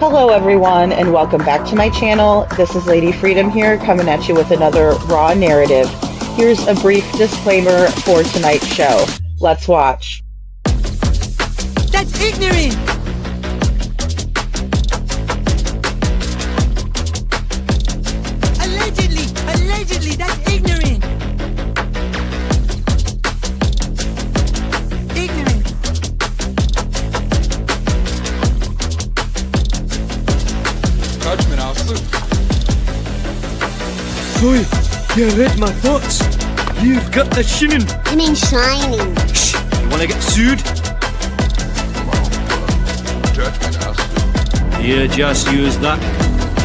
Hello everyone and welcome back to my channel. This is Lady Freedom here coming at you with another raw narrative. Here's a brief disclaimer for tonight's show. Let's watch. That's ignorant! Allegedly, that's ignorant! Ignorant! Judgment, Austin. Boy, you read my thoughts. You've got the shinin. You mean shining? Shh! You wanna get sued? Judgment, Austin. You just use that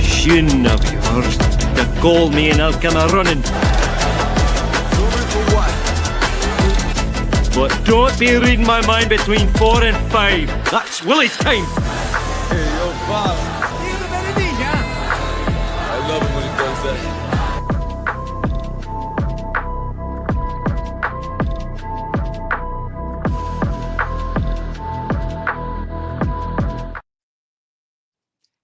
shin of yours to call me and I'll come a running. Moving for what? But don't be reading my mind between 4 and 5. That's Willie's time. Hey, yo, Bob. I love it when he does that.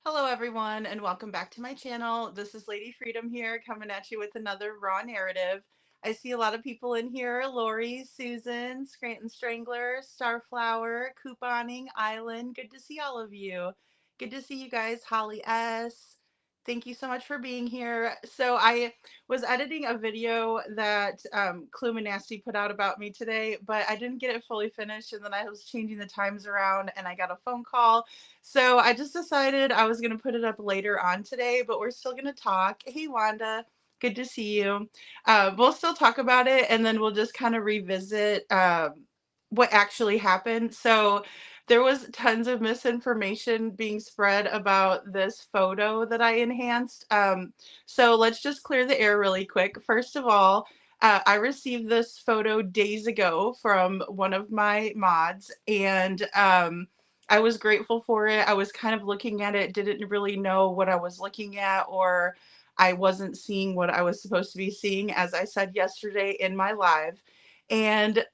Hello everyone and welcome back to my channel. This is Lady Freedom here coming at you with another raw narrative. I see a lot of people in here. Lori, Susan, Scranton Strangler, Starflower, Couponing, Island. Good to see all of you. Good to see you guys. Holly S. Thank you so much for being here. So I was editing a video that McNasty put out about me today, but I didn't get it fully finished, and then I was changing the times around and I got a phone call. So I just decided I was going to put it up later on today, but we're still going to talk. Hey, Wanda. Good to see you. We'll still talk about it, and then we'll just kind of revisit what actually happened. So there was tons of misinformation being spread about this photo that I enhanced. So let's just clear the air really quick. First of all, I received this photo days ago from one of my mods, and I was grateful for it. I was kind of looking at it, didn't really know what I was looking at, or I wasn't seeing what I was supposed to be seeing, as I said yesterday in my live. And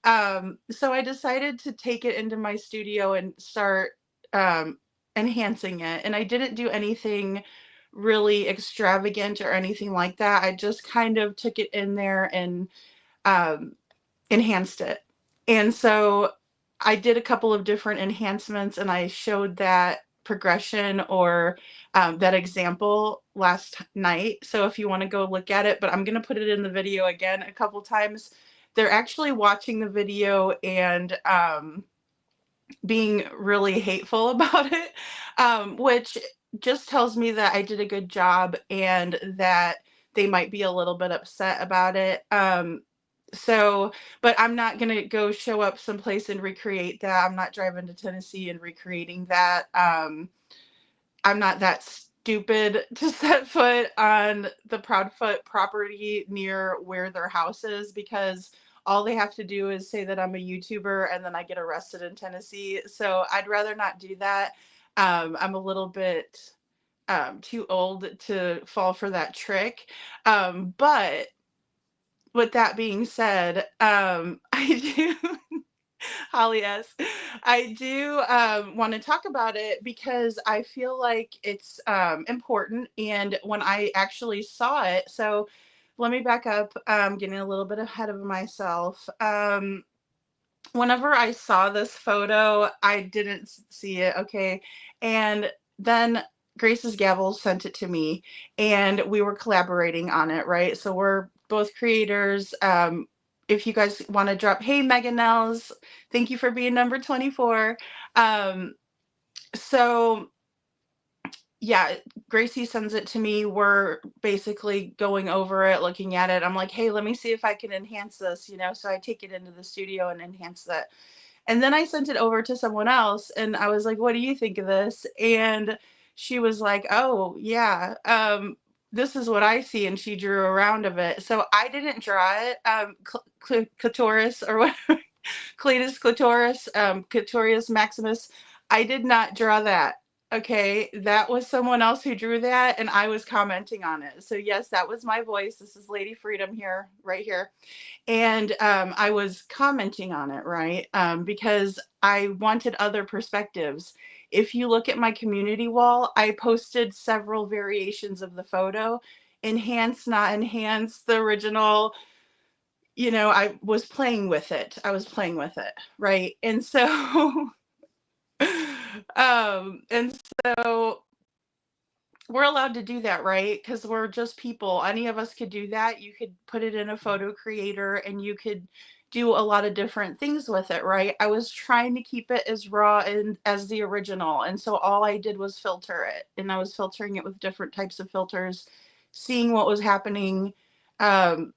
so I decided to take it into my studio and start enhancing it. And I didn't do anything really extravagant or anything like that. I just kind of took it in there and enhanced it. And so I did a couple of different enhancements, and I showed that progression or that example last night. So if you want to go look at it, but I'm going to put it in the video again a couple times. They're actually watching the video and being really hateful about it, which just tells me that I did a good job and that they might be a little bit upset about it. But I'm not going to go show up someplace and recreate that. I'm not driving to Tennessee and recreating that. I'm not that stupid to set foot on the Proudfoot property near where their house is, because all they have to do is say that I'm a YouTuber and then I get arrested in Tennessee. So I'd rather not do that. I'm a little bit too old to fall for that trick. But with that being said, I do, Holly S. I do want to talk about it because I feel like it's important. And when I actually saw it, so let me back up, getting a little bit ahead of myself. Whenever I saw this photo, I didn't see it, okay? And then Grace's Gavel sent it to me, and we were collaborating on it, right? So we're both creators. If you guys want to drop, hey, Megan Nels, thank you for being number 24. So yeah, Gracie sends it to me. We're basically going over it, looking at it. I'm like, hey, let me see if I can enhance this, so I take it into the studio and enhance that. And then I sent it over to someone else, and I was like, what do you think of this? And she was like, oh, yeah, this is what I see. And she drew a round of it. So I didn't draw it. Clitoris or whatever, Clitoris Maximus. I did not draw that. Okay, that was someone else who drew that, and I was commenting on it. So yes, that was my voice. This is Lady Freedom here, right here. And I was commenting on it, right? Because I wanted other perspectives. if you look at my community wall, I posted several variations of the photo, enhance, not enhance, the original. I was playing with it. Right? And so and so we're allowed to do that, right? Because we're just people. Any of us could do that. You could put it in a photo creator and you could do a lot of different things with it, right? I was trying to keep it as raw and as the original. And so all I did was filter it. And I was filtering it with different types of filters, seeing what was happening. Um,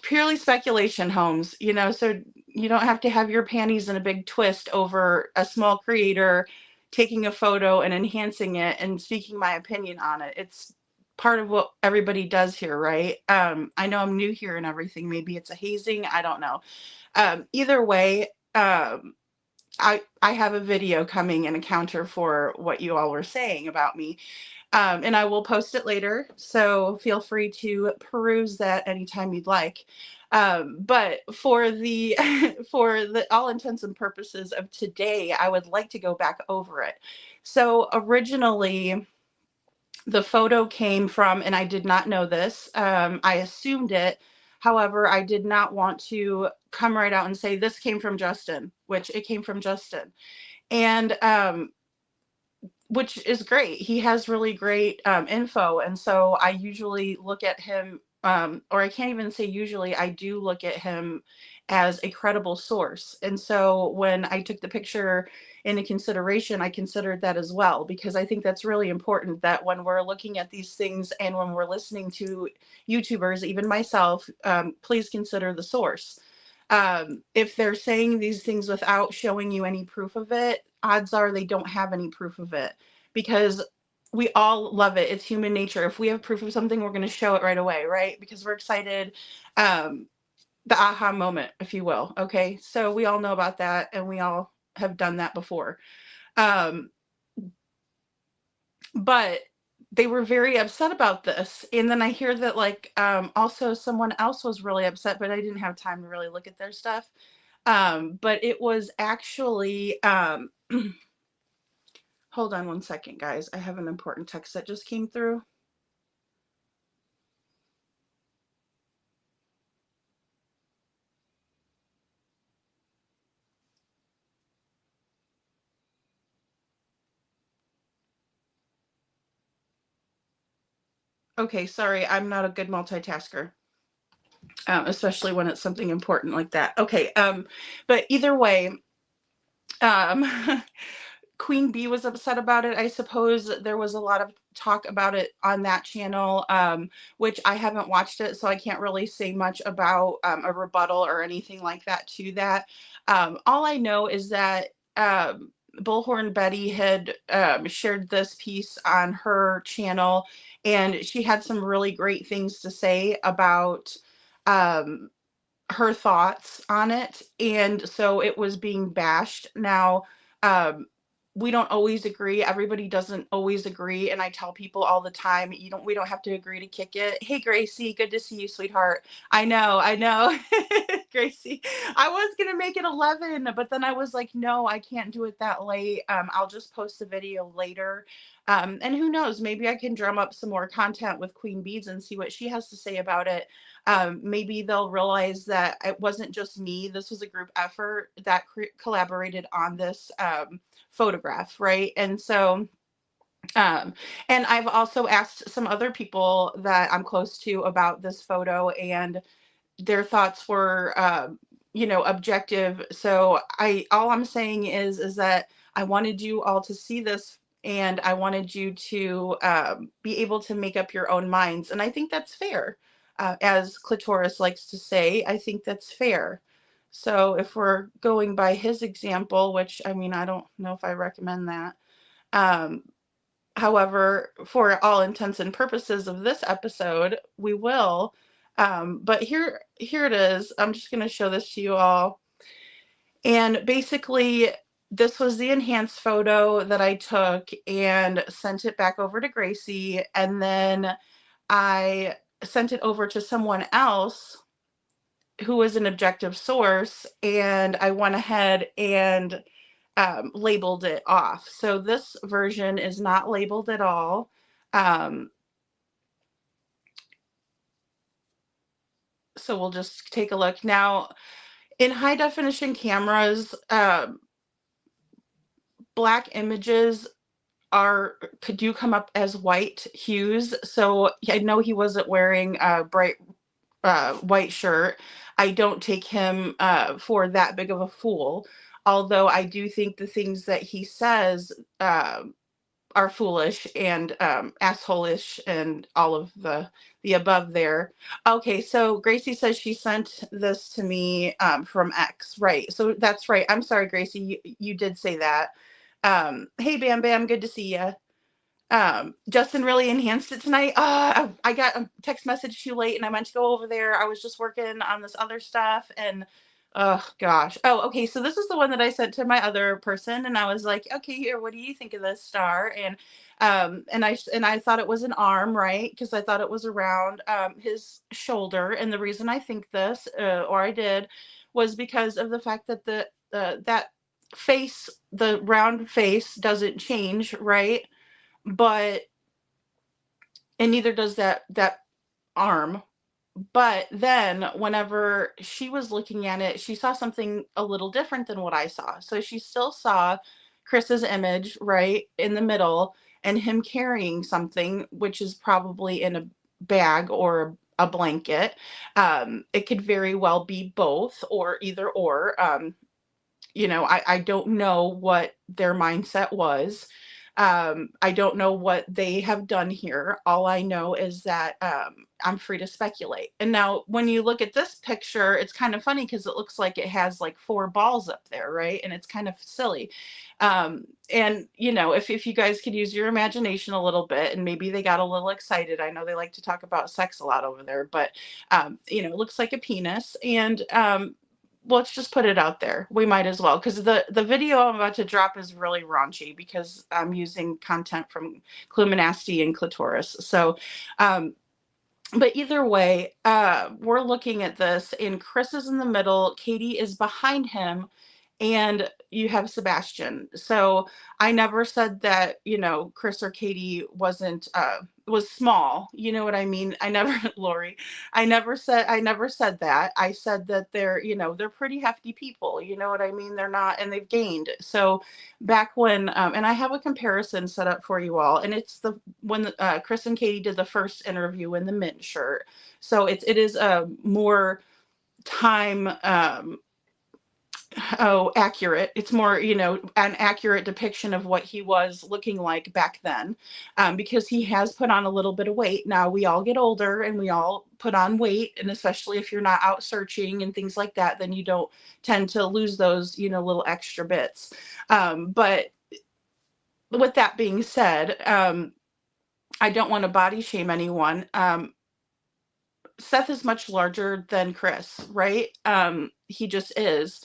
purely speculation, Holmes, so you don't have to have your panties in a big twist over a small creator taking a photo and enhancing it and speaking my opinion on it. It's part of what everybody does here, right? I know I'm new here and everything. Maybe it's a hazing. I don't know. Either way, I have a video coming in a counter for what you all were saying about me. And I will post it later, so feel free to peruse that anytime you'd like. But for the for the all intents and purposes of today, I would like to go back over it. So originally, the photo came from, and I did not know this. I assumed it. However, I did not want to come right out and say this came from Justin, which it came from Justin, and which is great. He has really great info. And so I usually look at him, or I can't even say usually, I do look at him as a credible source. And so when I took the picture into consideration, I considered that as well, because I think that's really important that when we're looking at these things and when we're listening to YouTubers, even myself, please consider the source. If they're saying these things without showing you any proof of it, odds are they don't have any proof of it, because we all love it. It's human nature. If we have proof of something, we're going to show it right away, right? Because we're excited. The aha moment, if you will. Okay. So we all know about that, and we all have done that before. But they were very upset about this. And then I hear that also someone else was really upset, but I didn't have time to really look at their stuff. But it was actually hold on one second, guys. I have an important text that just came through. Okay, sorry, I'm not a good multitasker, especially when it's something important like that. Okay, but either way, Queen Bee was upset about it. I suppose there was a lot of talk about it on that channel, which I haven't watched it, so I can't really say much about a rebuttal or anything like that to that. All I know is that Bullhorn Betty had shared this piece on her channel, and she had some really great things to say about her thoughts on it. And so it was being bashed. Now, we don't always agree. Everybody doesn't always agree. And I tell people all the time, we don't have to agree to kick it. Hey, Gracie, good to see you, sweetheart. I know. Gracie, I was going to make it 11, but then I was like, no, I can't do it that late. I'll just post the video later. And who knows, maybe I can drum up some more content with Queen Beads and see what she has to say about it. Maybe they'll realize that it wasn't just me. This was a group effort that collaborated on this photograph, right? And so, and I've also asked some other people that I'm close to about this photo, and their thoughts were, objective. So all I'm saying is that I wanted you all to see this, and I wanted you to be able to make up your own minds. And I think that's fair. As Clitoris likes to say, I think that's fair. So if we're going by his example, which I mean, I don't know if I recommend that. However, for all intents and purposes of this episode, we will. But here it is. I'm just going to show this to you all. And basically, this was the enhanced photo that I took and sent it back over to Gracie. And then I sent it over to someone else who was an objective source. And I went ahead and labeled it off. So this version is not labeled at all. So we'll just take a look. Now, in high definition cameras, black images do come up as white hues. So I know he wasn't wearing a bright white shirt. I don't take him for that big of a fool. Although I do think the things that he says are foolish and asshole-ish and all of the above there. Okay, so Gracie says she sent this to me from X. Right. So that's right. I'm sorry, Gracie. You did say that. Hey, Bam Bam. Good to see you. Justin really enhanced it tonight. I got a text message too late and I meant to go over there. I was just working on this other stuff and oh gosh. Oh, okay. So this is the one that I sent to my other person and I was like, okay, here, what do you think of this star? And I thought it was an arm, right? Because I thought it was around his shoulder. And the reason I think this, or I did, was because of the fact that that face, the round face doesn't change, right? But and neither does that arm. But then whenever she was looking at it, she saw something a little different than what I saw. So she still saw Chris's image right in the middle and him carrying something, which is probably in a bag or a blanket. It could very well be both or either or. I don't know what their mindset was. I don't know what they have done here. All I know is that I'm free to speculate. And now, when you look at this picture, it's kind of funny because it looks like it has like 4 balls up there, right? And it's kind of silly. And if you guys could use your imagination a little bit, and maybe they got a little excited. I know they like to talk about sex a lot over there, but it looks like a penis, and let's just put it out there. We might as well, because the video I'm about to drop is really raunchy because I'm using content from McNasty and Clitoris. So, but either way, we're looking at this, and Chris is in the middle, Katie is behind him, and you have Sebastian. So I never said that, Chris or Katie was small. You know what I mean? I never, Lori, I never said that. I said that they're pretty hefty people. You know what I mean? They're not, and they've gained. So back when, and I have a comparison set up for you all, and it's when Chris and Katie did the first interview in the mint shirt. So it is a more time, accurate. It's more, an accurate depiction of what he was looking like back then, because he has put on a little bit of weight. Now we all get older and we all put on weight, and especially if you're not out searching and things like that, then you don't tend to lose those, little extra bits. But with that being said, I don't want to body shame anyone. Seth is much larger than Chris, right? He just is.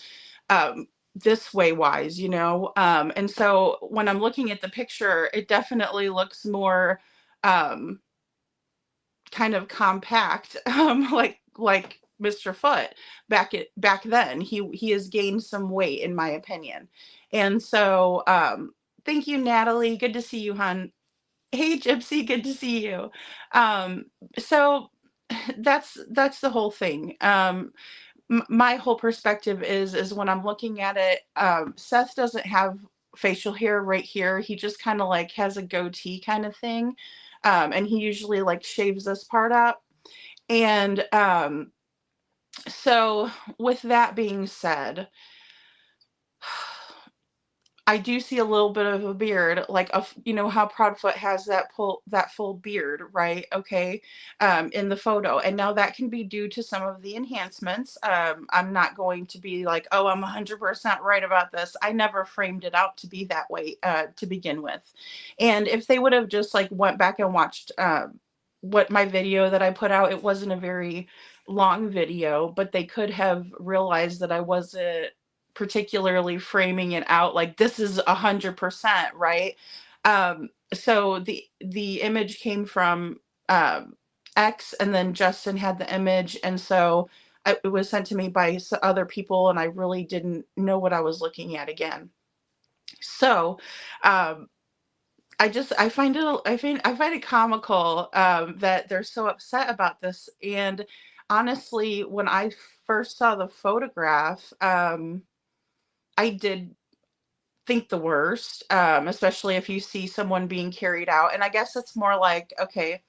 This way wise, and so when I'm looking at the picture, it definitely looks more kind of compact, like Mr. Foot back then. He has gained some weight, in my opinion. And so thank you, Natalie. Good to see you, hon. Hey, Gypsy, good to see you. So that's the whole thing. My whole perspective is when I'm looking at it, Seth doesn't have facial hair right here. He just kind of like has a goatee kind of thing. And he usually like shaves this part up. And so with that being said, I do see a little bit of a beard, like how Proudfoot has that full beard, right? Okay, in the photo, and now that can be due to some of the enhancements. I'm not going to be like, oh, I'm 100% right about this. I never framed it out to be that way to begin with, and if they would have just like went back and watched what my video that I put out, it wasn't a very long video, but they could have realized that I wasn't particularly framing it out like this is 100%, right? So the image came from X, and then Justin had the image, and so it was sent to me by other people, and I really didn't know what I was looking at again. So, um, I find it comical that they're so upset about this. And honestly, when I first saw the photograph, I did think the worst, especially if you see someone being carried out. And I guess it's more like, okay,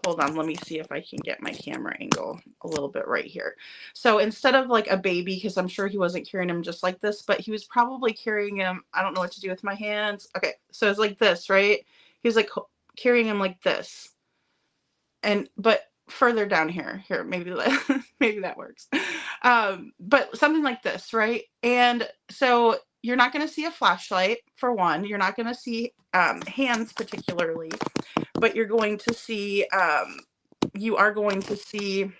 hold on, let me see if I can get my camera angle a little bit right here. So instead of like a baby, because I'm sure he wasn't carrying him just like this, but he was probably carrying him, I don't know what to do with my hands. Okay, so it's like this, right? He was like carrying him like this. And but further down here, maybe that maybe that works. But something like this, right? And so you're not going to see a flashlight for one. You're not going to see hands particularly, but you're going to see you are going to see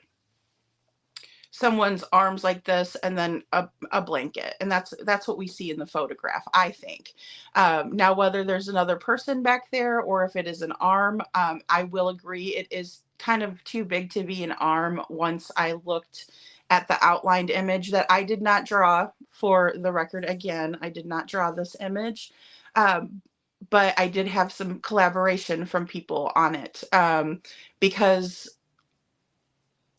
someone's arms like this and then a blanket, and that's what we see in the photograph, I think. Now whether there's another person back there or if it is an arm, I will agree it is kind of too big to be an arm. Once I looked at the outlined image that I did not draw, for the record, again, I did not draw this image, but I did have some collaboration from people on it, because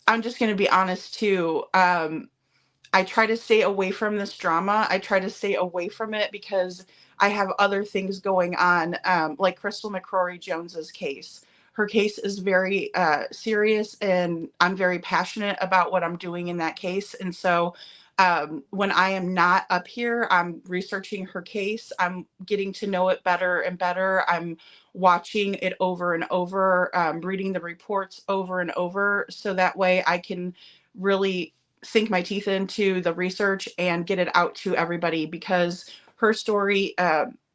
I'm just going to be honest too. I try to stay away from this drama. I try to stay away from it because I have other things going on, like Crystal McCrory Jones's case. Her case is very serious, and I'm very passionate about what I'm doing in that case. And so when I am not up here, I'm researching her case. I'm getting to know it better and better. I'm watching it over and over, reading the reports over and over, so that way I can really sink my teeth into the research and get it out to everybody, because her story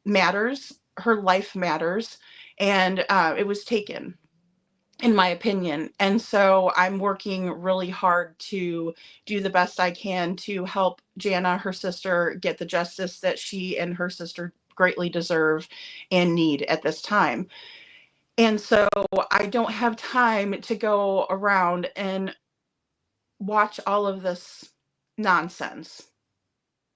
matters, her life matters, and it was taken, in my opinion. And so I'm working really hard to do the best I can to help Jana, her sister, get the justice that she and her sister greatly deserve and need at this time. And so I don't have time to go around and watch all of this nonsense.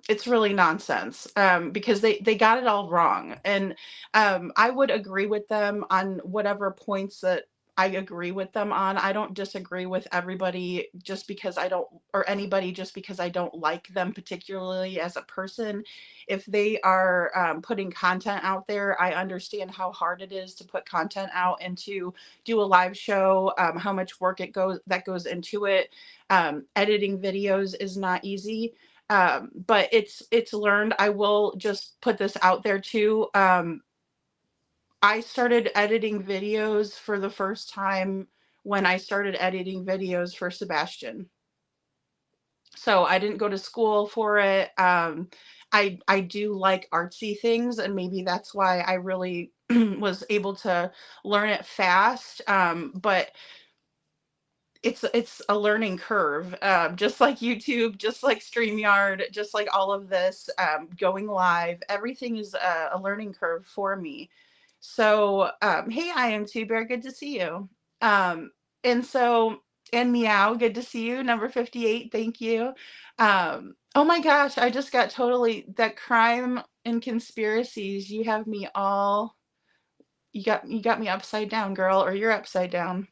It's really nonsense, because they got it all wrong. And I would agree with them on whatever points that I agree with them on. I don't disagree with everybody just because I don't, or anybody just because I don't like them particularly as a person. If they are putting content out there, I understand how hard it is to put content out and to do a live show, how much work that goes into it. Editing videos is not easy, but it's learned. I will just put this out there too. I started editing videos for the first time when I started editing videos for Sebastian. So I didn't go to school for it. I do like artsy things, and maybe that's why I really was able to learn it fast. But it's a learning curve, just like YouTube, just like StreamYard, just like all of this, going live. Everything is a learning curve for me. So, hey, I am Two Bear. Good to see you. Um, and so, and Meow, good to see you. Number 58, thank you. Oh my gosh, I just got totally that crime and conspiracies. You have me all. You got me upside down, girl, or you're upside down.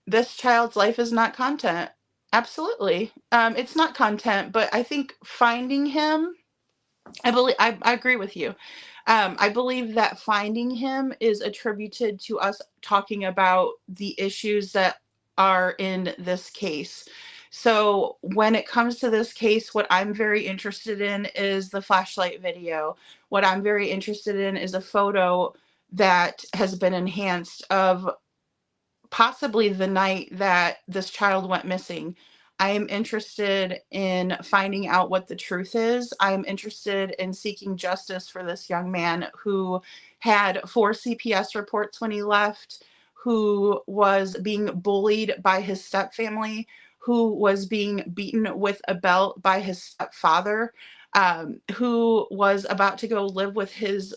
This child's life is not content. Absolutely. It's not content, but I think finding him, I agree with you. I believe that finding him is attributed to us talking about the issues that are in this case. So when it comes to this case, what I'm very interested in is the flashlight video. What I'm very interested in is a photo that has been enhanced of possibly the night that this child went missing. I am interested in finding out what the truth is. I'm interested in seeking justice for this young man who had 4 CPS reports when he left, who was being bullied by his stepfamily, who was being beaten with a belt by his stepfather, who was about to go live with his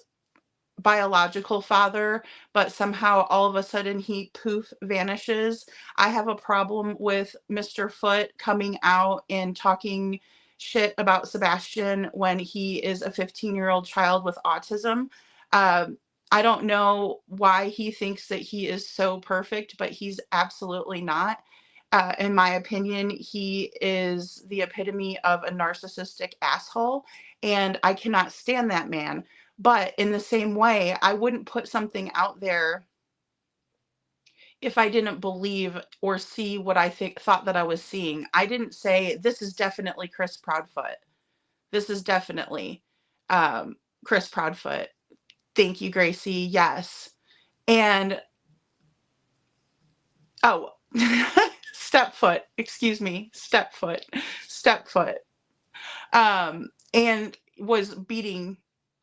biological father, but somehow all of a sudden he poof vanishes. I have a problem with Mr. Foote coming out and talking shit about Sebastian when he is a 15-year-old child with autism. Um, I don't know why he thinks that he is so perfect, but he's absolutely not. In my opinion, he is the epitome of a narcissistic asshole, and I cannot stand that man. But in the same way, I wouldn't put something out there if I didn't believe or see what I thought that I was seeing. I didn't say this is definitely Chris Proudfoot. This is definitely Chris Proudfoot. Thank you, Gracie. Yes. And oh, Stepfoot. Excuse me, Stepfoot. Stepfoot. And was beating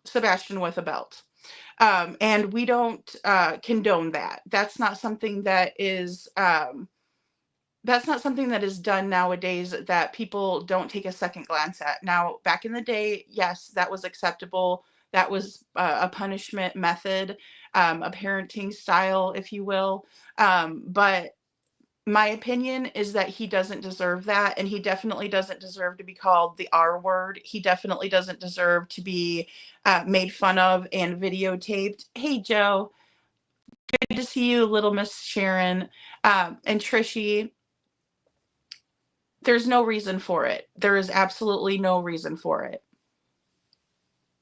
Sebastian with a belt. And we don't condone that. That's not something that is done nowadays, that people don't take a second glance at. Now, back in the day, yes, that was acceptable. That was a punishment method, a parenting style, if you will. But my opinion is that he doesn't deserve that, and he definitely doesn't deserve to be called the R word. He definitely doesn't deserve to be made fun of and videotaped. Hey, Joe, good to see you, little Miss Sharon, and Trishy. There's no reason for it. There is absolutely no reason for it.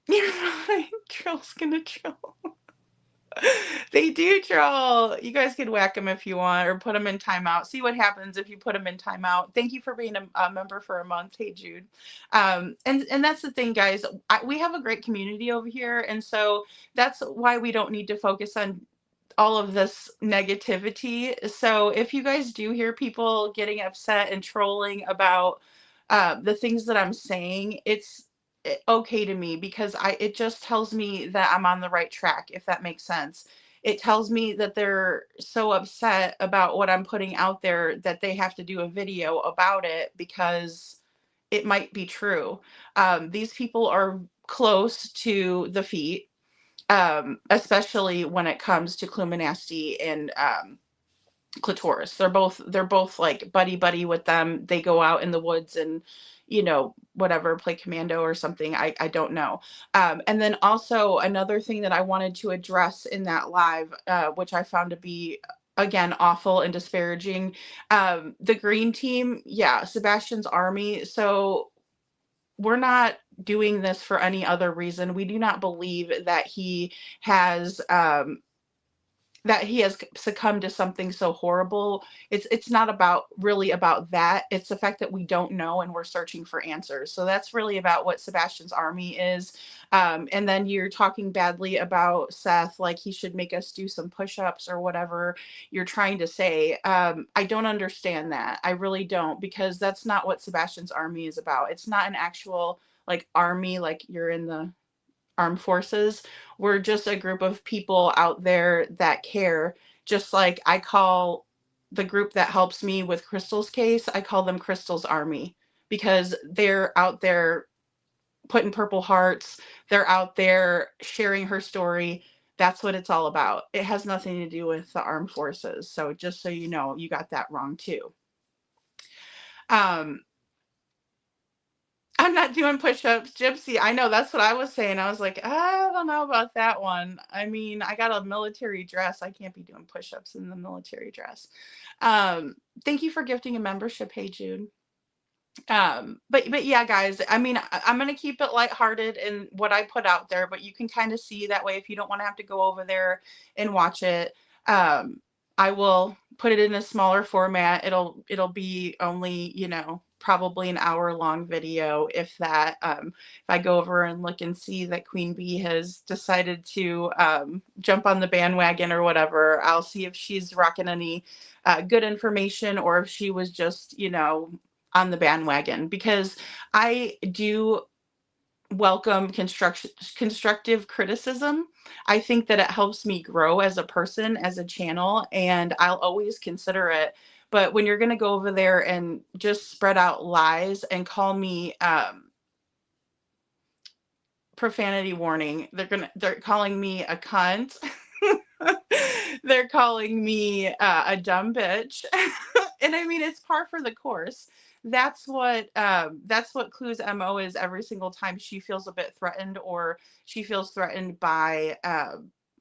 You're fine. Troll's gonna troll. They do troll. You guys could whack them if you want, or put them in timeout. See what happens if you put them in timeout. Thank you for being a member for a month. Hey, Jude. And that's the thing, guys. We have a great community over here, and so that's why we don't need to focus on all of this negativity. So if you guys do hear people getting upset and trolling about the things that I'm saying, it's okay to me, because it just tells me that I'm on the right track, if that makes sense. It tells me that they're so upset about what I'm putting out there that they have to do a video about it, because it might be true. These people are close to the feet, especially when it comes to McNasty and Clitoris. They're both like buddy with them. They go out in the woods and, whatever, play commando or something. I don't know. And then also another thing that I wanted to address in that live, which I found to be, again, awful and disparaging. The green team, yeah, Sebastian's army. So we're not doing this for any other reason. We do not believe that he has succumbed to something so horrible. It's not really about that. It's the fact that we don't know, and we're searching for answers. So that's really about what Sebastian's army is. And then you're talking badly about Seth, like he should make us do some push-ups or whatever you're trying to say. I don't understand that. I really don't, because that's not what Sebastian's army is about. It's not an actual like army, like you're in the armed forces. We're just a group of people out there that care. Just like I call the group that helps me with Crystal's case, I call them Crystal's Army, because they're out there putting purple hearts. They're out there sharing her story. That's what it's all about. It has nothing to do with the armed forces. So just so you know, you got that wrong too. I'm not doing push-ups, Gypsy. I know, that's what I was saying. I was like, I don't know about that one. I mean, I got a military dress. I can't be doing push-ups in the military dress. Thank you for gifting a membership. Hey, Jude. But yeah, guys, I mean, I'm going to keep it lighthearted in what I put out there, but you can kind of see that way if you don't want to have to go over there and watch it. I will put it in a smaller format. It'll be only, probably an hour-long video, if that. If I go over and look and see that Queen Bee has decided to jump on the bandwagon or whatever, I'll see if she's rocking any good information, or if she was just, on the bandwagon, because I do welcome constructive criticism. I think that it helps me grow as a person, as a channel, and I'll always consider it. But when you're going to go over there and just spread out lies and call me profanity warning, they're calling me a cunt. They're calling me a dumb bitch. And I mean, it's par for the course. that's what Clue's MO is every single time she feels a bit threatened, or she feels threatened by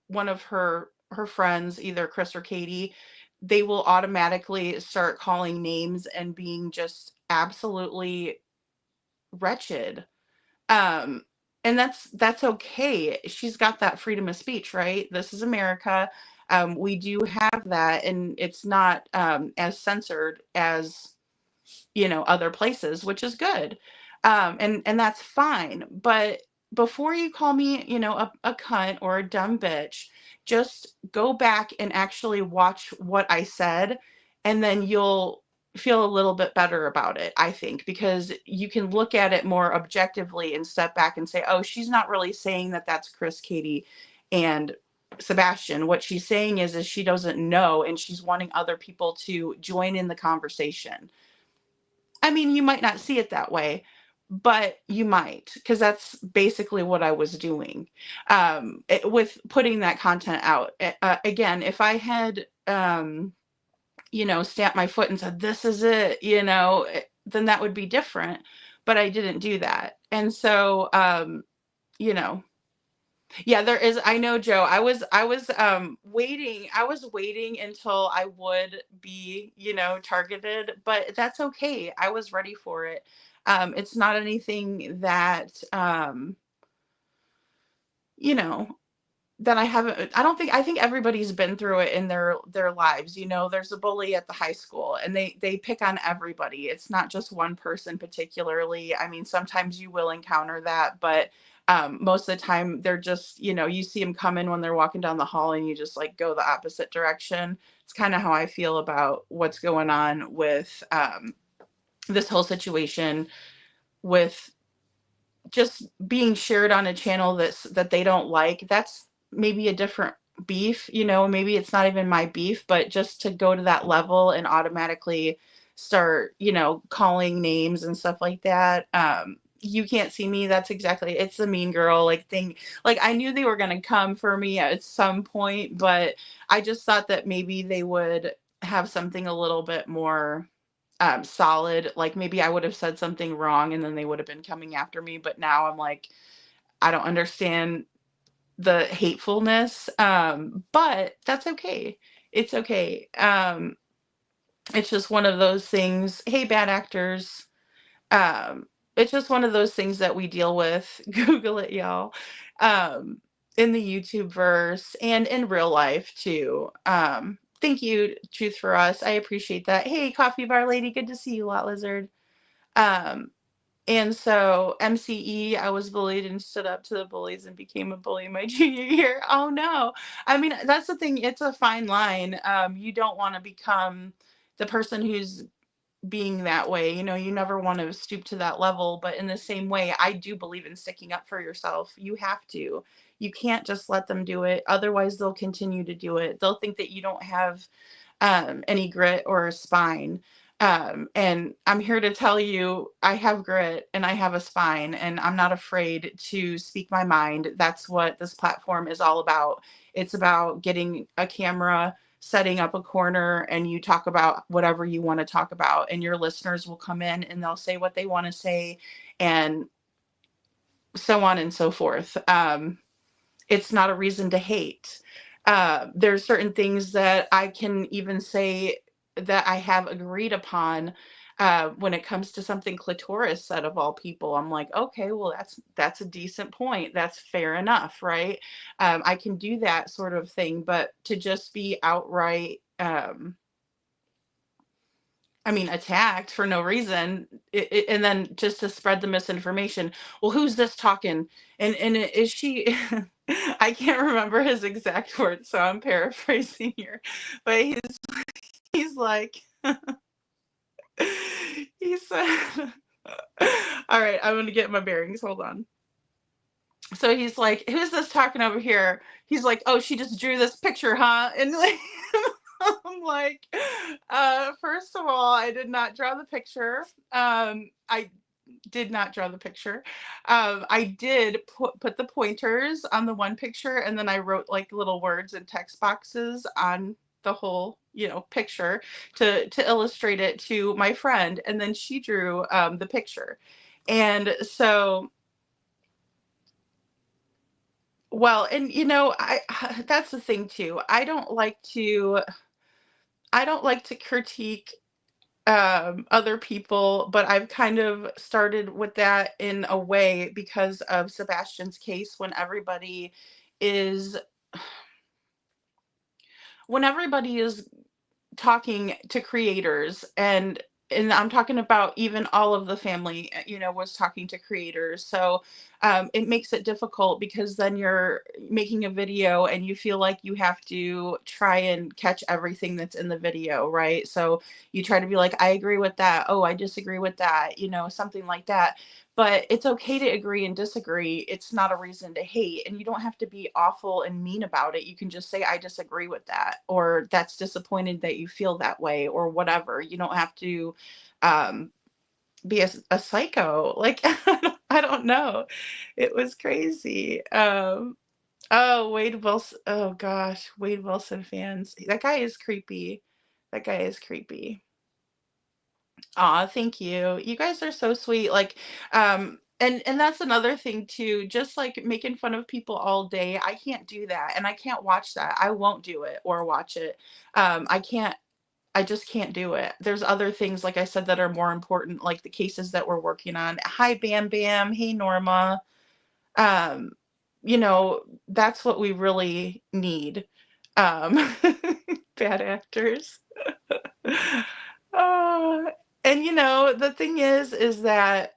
one of her friends, either Chris or Katie. They will automatically start calling names and being just absolutely wretched. Um, and that's okay. She's got that freedom of speech, right? This is America. We do have that, and it's not as censored as, other places, which is good. And that's fine. But before you call me, a cunt or a dumb bitch, just go back and actually watch what I said, and then you'll feel a little bit better about it, I think, because you can look at it more objectively and step back and say, oh, she's not really saying that that's Chris, Katie, and Sebastian. What she's saying is she doesn't know, and she's wanting other people to join in the conversation. I mean, you might not see it that way, but you might, because that's basically what I was doing, with putting that content out. Again, if I had, stamped my foot and said, this is it, then that would be different. But I didn't do that. And so, you know, yeah, there is. I know, Joe. I was waiting until I would be, targeted, but that's okay. I was ready for it. It's not anything that, you know, that I haven't. I think everybody's been through it in their lives. There's a bully at the high school, and they pick on everybody. It's not just one person particularly. I mean, sometimes you will encounter that, but most of the time they're just, you see them coming when they're walking down the hall, and you just like go the opposite direction. It's kind of how I feel about what's going on with this whole situation, with just being shared on a channel that they don't like. That's maybe a different beef, maybe it's not even my beef, but just to go to that level and automatically start, calling names and stuff like that. You can't see me. That's exactly, it's the mean girl like thing. Like, I knew they were going to come for me at some point, but I just thought that maybe they would have something a little bit more solid. Like, maybe I would have said something wrong and then they would have been coming after me. But now I'm like, I don't understand the hatefulness. But that's okay. It's okay. It's just one of those things. Hey, bad actors. Um, it's just one of those things that we deal with. Google it, y'all. In the YouTube verse and in real life too. Thank you, Truth for Us. I appreciate that. Hey, Coffee Bar Lady, good to see you, Lot Lizard. Um, and so MCE, I was bullied and stood up to the bullies and became a bully my junior year. Oh no. I mean, that's the thing. It's a fine line. You don't want to become the person who's being that way. You never want to stoop to that level. But in the same way, I do believe in sticking up for yourself. You have to. You can't just let them do it. Otherwise, they'll continue to do it. They'll think that you don't have any grit or a spine. And I'm here to tell you, I have grit and I have a spine, and I'm not afraid to speak my mind. That's what this platform is all about. It's about getting a camera, setting up a corner, and you talk about whatever you want to talk about, and your listeners will come in and they'll say what they want to say, and so on and so forth. It's not a reason to hate. There's certain things that I can even say that I have agreed upon, when it comes to something Clitoris said, of all people. I'm like, okay, well, that's a decent point. That's fair enough, right? I can do that sort of thing, but to just be outright, attacked for no reason, and then just to spread the misinformation. Well, who's this talking? And is she? I can't remember his exact words, so I'm paraphrasing here. But he's like, he said, "All right, I'm gonna get my bearings. Hold on." So he's like, "Who's this talking over here?" He's like, "Oh, she just drew this picture, huh?" And like, I'm like, first of all, I did not draw the picture. I did not draw the picture. I did put the pointers on the one picture, and then I wrote like little words and text boxes on the whole picture to illustrate it to my friend, and then she drew the picture. And so, well, and I that's the thing too. I don't like to critique other people, but I've kind of started with that in a way because of Sebastian's case. Is when everybody is talking to creators, and I'm talking about even all of the family, was talking to creators. So it makes it difficult because then you're making a video and you feel like you have to try and catch everything that's in the video, right? So you try to be like, I agree with that. Oh, I disagree with that, something like that. But it's okay to agree and disagree. It's not a reason to hate. And you don't have to be awful and mean about it. You can just say, I disagree with that, or that's disappointed that you feel that way, or whatever. You don't have to um, be a psycho. Like, I don't know. It was crazy. Oh, Wade Wilson. Oh, gosh. Wade Wilson fans. That guy is creepy. That guy is creepy. Aw, thank you. You guys are so sweet. Like, and that's another thing too. Just like making fun of people all day, I can't do that, and I can't watch that. I won't do it or watch it. I can't. I just can't do it. There's other things, like I said, that are more important, like the cases that we're working on. Hi, Bam Bam. Hey, Norma. Um, that's what we really need. Um, bad actors. Oh, and the thing is that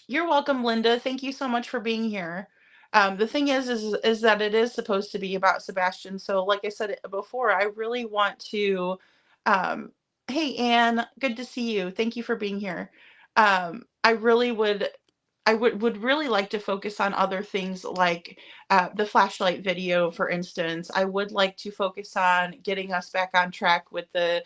you're welcome, Linda. Thank you so much for being here. The thing is that it is supposed to be about Sebastian. So, like I said before, I really want to. Um, hey, Anne, good to see you. Thank you for being here. I really would. I would really like to focus on other things like the flashlight video, for instance. I would like to focus on getting us back on track with the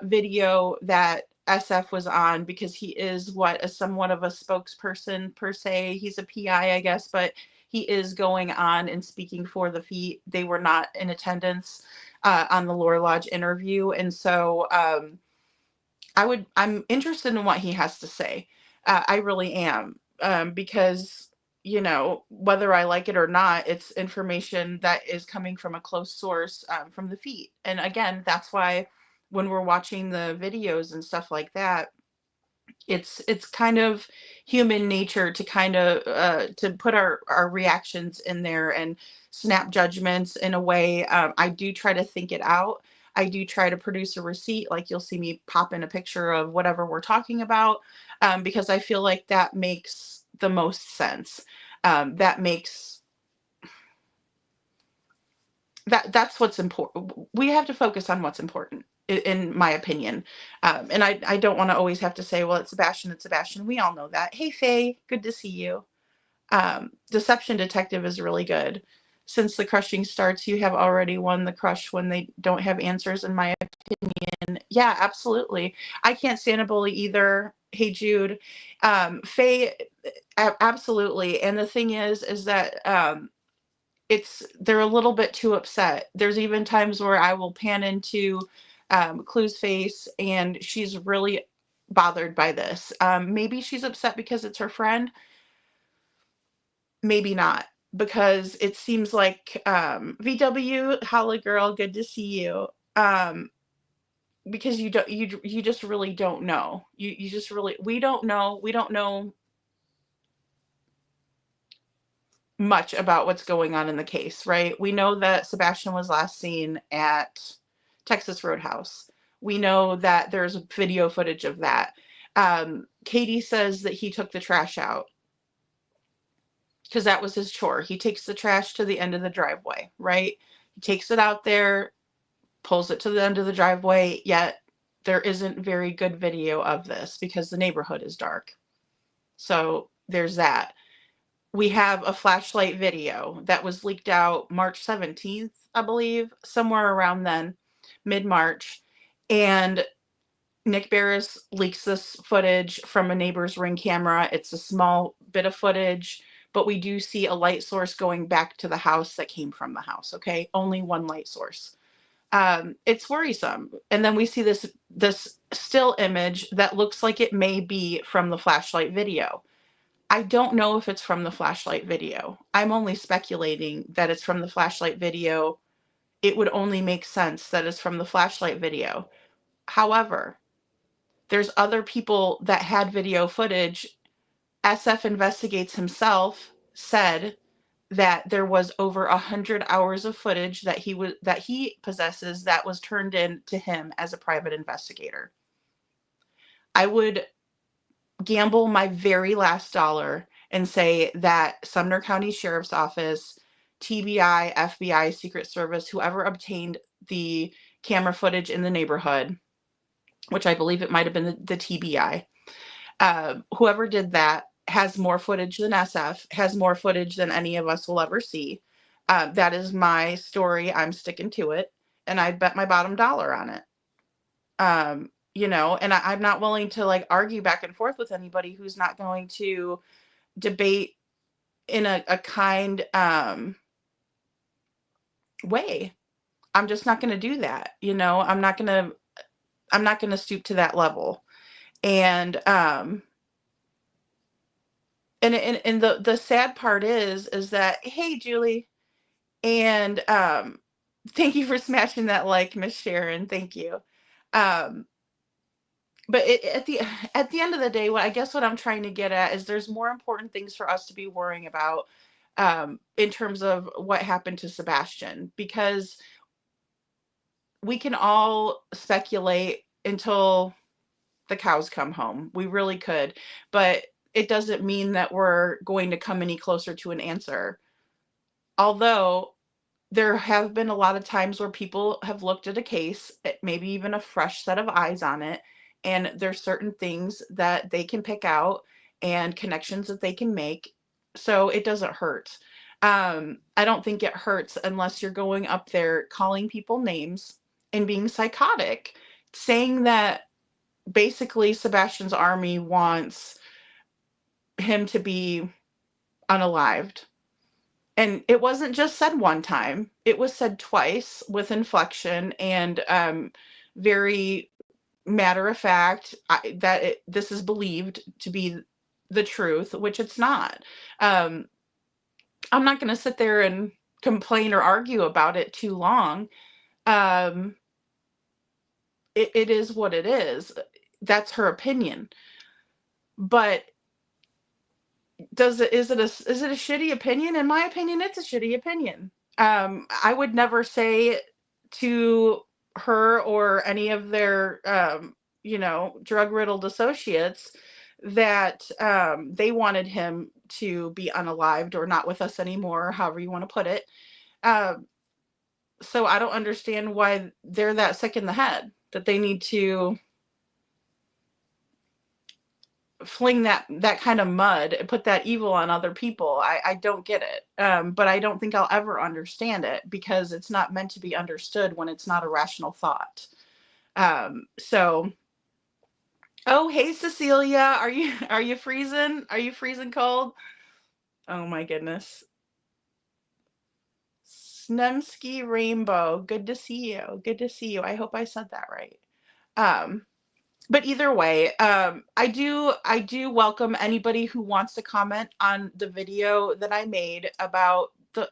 video that SF was on, because he is somewhat of a spokesperson per se. He's a PI, I guess, but he is going on and speaking for the feet. They were not in attendance on the Lore Lodge interview, and so I'm interested in what he has to say. I really am, because whether I like it or not, it's information that is coming from a close source, from the feet. And again, that's why when we're watching the videos and stuff like that, it's kind of human nature to kind of to put our reactions in there and snap judgments in a way. I do try to think it out. I do try to produce a receipt, like you'll see me pop in a picture of whatever we're talking about, because I feel like that makes the most sense. That makes that's what's important. We have to focus on what's important, in my opinion. And I don't want to always have to say, well, it's Sebastian, it's Sebastian. We all know that. Hey, Faye, good to see you. Deception Detective is really good. Since the crushing starts, you have already won the crush when they don't have answers, in my opinion. Yeah, absolutely. I can't stand a bully either. Hey, Jude. Faye, absolutely. And the thing is that they're a little bit too upset. There's even times where I will pan into Clue's face, and she's really bothered by this. Maybe she's upset because it's her friend. Maybe not, because it seems like VW, Holly girl, good to see you. Because you just really don't know. You just really we don't know. We don't know much about what's going on in the case, right? We know that Sebastian was last seen at Texas Roadhouse. We know that there's video footage of that. Katie says that he took the trash out because that was his chore. He takes the trash to the end of the driveway, right? He takes it out there, pulls it to the end of the driveway, yet there isn't very good video of this because the neighborhood is dark. So there's that. We have a flashlight video that was leaked out March 17th, I believe, somewhere around then, mid-March. And Nick Barris leaks this footage from a neighbor's Ring camera. It's a small bit of footage, but we do see a light source going back to the house that came from the house, okay? Only one light source. It's worrisome. And then we see this still image that looks like it may be from the flashlight video. I don't know if it's from the flashlight video. I'm only speculating that it's from the flashlight video. It would only make sense that it's from the flashlight video. However, there's other people that had video footage. SF Investigates himself said that there was over 100 hours of footage that he possesses that was turned in to him as a private investigator. I would gamble my very last dollar and say that Sumner County Sheriff's Office, TBI, FBI, Secret Service, whoever obtained the camera footage in the neighborhood, which I believe it might have been the TBI, whoever did that has more footage than SF, has more footage than any of us will ever see. That is my story. I'm sticking to it. And I'd bet my bottom dollar on it. And I'm not willing to like argue back and forth with anybody who's not going to debate in a kind way. I'm just not going to do that. I'm not going to stoop to that level. And the sad part is that, hey, Julie, and thank you for smashing that like, Miss Sharon. Thank you. But at the end of the day, what I'm trying to get at is there's more important things for us to be worrying about in terms of what happened to Sebastian, because we can all speculate until the cows come home. We really could, but it doesn't mean that we're going to come any closer to an answer. Although there have been a lot of times where people have looked at a case, maybe even a fresh set of eyes on it, and there's certain things that they can pick out and connections that they can make. So it doesn't hurt. I don't think it hurts unless you're going up there calling people names and being psychotic, saying that basically Sebastian's army wants him to be unalived. And it wasn't just said one time. It was said twice with inflection and very matter of fact that this is believed to be the truth, which it's not. I'm not going to sit there and complain or argue about it too long. It is what it is. That's her opinion. But is it a shitty opinion? In my opinion, it's a shitty opinion. I would never say to her or any of their drug-riddled associates that they wanted him to be unalived or not with us anymore, however you want to put it. So I don't understand why they're that sick in the head that they need to fling that kind of mud and put that evil on other people. I don't get it. But I don't think I'll ever understand it because it's not meant to be understood when it's not a rational thought. So, oh, hey, Cecilia, are you freezing? Are you freezing cold? Oh my goodness. Snemsky Rainbow. Good to see you. Good to see you. I hope I said that right. But either way, I do welcome anybody who wants to comment on the video that I made about the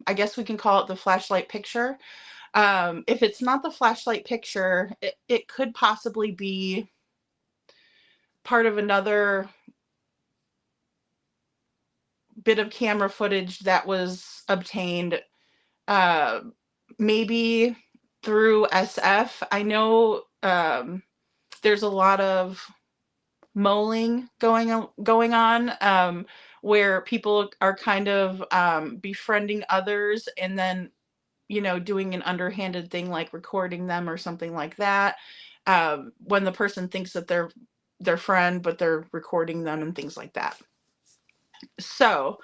I guess we can call it the flashlight picture. If it's not the flashlight picture, it could possibly be part of another bit of camera footage that was obtained, maybe through SF. I know there's a lot of mulling going on where people are kind of befriending others and then doing an underhanded thing like recording them or something like that, when the person thinks that they're their friend but they're recording them and things like that. So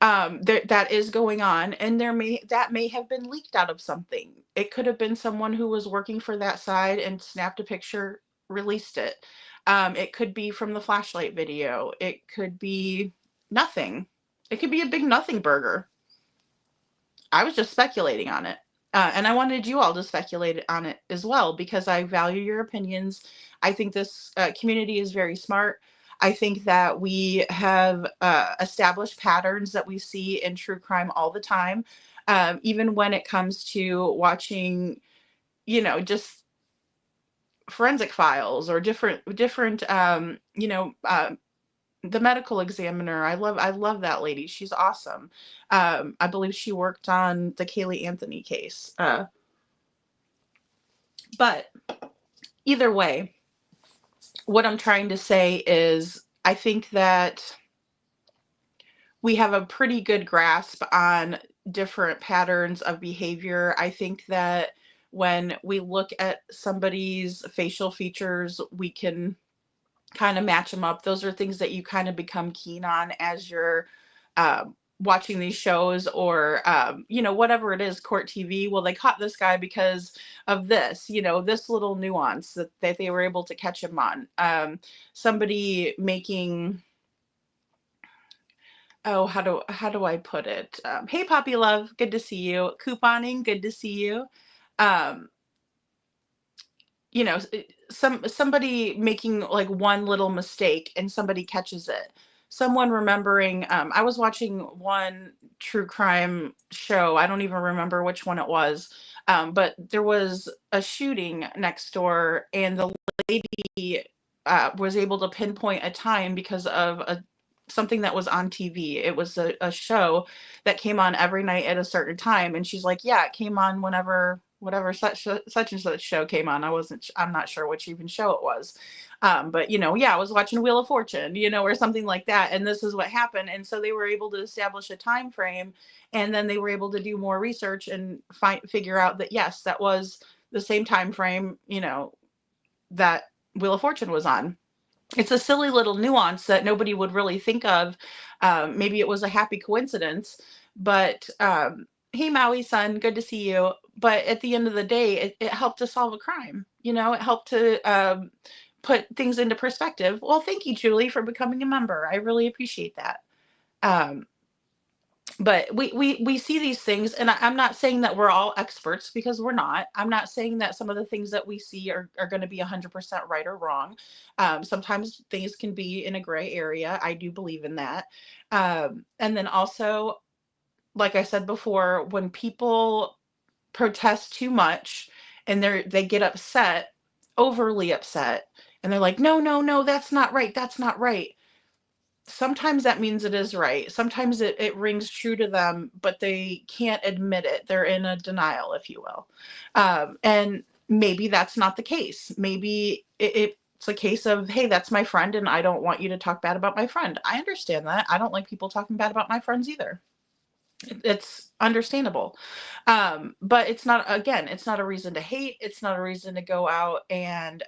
that is going on, and that may have been leaked out of something. It could have been someone who was working for that side and snapped a picture, released it. It could be from the flashlight video. It could be nothing. It could be a big nothing burger. I was just speculating on it. And I wanted you all to speculate on it as well because I value your opinions. I think this community is very smart. I think that we have established patterns that we see in true crime all the time, even when it comes to watching, just forensic files or different, the medical examiner. I love that lady. She's awesome. I believe she worked on the Kaylee Anthony case. But either way, what I'm trying to say is I think that we have a pretty good grasp on different patterns of behavior. I think that when we look at somebody's facial features, we can kind of match them up. Those are things that you kind of become keen on as you're watching these shows or, whatever it is, court TV. Well, they caught this guy because of this, this little nuance that they were able to catch him on. Somebody making, oh, how do I put it? Hey, Poppy Love, good to see you. Couponing, good to see you. Um, somebody making like one little mistake and somebody catches it. Someone remembering, I was watching one true crime show. I don't even remember which one it was. But there was a shooting next door and the lady was able to pinpoint a time because of something that was on TV. It was a show that came on every night at a certain time. And she's like, yeah, it came on whenever, whatever such and such show came on. I'm not sure which even show it was. But yeah, I was watching Wheel of Fortune, or something like that. And this is what happened. And so they were able to establish a time frame, and then they were able to do more research and figure out that, yes, that was the same time frame, that Wheel of Fortune was on. It's a silly little nuance that nobody would really think of. Maybe it was a happy coincidence, but hey, Maui son, good to see you. But at the end of the day, it helped to solve a crime. It helped to put things into perspective. Well, thank you, Julie, for becoming a member. I really appreciate that. Um, but we see these things, and I'm not saying that we're all experts because we're not. I'm not saying that some of the things that we see are going to be 100% right or wrong. Sometimes things can be in a gray area. I do believe in that. And then also, like I said before, when people protest too much and they get upset, overly upset, and they're like, no, no, no, that's not right, that's not right. Sometimes that means it is right. Sometimes it rings true to them, but they can't admit it. They're in a denial, if you will. And maybe that's not the case. Maybe it's a case of, hey, that's my friend, and I don't want you to talk bad about my friend. I understand that. I don't like people talking bad about my friends either. It's understandable. But it's not, again, it's not a reason to hate. It's not a reason to go out and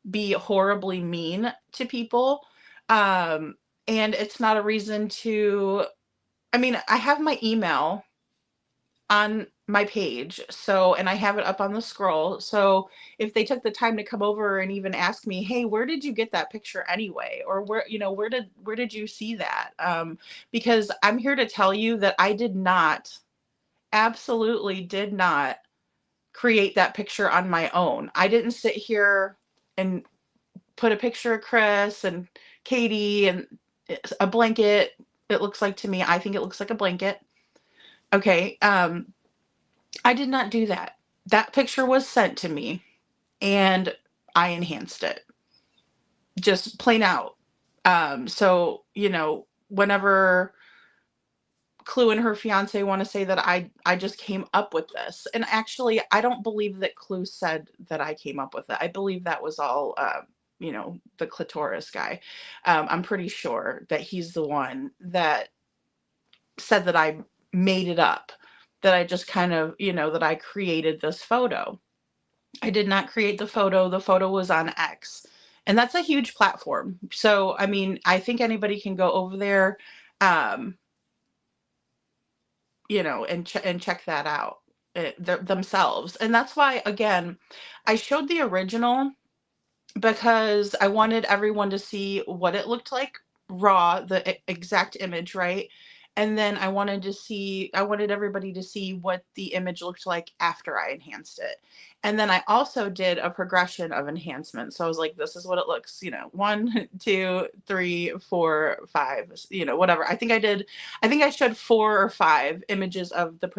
be horribly mean to people. And it's not a reason to, I have my email on my page, and I have it up on the scroll. So if they took the time to come over and even ask me, hey, where did you get that picture anyway? Or where did you see that? Because I'm here to tell you that I did not, absolutely did not create that picture on my own. I didn't sit here and put a picture of Chris and Katie and a blanket. It looks like, to me, I think it looks like a blanket. Okay. I did not do that. That picture was sent to me and I enhanced it. Just plain out. So, whenever Clue and her fiance want to say that I just came up with this. And actually, I don't believe that Clue said that I came up with it. I believe that was all the clitoris guy. I'm pretty sure that he's the one that said that I made it up, that I just kind of, that I created this photo. I did not create the photo. The photo was on X, and that's a huge platform. So, I think anybody can go over there, and check that out themselves. And that's why, again, I showed the original because I wanted everyone to see what it looked like raw, the exact image, right? And then I wanted everybody to see what the image looked like after I enhanced it. And then I also did a progression of enhancement. So I was like, this is what it looks, 1, 2, 3, 4, 5, whatever. I think I showed 4 or 5 images of the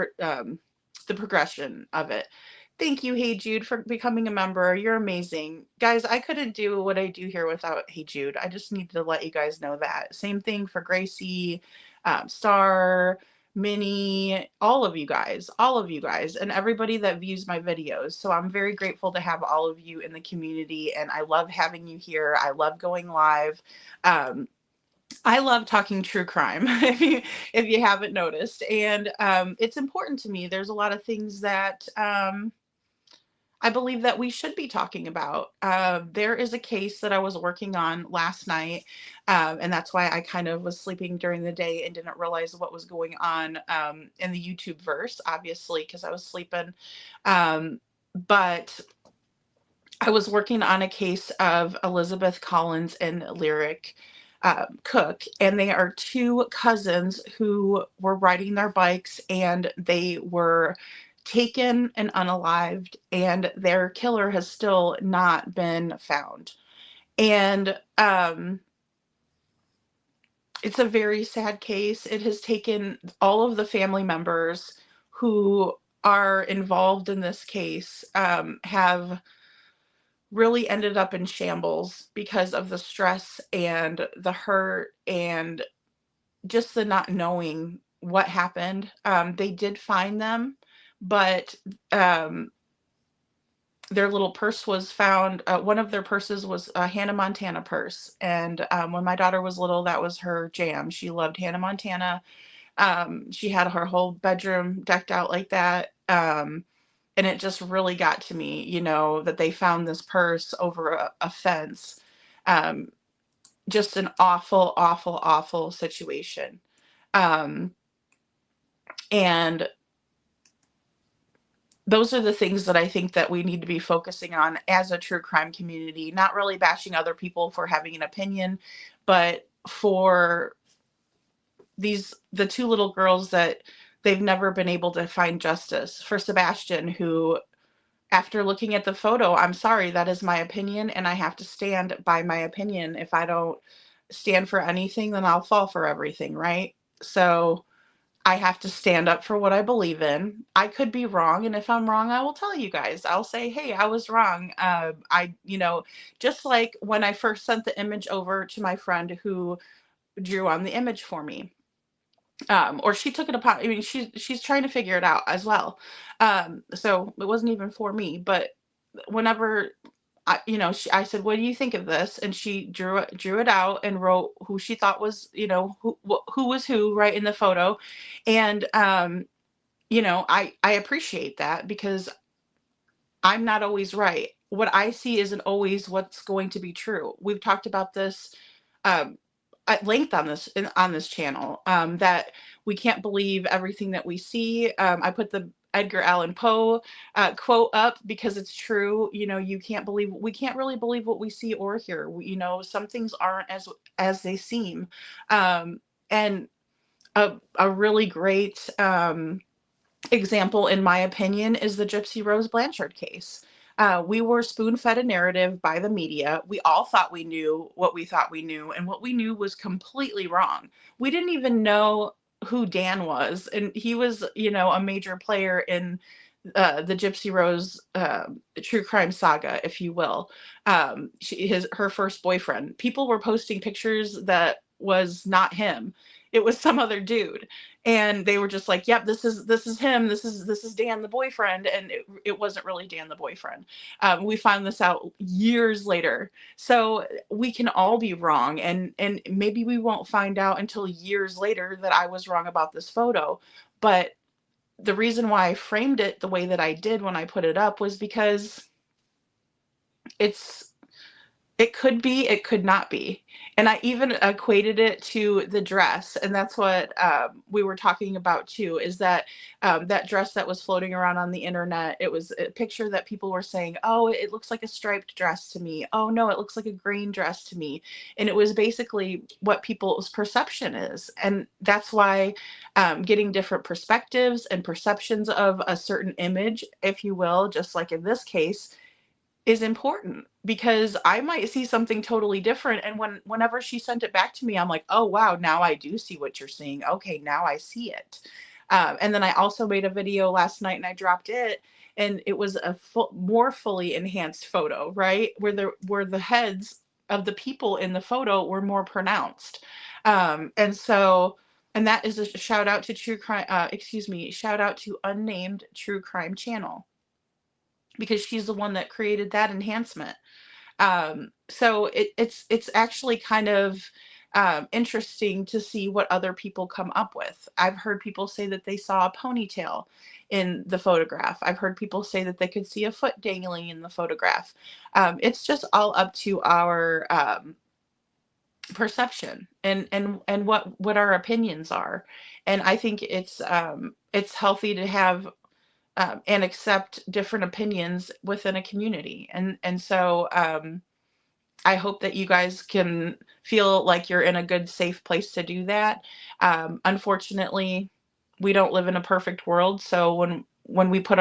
progression of it. Thank you, Hey Jude, for becoming a member. You're amazing. Guys, I couldn't do what I do here without Hey Jude. I just need to let you guys know that. Same thing for Gracie, Star, Minnie, all of you guys, and everybody that views my videos. So I'm very grateful to have all of you in the community, and I love having you here. I love going live. I love talking true crime, if you haven't noticed, and it's important to me. There's a lot of things that I believe that we should be talking about. There is a case that I was working on last night, and that's why I kind of was sleeping during the day and didn't realize what was going on in the YouTube verse, obviously, because I was sleeping. But I was working on a case of Elizabeth Collins and Lyric Cook, and they are 2 cousins who were riding their bikes, and they were taken and unalived, and their killer has still not been found. And it's a very sad case. It has taken all of the family members who are involved in this case have really ended up in shambles because of the stress and the hurt and just the not knowing what happened. They did find them, but their little purse was found. One of their purses was a Hannah Montana purse. And when my daughter was little, that was her jam. She loved Hannah Montana. She had her whole bedroom decked out like that. And it just really got to me, that they found this purse over a fence. Just an awful, awful, awful situation. And those are the things that I think that we need to be focusing on as a true crime community, not really bashing other people for having an opinion, but for the 2 little girls that they've never been able to find justice. For Sebastian, who, after looking at the photo, I'm sorry, that is my opinion, and I have to stand by my opinion. If I don't stand for anything, then I'll fall for everything, right? So I have to stand up for what I believe in. I could be wrong, and if I'm wrong, I will tell you guys. I'll say, hey, I was wrong. Just like when I first sent the image over to my friend who drew on the image for me. Or she took it upon, I mean, she's trying to figure it out as well. So it wasn't even for me, but whenever I said, what do you think of this? And she drew it out and wrote who she thought was, who was who right in the photo. And, I appreciate that, because I'm not always right. What I see isn't always what's going to be true. We've talked about this um, at length on this channel, that we can't believe everything that we see. I put the Edgar Allan Poe quote up because it's true. We can't really believe what we see or hear. Some things aren't as they seem. And a really great example, in my opinion, is the Gypsy Rose Blanchard case. We were spoon-fed a narrative by the media. We all thought we knew what we thought we knew, and what we knew was completely wrong. We didn't even know who Dan was, and he was, a major player in the Gypsy Rose true crime saga, if you will. Her first boyfriend. People were posting pictures that was not him. It was some other dude, and they were just like, "Yep, this is him. This is Dan, the boyfriend," and it wasn't really Dan, the boyfriend. We found this out years later, so we can all be wrong, and maybe we won't find out until years later that I was wrong about this photo. But the reason why I framed it the way that I did when I put it up was because it's It could be, it could not be. And I even equated it to the dress. And that's what we were talking about too, is that that dress that was floating around on the internet, it was a picture that people were saying, oh, it looks like a striped dress to me. Oh, no, it looks like a green dress to me. And it was basically what people's perception is. And that's why getting different perspectives and perceptions of a certain image, if you will, just like in this case, is important, because I might see something totally different, and whenever she sent it back to me, I'm like, oh wow, now I do see what you're seeing. Okay, now I see it. And then I also made a video last night and I dropped it, and it was a more fully enhanced photo, right, where the heads of the people in the photo were more pronounced. And that is a shout out to true crime. Excuse me, shout out to Unnamed True Crime Channel, because she's the one that created that enhancement. So it's actually kind of interesting to see what other people come up with. I've heard people say that they saw a ponytail in the photograph. I've heard people say that they could see a foot dangling in the photograph. It's just all up to our perception and what our opinions are. And I think it's healthy to have and accept different opinions within a community. And so I hope that you guys can feel like you're in a good, safe place to do that. Unfortunately, we don't live in a perfect world. So when we put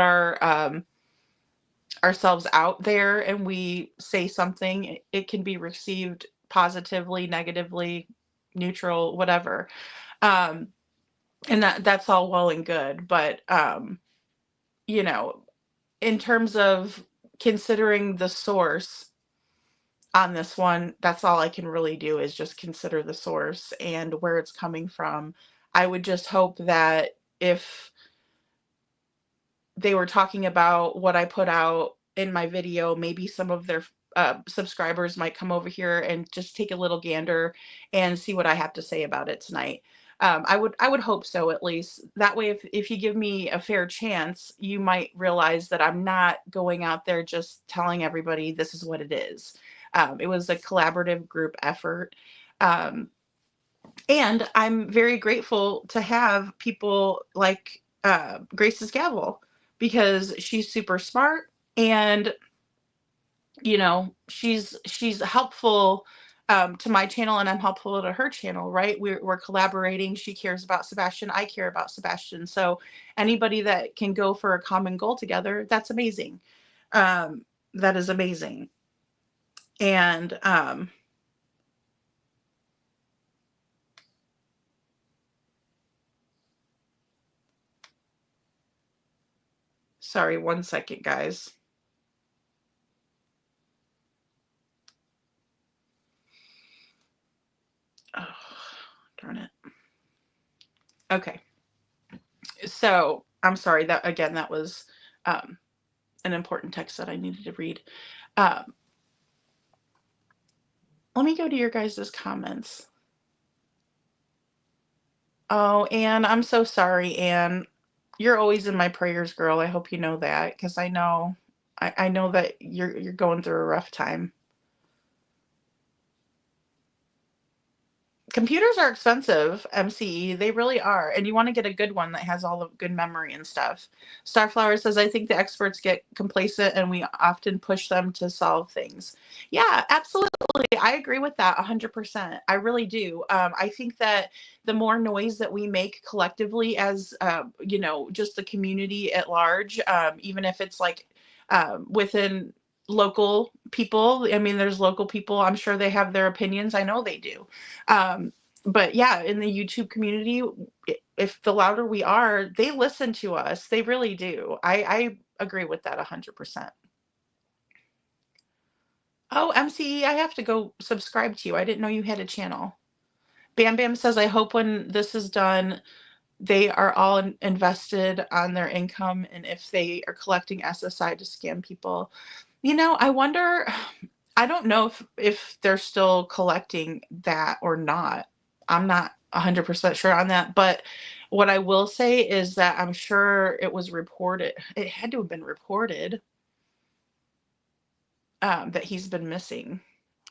ourselves out there and we say something, it can be received positively, negatively, neutral, whatever. Um, and that's all well and good. But you know, in terms of considering the source on this one, that's all I can really do, is just consider the source and where it's coming from. I would just hope that if they were talking about what I put out in my video, maybe some of their subscribers might come over here and just take a little gander and see what I have to say about it tonight. I would hope so, at least. That way, if you give me a fair chance, you might realize that I'm not going out there just telling everybody this is what it is. It was a collaborative group effort. Um, and I'm very grateful to have people like Grace's Gavel, because she's super smart, and she's helpful to my channel, and I'm helpful to her channel, right? We're collaborating. She cares about Sebastian, I care about Sebastian. So anybody that can go for a common goal together, that's amazing. That is amazing. And sorry, one second, guys. Oh, darn it. Okay. So I'm sorry, that again, that was an important text that I needed to read. Let me go to your guys' comments. Oh, Anne, I'm so sorry, Anne. You're always in my prayers, girl. I hope you know that, because I know that you're going through a rough time. Computers are expensive, MCE. They really are. And you want to get a good one that has all the good memory and stuff. Starflower says, I think the experts get complacent and we often push them to solve things. Yeah, absolutely. I agree with that 100%. I really do. I think that the more noise that we make collectively as, just the community at large, even if it's like within local people. I mean, there's local people. I'm sure they have their opinions. I know they do. But yeah, in the YouTube community, if the louder we are, they listen to us. They really do. I agree with that 100%. Oh, MCE, I have to go subscribe to you. I didn't know you had a channel. Bam Bam says, I hope when this is done, they are all invested on their income, and if they are collecting SSI to scam people. I wonder, I don't know if they're still collecting that or not. I'm not 100% sure on that, but what I will say is that I'm sure it was reported. It had to have been reported that he's been missing.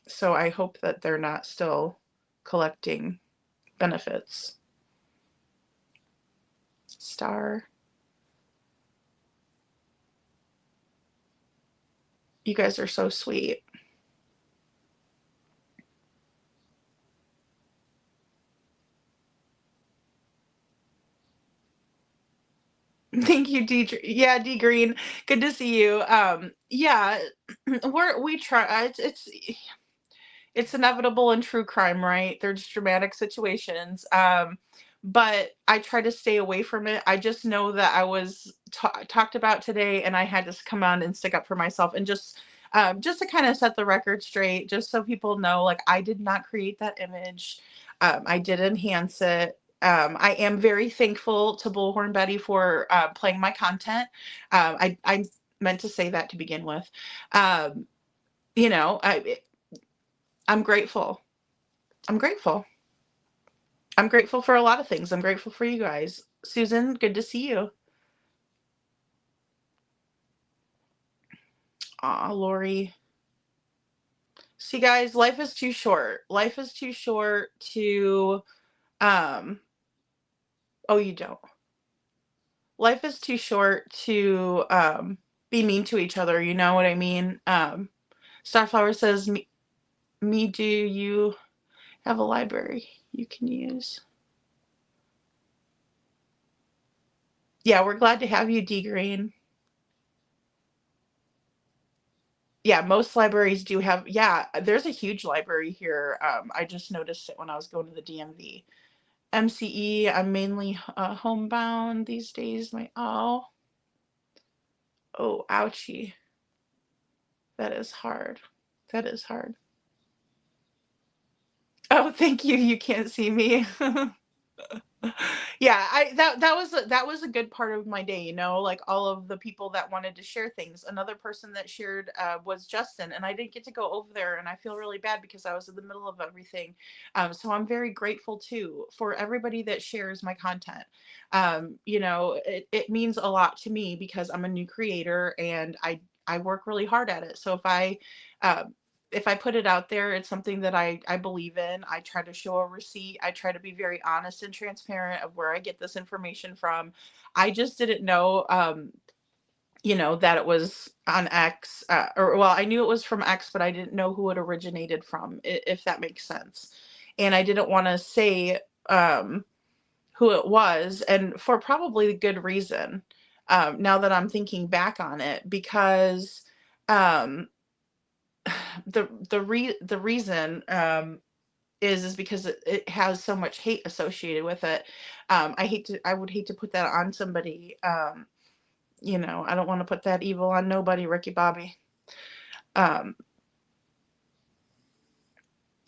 So I hope that they're not still collecting benefits. Star. You guys are so sweet. Thank you, D. Yeah, D Green. Good to see you. Yeah, we try. It's inevitable in true crime, right? There's dramatic situations. But I try to stay away from it. I just know that I was talked about today, and I had to come on and stick up for myself, and just to kind of set the record straight, just so people know, like, I did not create that image. I did enhance it. I am very thankful to Bullhorn Betty for playing my content. I meant to say that to begin with. Um, you know, I'm grateful. I'm grateful. I'm grateful for a lot of things. I'm grateful for you guys. Susan, good to see you. Aw, Lori. See, guys, life is too short. Life is too short to, um, oh, you don't. Life is too short to, be mean to each other. You know what I mean? Starflower says, me, do you have a library you can use? Yeah, we're glad to have you, D Green. Yeah, most libraries do have, yeah, there's a huge library here. I just noticed it when I was going to the DMV. MCE, I'm mainly homebound these days. Oh, ouchie. That is hard. That is hard. Oh, thank you. You can't see me. Yeah, that was a good part of my day, like all of the people that wanted to share things. Another person that shared was Justin, and I didn't get to go over there, and I feel really bad because I was in the middle of everything. So I'm very grateful too for everybody that shares my content. It means a lot to me because I'm a new creator, and I work really hard at it. So um, if I put it out there, it's something that I believe in. I try to show a receipt. I try to be very honest and transparent of where I get this information from. I just didn't know, that it was on X, or well, I knew it was from X, but I didn't know who it originated from, if that makes sense. And I didn't want to say who it was, and for probably good reason. Now that I'm thinking back on it, because um, the reason is because it has so much hate associated with it. I would hate to put that on somebody. I don't want to put that evil on nobody, Ricky Bobby. Um,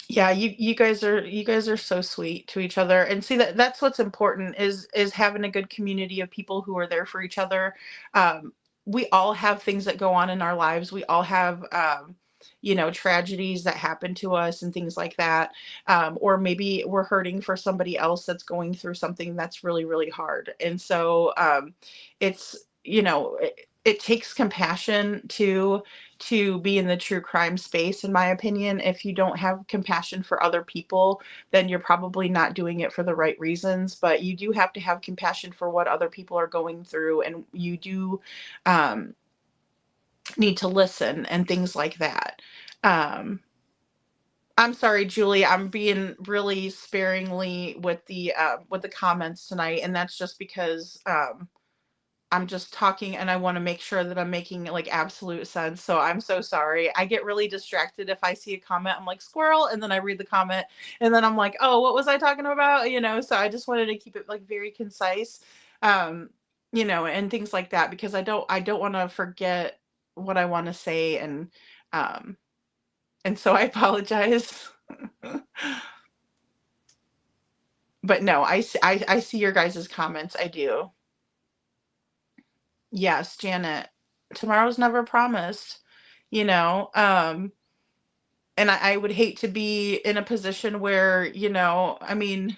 yeah, you guys are so sweet to each other, and see, that's what's important is having a good community of people who are there for each other. We all have things that go on in our lives. We all have tragedies that happen to us and things like that. Or maybe we're hurting for somebody else that's going through something that's really, really hard. And so it's it takes compassion to be in the true crime space, in my opinion. If you don't have compassion for other people, then you're probably not doing it for the right reasons. But you do have to have compassion for what other people are going through, and you do um, need to listen and things like that. Um, I'm sorry, Julie. I'm being really sparingly with the comments tonight, and that's just because I'm just talking and I want to make sure that I'm making like absolute sense. So I'm so sorry. I get really distracted if I see a comment. I'm like squirrel, and then I read the comment, and then I'm like, oh, what was I talking about? So I just wanted to keep it like very concise, um, and things like that, because I don't want to forget what I want to say, um, and so I apologize. But no, I see your guys' comments. I do. Yes, Janet. Tomorrow's never promised, you know. And I would hate to be in a position where, I mean,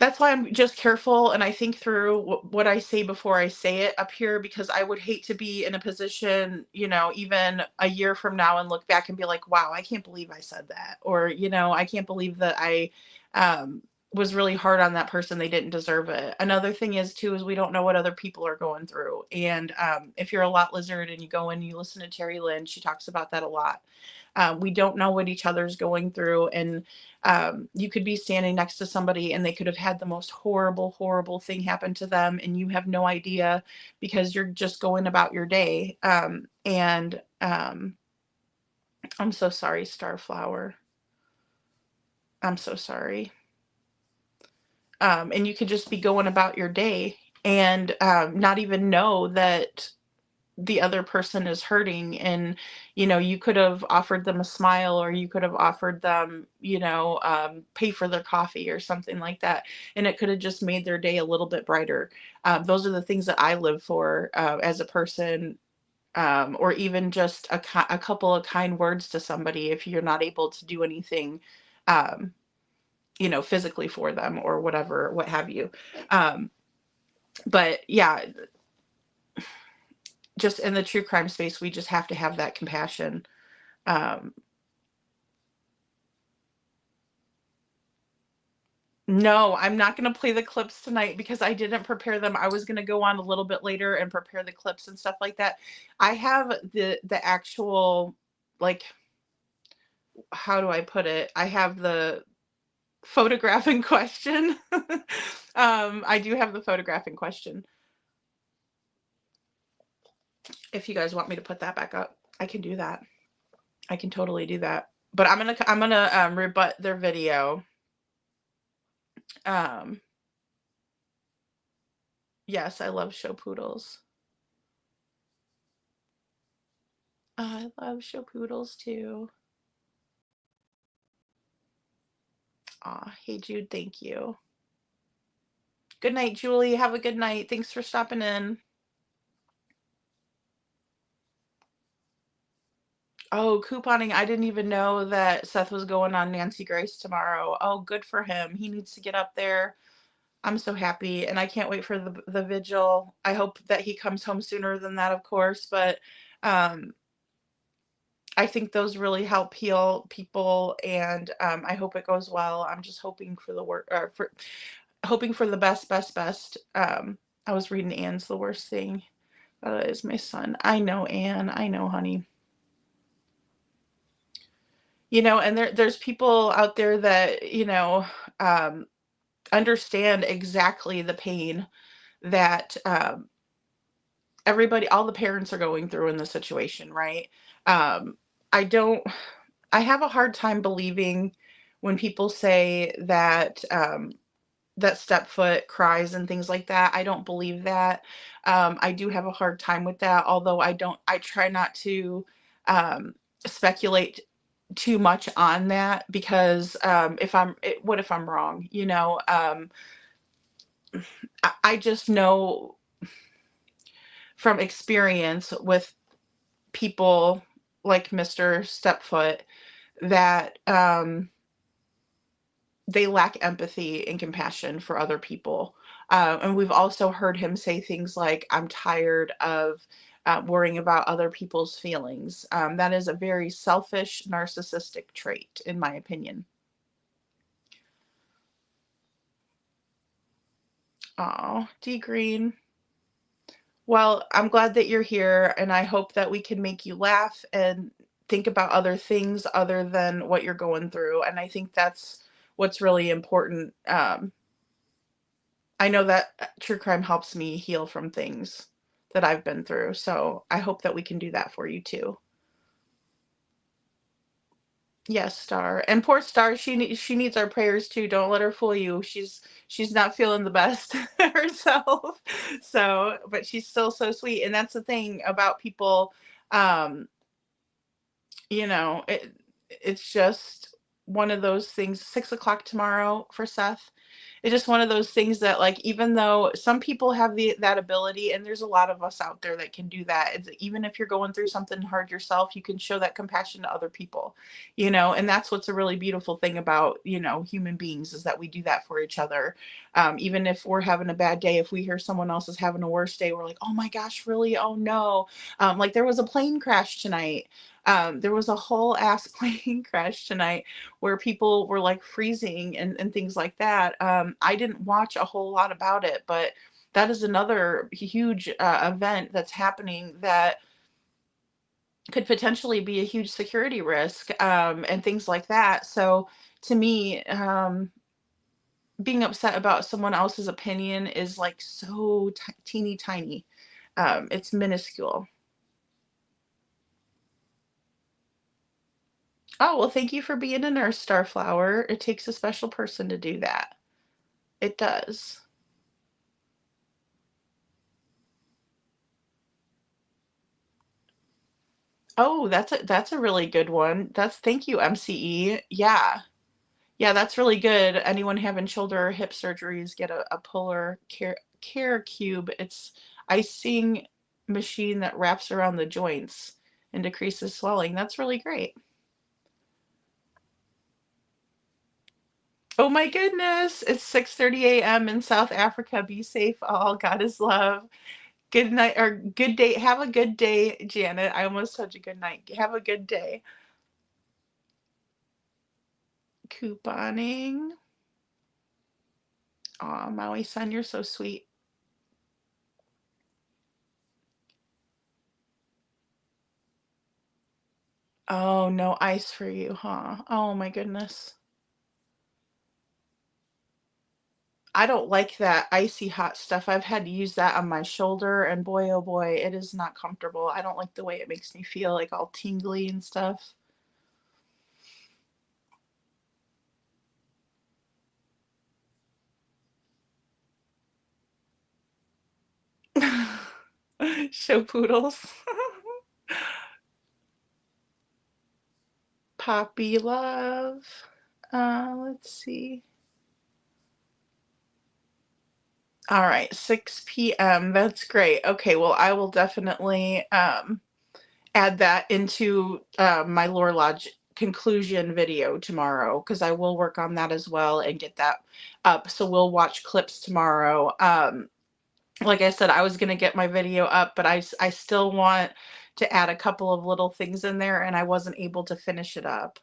that's why I'm just careful and I think through what I say before I say it up here, because I would hate to be in a position, even a year from now and look back and be like, wow, I can't believe I said that. Or, I can't believe that I was really hard on that person. They didn't deserve it. Another thing is too, is we don't know what other people are going through. And if you're a lot lizard and you go and you listen to Terry Lynn, she talks about that a lot. We don't know what each other's going through. And you could be standing next to somebody and they could have had the most horrible, horrible thing happen to them. And you have no idea because you're just going about your day. I'm so sorry, Starflower. I'm so sorry. And you could just be going about your day and not even know that the other person is hurting, and you could have offered them a smile, or you could have offered them pay for their coffee or something like that, and it could have just made their day a little bit brighter. Those are the things that I live for as a person, or even just a couple of kind words to somebody if you're not able to do anything um, physically for them or whatever, what have you. But yeah, just in the true crime space, we just have to have that compassion. No, I'm not going to play the clips tonight because I didn't prepare them. I was going to go on a little bit later and prepare the clips and stuff like that. I have the actual, like, how do I put it? I have the photograph in question. I do have the photograph in question. If you guys want me to put that back up, I can do that. I can totally do that. But I'm gonna rebut their video. Yes, I love show poodles. I love show poodles too. Aw, hey Jude, thank you. Good night, Julie. Have a good night. Thanks for stopping in. Oh, couponing. I didn't even know that Seth was going on Nancy Grace tomorrow. Oh, good for him. He needs to get up there. I'm so happy, and I can't wait for the vigil. I hope that he comes home sooner than that, of course, but I think those really help heal people, and I hope it goes well. I'm just hoping for the hoping for the best. I was reading Anne's The Worst Thing. That is my son. I know, Anne. I know, honey. And there's people out there that understand exactly the pain that everybody, all the parents are going through in the situation, right? I don't, I have a hard time believing when people say that that stepfoot cries and things like that. I don't believe that. I do have a hard time with that, although I try not to speculate too much on that, because what if I'm wrong? I just know from experience with people like Mr. Stepfoot that they lack empathy and compassion for other people. And we've also heard him say things like, I'm tired of worrying about other people's feelings. That is a very selfish, narcissistic trait, in my opinion. Oh, D Green. Well, I'm glad that you're here, and I hope that we can make you laugh and think about other things other than what you're going through. And I think that's what's really important. I know that true crime helps me heal from things that I've been through. So I hope that we can do that for you too. Yes, Star. And poor Star, she needs our prayers too. Don't let her fool you. She's not feeling the best herself. So, but she's still so sweet. And that's the thing about people. Um, it's just one of those things. 6 o'clock tomorrow for Seth. it's just one of those things that, like, even though some people have that ability, and there's a lot of us out there that can do that, even if you're going through something hard yourself, you can show that compassion to other people, and that's what's a really beautiful thing about, human beings, is that we do that for each other. Even if we're having a bad day, if we hear someone else is having a worse day, we're like, oh my gosh, really? Oh no. Like, there was a plane crash tonight. There was a whole ass plane crash tonight where people were like freezing and things like that. I didn't watch a whole lot about it, but that is another huge event that's happening that could potentially be a huge security risk, and things like that. So to me, being upset about someone else's opinion is like so teeny tiny. It's minuscule. Oh, well, thank you for being a nurse, Starflower. It takes a special person to do that. It does. Oh, that's a really good one. Thank you, MCE. Yeah. Yeah, that's really good. Anyone having shoulder or hip surgeries, get a Polar Care Cube. It's icing machine that wraps around the joints and decreases swelling. That's really great. Oh my goodness. It's 6:30 a.m. in South Africa. Be safe all. God is love. Good night, or good day. Have a good day, Janet. I almost told you good night. Have a good day. Couponing. Aw, Maui son, you're so sweet. Oh, no ice for you, huh? Oh my goodness. I don't like that icy hot stuff. I've had to use that on my shoulder, and boy, oh boy, it is not comfortable. I don't like the way it makes me feel, like all tingly and stuff. Show poodles. Poppy love. Let's see. All right, 6 p.m. That's great. Okay, well, I will definitely add that into my Lore Lodge conclusion video tomorrow, because I will work on that as well and get that up. So we'll watch clips tomorrow. Like I said, I was going to get my video up, but I still want to add a couple of little things in there, and I wasn't able to finish it up.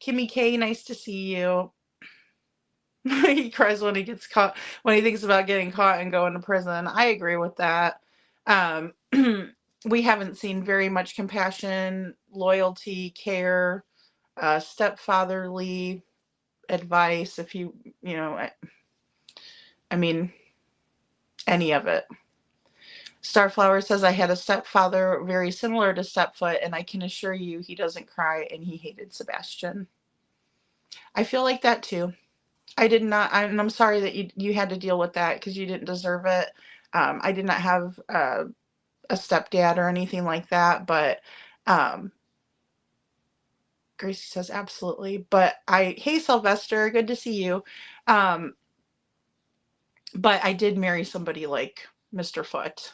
Kimmy K, nice to see you. He cries when he gets caught, when he thinks about getting caught and going to prison. I agree with that. Um, we haven't seen very much compassion, loyalty, care, stepfatherly advice. If I mean, any of it. Starflower says, I had a stepfather very similar to Stepfoot, and I can assure you he doesn't cry, and he hated Sebastian. I feel like that too. I did not, and I'm sorry that you had to deal with that, because you didn't deserve it. I did not have a stepdad or anything like that, but Gracie says absolutely. But hey Sylvester, good to see you. But I did marry somebody like Mr. Foot,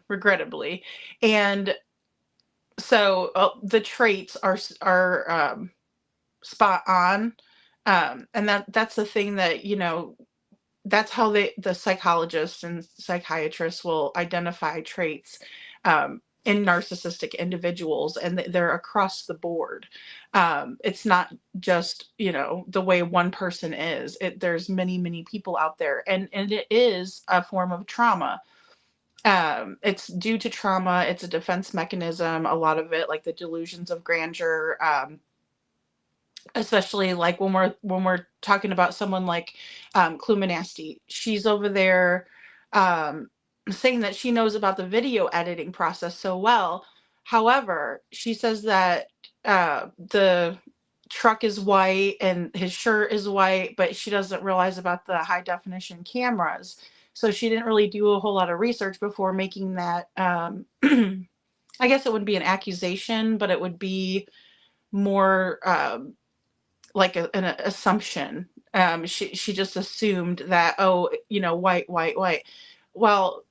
regrettably, and so the traits are spot on, and that's the thing that that's how the psychologists and psychiatrists will identify traits in narcissistic individuals, and they're across the board. It's not just the way one person is. There's many people out there, and it is a form of trauma. It's due to trauma. It's a defense mechanism. A lot of it, like the delusions of grandeur, especially like when we're talking about someone like McNasty. She's over there saying that she knows about the video editing process so well. However, she says that the truck is white and his shirt is white, but she doesn't realize about the high definition cameras. So she didn't really do a whole lot of research before making that. I guess it wouldn't be an accusation, but it would be more like an assumption. She just assumed that, oh, white, white, white. Well,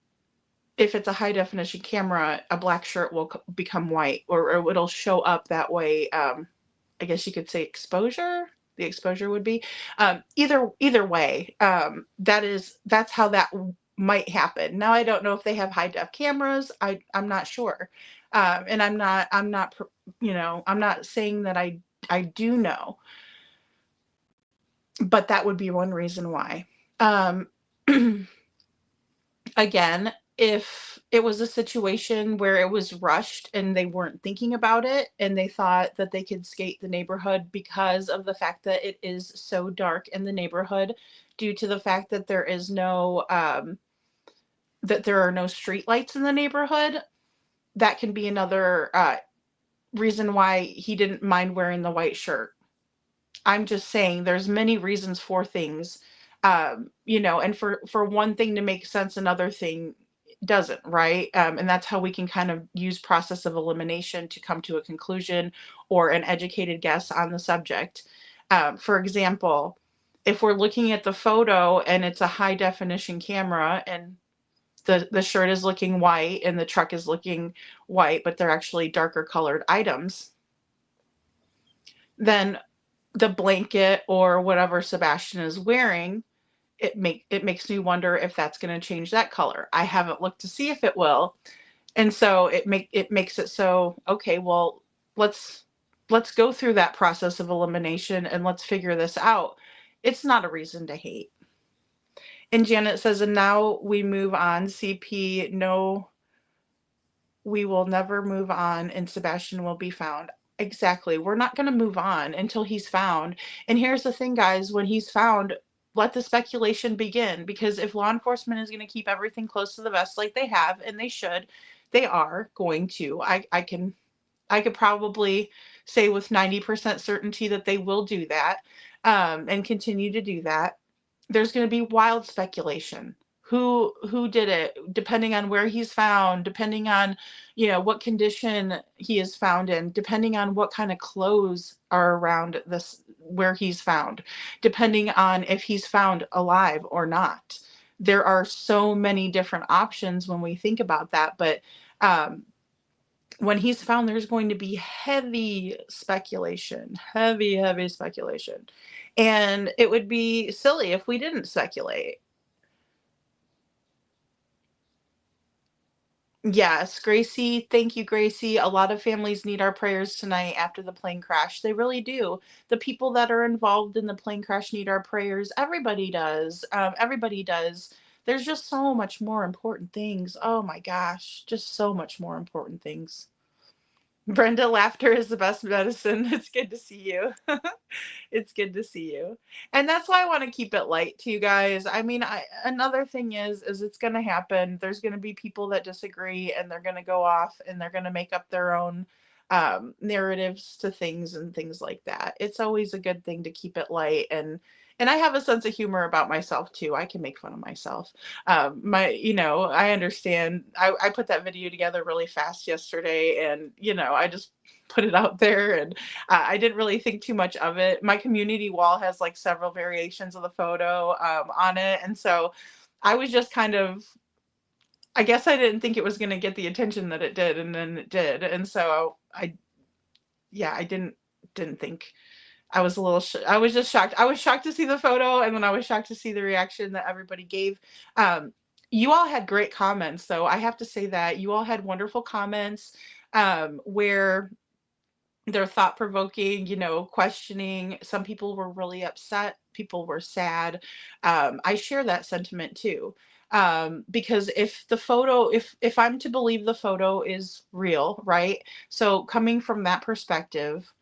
if it's a high definition camera, a black shirt will become white, or it'll show up that way. I guess you could say exposure. The exposure would be either way. That's how that might happen. Now I don't know if they have high def cameras. I'm not sure, and I'm not I'm not saying that I do know, but that would be one reason why. Um, Again, if it was a situation where it was rushed and they weren't thinking about it and they thought that they could skate the neighborhood because of the fact that it is so dark in the neighborhood, due to the fact that there is no that there are no street lights in the neighborhood, that can be another reason why he didn't mind wearing the white shirt. I'm just saying there's many reasons for things, and for one thing to make sense, another thing doesn't, right? And that's how we can kind of use process of elimination to come to a conclusion or an educated guess on the subject. For example, if we're looking at the photo and it's a high definition camera and the shirt is looking white and the truck is looking white, but they're actually darker colored items, then the blanket or whatever Sebastian is wearing, it makes me wonder if that's going to change that color. I haven't looked to see if it will, and so it makes it so, okay, well, let's go through that process of elimination and let's figure this out. It's not a reason to hate. And Janet says, and now we move on. CP, no, we will never move on, and Sebastian will be found. Exactly. We're not going to move on until he's found. And here's the thing, guys, when he's found, let the speculation begin, because if law enforcement is going to keep everything close to the vest like they have, and they should, they are going to. I could probably say with 90% certainty that they will do that, and continue to do that. There's going to be wild speculation. Who did it, depending on where he's found, depending on what condition he is found in, depending on what kind of clothes are around this where he's found, depending on if he's found alive or not. There are so many different options when we think about that, but when he's found, there's going to be heavy speculation, heavy speculation, and it would be silly if we didn't speculate. Yes, Gracie, thank you, Gracie. A lot of families need our prayers tonight after the plane crash. They really do. The people that are involved in the plane crash need our prayers. Everybody does. Everybody does. There's just so much more important things. Oh my gosh, just so much more important things. Brenda, laughter is the best medicine. It's good to see you. It's good to see you. And that's why I want to keep it light to you guys. I mean, another thing is it's going to happen. There's going to be people that disagree, and they're going to go off and they're going to make up their own narratives to things and things like that. It's always a good thing to keep it light, and I have a sense of humor about myself too. I can make fun of myself. I understand. I put that video together really fast yesterday, and I just put it out there, and I didn't really think too much of it. My community wall has like several variations of the photo on it, and so I was just kind of, I guess I didn't think it was going to get the attention that it did, and then it did, and so I didn't think. I was a little, I was just shocked. I was shocked to see the photo, and then I was shocked to see the reaction that everybody gave. You all had great comments, though. I have to say that you all had wonderful comments where they're thought-provoking, questioning. Some people were really upset. People were sad. I share that sentiment too. Because if the photo, if I'm to believe the photo is real, right? So coming from that perspective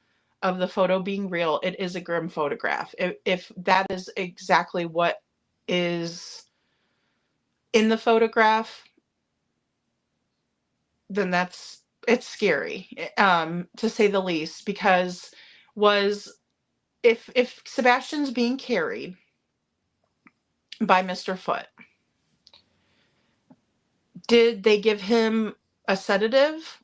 of the photo being real, it is a grim photograph. If that is exactly what is in the photograph, then it's scary, to say the least, because if Sebastian's being carried by Mr. Foot, did they give him a sedative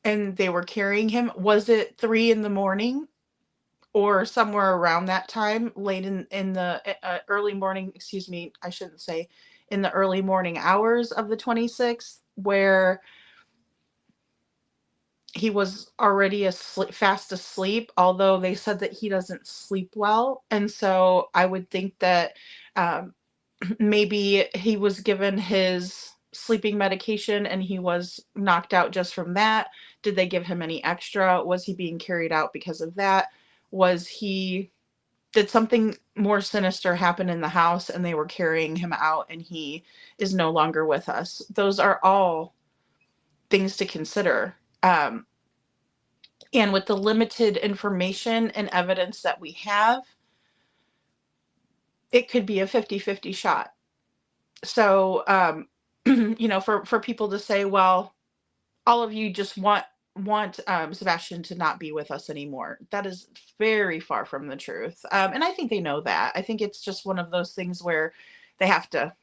and they were carrying him? Was it 3 a.m? or somewhere around that time, late in the early morning, excuse me, I shouldn't say, in the early morning hours of the 26th, where he was already fast asleep, although they said that he doesn't sleep well. And so I would think that um, maybe he was given his sleeping medication and he was knocked out just from that. Did they give him any extra? Was he being carried out because of that? Did something more sinister happen in the house and they were carrying him out and he is no longer with us? Those are all things to consider. And with the limited information and evidence that we have, it could be a 50-50 shot. So, for people to say, well, all of you just want Sebastian to not be with us anymore, that is very far from the truth. And I think they know that. I think it's just one of those things where they have to,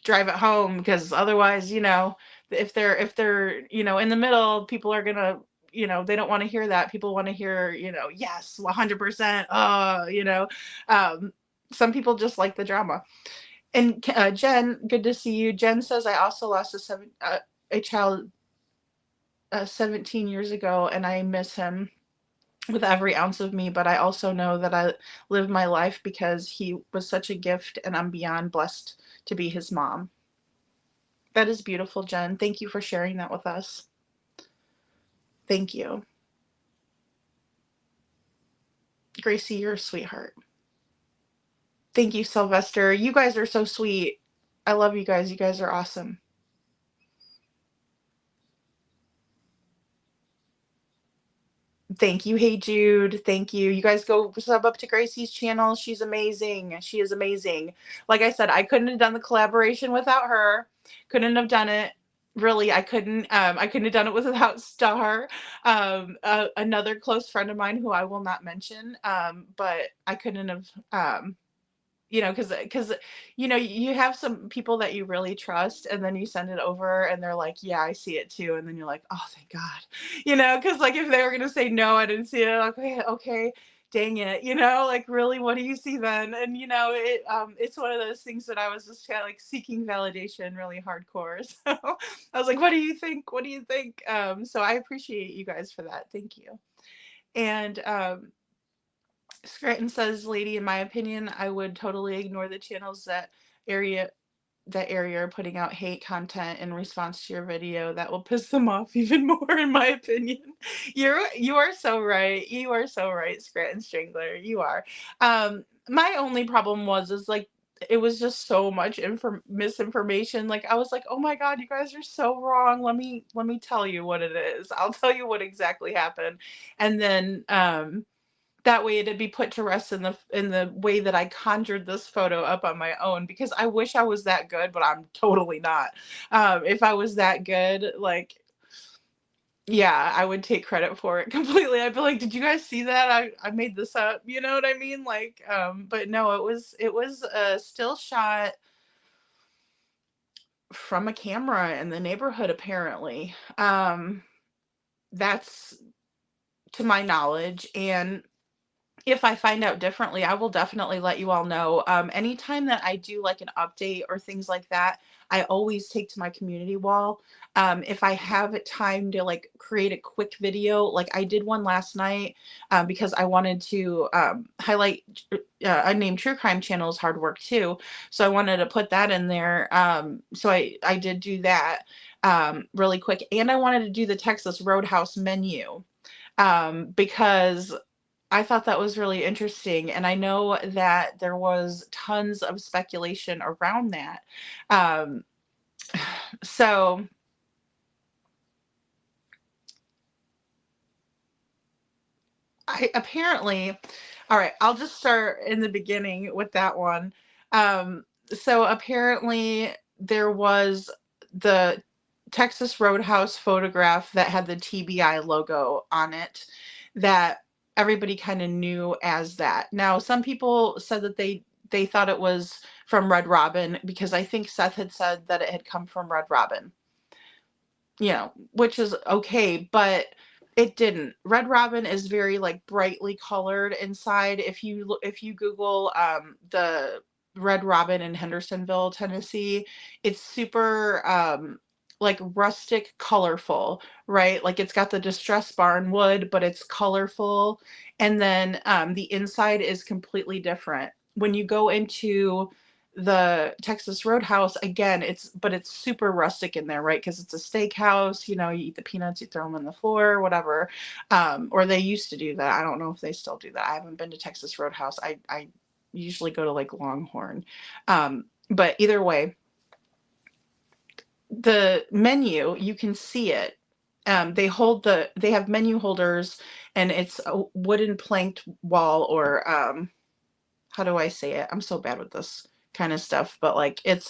drive it home, because otherwise, if they're in the middle, people are gonna, they don't want to hear that. People want to hear, yes, 100%. Some people just like the drama. And Jen, good to see you. Jen says, I also lost a child 17 years ago, and I miss him with every ounce of me, but I also know that I live my life because he was such a gift, and I'm beyond blessed to be his mom. That is beautiful, Jen. Thank you for sharing that with us. Thank you. Gracie, you're a sweetheart. Thank you, Sylvester. You guys are so sweet. I love you guys. You guys are awesome. Thank you. Hey, Jude. Thank you. You guys go sub up to Gracie's channel. She's amazing. She is amazing. Like I said, I couldn't have done the collaboration without her. Couldn't have done it. Really, I couldn't. I couldn't have done it without Star, another close friend of mine who I will not mention. But I couldn't have. Because you have some people that you really trust, and then you send it over and they're like, yeah, I see it too, and then you're like, oh, thank God. Because like if they were gonna say no, I didn't see it, okay, dang it, like, really, what do you see then? And it's one of those things that I was just kind of like seeking validation really hardcore. So I was like, what do you think, so I appreciate you guys for that. Thank you. And Scranton says, lady, in my opinion, I would totally ignore the channels that area are putting out hate content in response to your video. That will piss them off even more, in my opinion. You are so right. You are so right, Scranton Strangler. You are. My only problem is like, it was just so much misinformation. Like, I was like, oh my God, you guys are so wrong. Let me tell you what it is. I'll tell you what exactly happened. And then that way it'd be put to rest in the way that I conjured this photo up on my own, because I wish I was that good, but I'm totally not. If I was that good, like, yeah, I would take credit for it completely. I'd be like, did you guys see that? I made this up. You know what I mean? Like, but no, it was a still shot from a camera in the neighborhood, apparently. That's to my knowledge. And if I find out differently, I will definitely let you all know. Anytime that I do like an update or things like that, I always take to my community wall. If I have time to like create a quick video, like I did one last night, because I wanted to highlight unnamed true crime channel's hard work too. So I wanted to put that in there. So I did do that really quick. And I wanted to do the Texas Roadhouse menu, because I thought that was really interesting. And I know that there was tons of speculation around that. So all right, I'll just start in the beginning with that one. So apparently there was the Texas Roadhouse photograph that had the TBI logo on it that everybody kind of knew as that. Now, some people said that they thought it was from Red Robin, because I think Seth had said that it had come from Red Robin, which is okay. But It didn't. Red Robin is very like brightly colored inside. If you Google the Red Robin in Hendersonville, Tennessee, it's super like rustic, colorful, right? Like it's got the distressed barn wood, but it's colorful. And then the inside is completely different. When you go into the Texas Roadhouse, again, it's super rustic in there, right? Because it's a steakhouse. You know, you eat the peanuts, you throw them on the floor, whatever. Or they used to do that. I don't know if they still do that. I haven't been to Texas Roadhouse. I usually go to like Longhorn. But either way, the menu, you can see it. They have menu holders, and it's a wooden planked wall, or how do I say it? I'm so bad with this kind of stuff, but like it's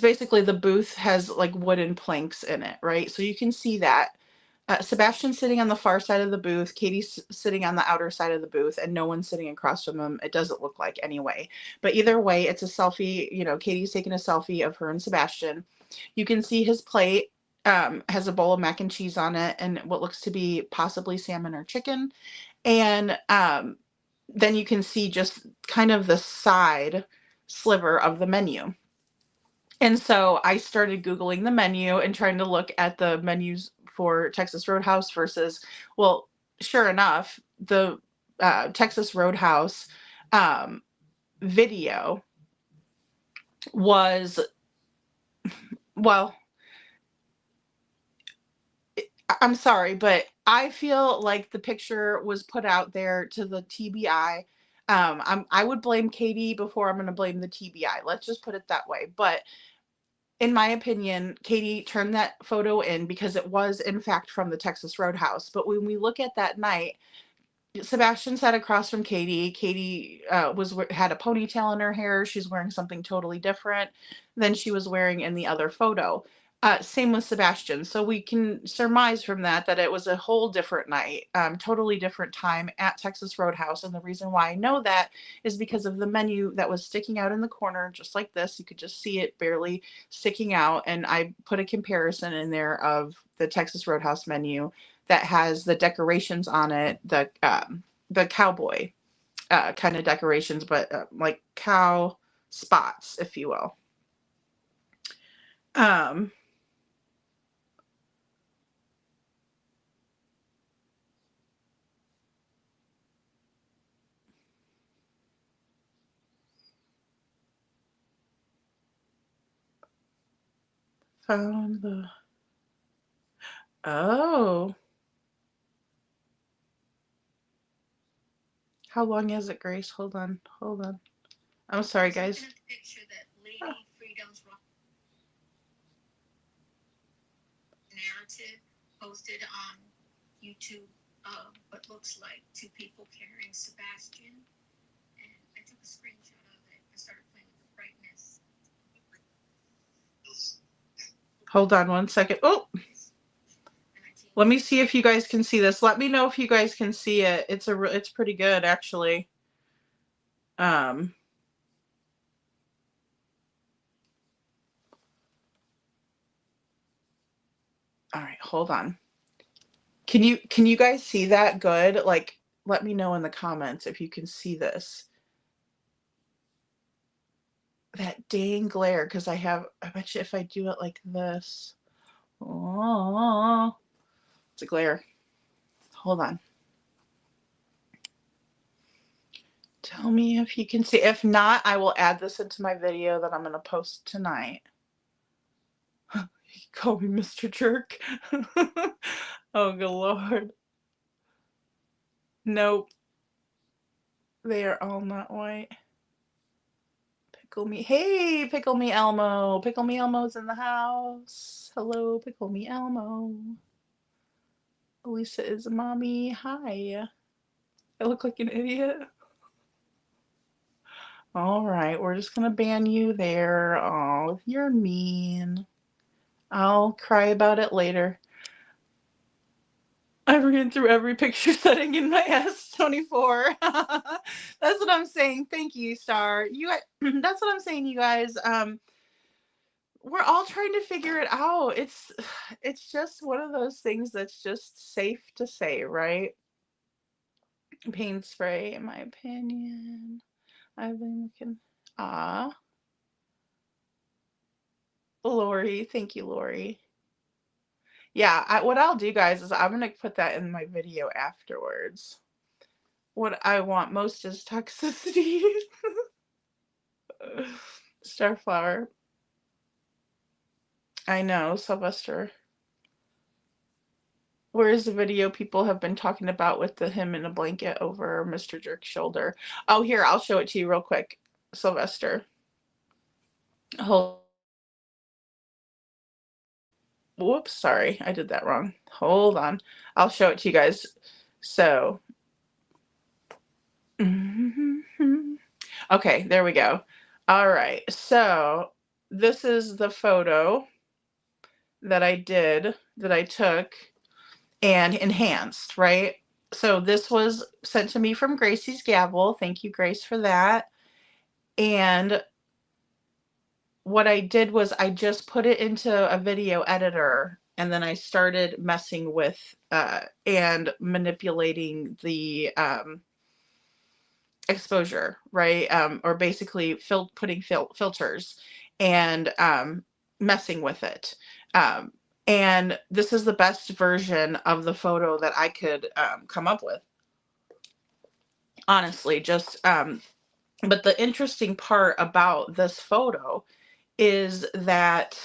basically the booth has like wooden planks in it, right? So you can see that. Sebastian's sitting on the far side of the booth. Katie's sitting on the outer side of the booth, and no one's sitting across from them. It doesn't look like anyway. But either way, it's a selfie. You know, Katie's taking a selfie of her and Sebastian. You can see his plate has a bowl of mac and cheese on it, and what looks to be possibly salmon or chicken. And then you can see just kind of the side sliver of the menu. And so I started Googling the menu and trying to look at the menus for Texas Roadhouse versus, well, sure enough, the Texas Roadhouse video was, well, I'm sorry, but I feel like the picture was put out there to the TBI. I would blame Katie before I'm going to blame the TBI. Let's just put it that way. But in my opinion, Katie turned that photo in because it was, in fact, from the Texas Roadhouse. But when we look at that night, Sebastian sat across from Katie. Katie had a ponytail in her hair. She's wearing something totally different than she was wearing in the other photo. Same with Sebastian. So we can surmise from that it was a whole different night, totally different time at Texas Roadhouse. And the reason why I know that is because of the menu that was sticking out in the corner, just like this. You could just see it barely sticking out. And I put a comparison in there of the Texas Roadhouse menu that has the decorations on it, the cowboy kind of decorations, but like cow spots, if you will. Found the, oh. How long is it, Grace? Hold on. I'm sorry, guys. Oh. Narrative posted on YouTube what looks like two people carrying Sebastian, and I took a screenshot of it. I started playing with the brightness. Hold on one second. Oh, let me see if you guys can see this. Let me know if you guys can see it. It's pretty good, actually. All right, hold on. Can you guys see that good? Like, let me know in the comments if you can see this. That dang glare, because I bet you if I do it like this. Oh, it's a glare. Hold on. Tell me if you can see. If not, I will add this into my video that I'm going to post tonight. You can call me Mr. Jerk. Oh, good Lord. Nope. They are all not white. Pickle me. Hey, Pickle me Elmo. Pickle me Elmo's in the house. Hello, Pickle me Elmo. Lisa is mommy. Hi. I look like an idiot. All right, we're just going to ban you there. Oh, you're mean. I'll cry about it later. I ran through every picture setting in my S24. That's what I'm saying. Thank you, Star. That's what I'm saying, you guys. we're all trying to figure it out. It's just one of those things that's just safe to say, right? Paint spray, in my opinion. I've been looking. Ah, Lori, thank you, Lori. Yeah, what I'll do, guys, is I'm gonna put that in my video afterwards. What I want most is toxicity. Starflower. I know, Sylvester. Where's the video people have been talking about with him in a blanket over Mr. Jerk's shoulder? Oh, here, I'll show it to you real quick, Sylvester. Hold. Whoops, sorry, I did that wrong. Hold on. I'll show it to you guys. So. Okay, there we go. All right, so this is the photo that I took and enhanced, right? So this was sent to me from Gracie's Gavel. Thank you, Grace, for that. And what I did was I just put it into a video editor, and then I started messing with and manipulating the exposure, right? Or basically putting filters and messing with it. And this is the best version of the photo that I could come up with. Honestly, just but the interesting part about this photo is that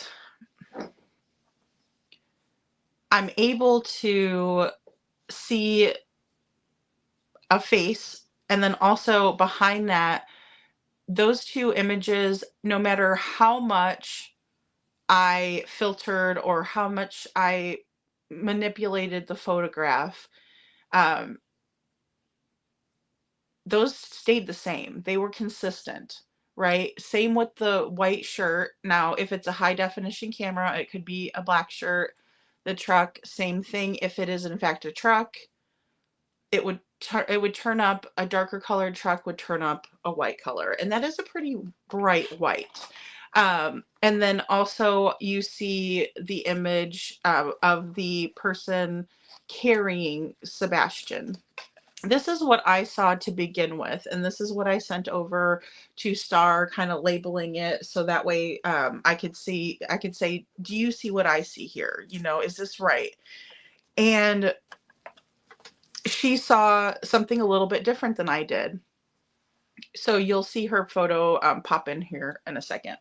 I'm able to see a face, and then also behind that, those two images, no matter how much I filtered or how much I manipulated the photograph, um, those stayed the same. They were consistent, right? Same with the white shirt. Now, if it's a high definition camera, it could be a black shirt. The truck, same thing. If it is in fact a truck, it would turn up, a darker colored truck would turn up a white color, and that is a pretty bright white. And then also you see the image of the person carrying Sebastian. This is what I saw to begin with, and this is what I sent over to Star, kind of labeling it so that way I could say, do you see what I see here? You know, is this right? And she saw something a little bit different than I did. So you'll see her photo pop in here in a second.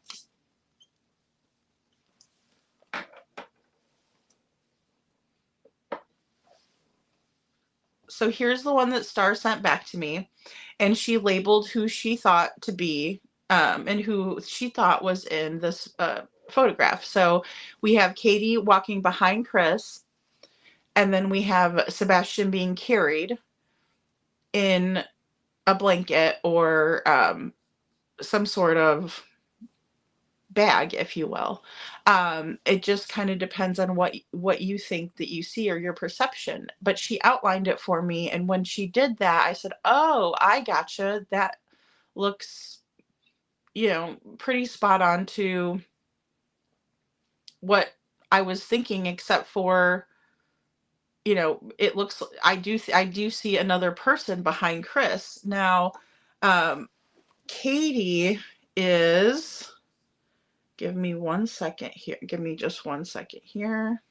So here's the one that Star sent back to me, and she labeled who she thought to be and who she thought was in this photograph. So we have Katie walking behind Chris, and then we have Sebastian being carried in a blanket or some sort of bag, if you will. It just kind of depends on what you think that you see or your perception. But she outlined it for me, and when she did that, I said, "Oh, I gotcha. That looks, pretty spot on to what I was thinking, except for, it looks, I do see another person behind Chris." Now, Katie is, give me 1 second here. Give me just 1 second here.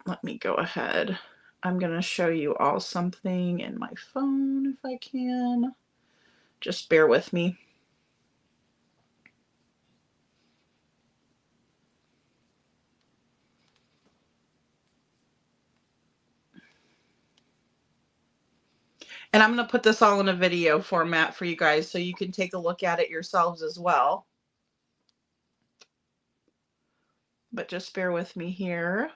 Let me go ahead. I'm going to show you all something in my phone if I can. Just bear with me. And I'm going to put this all in a video format for you guys so you can take a look at it yourselves as well. But just bear with me here,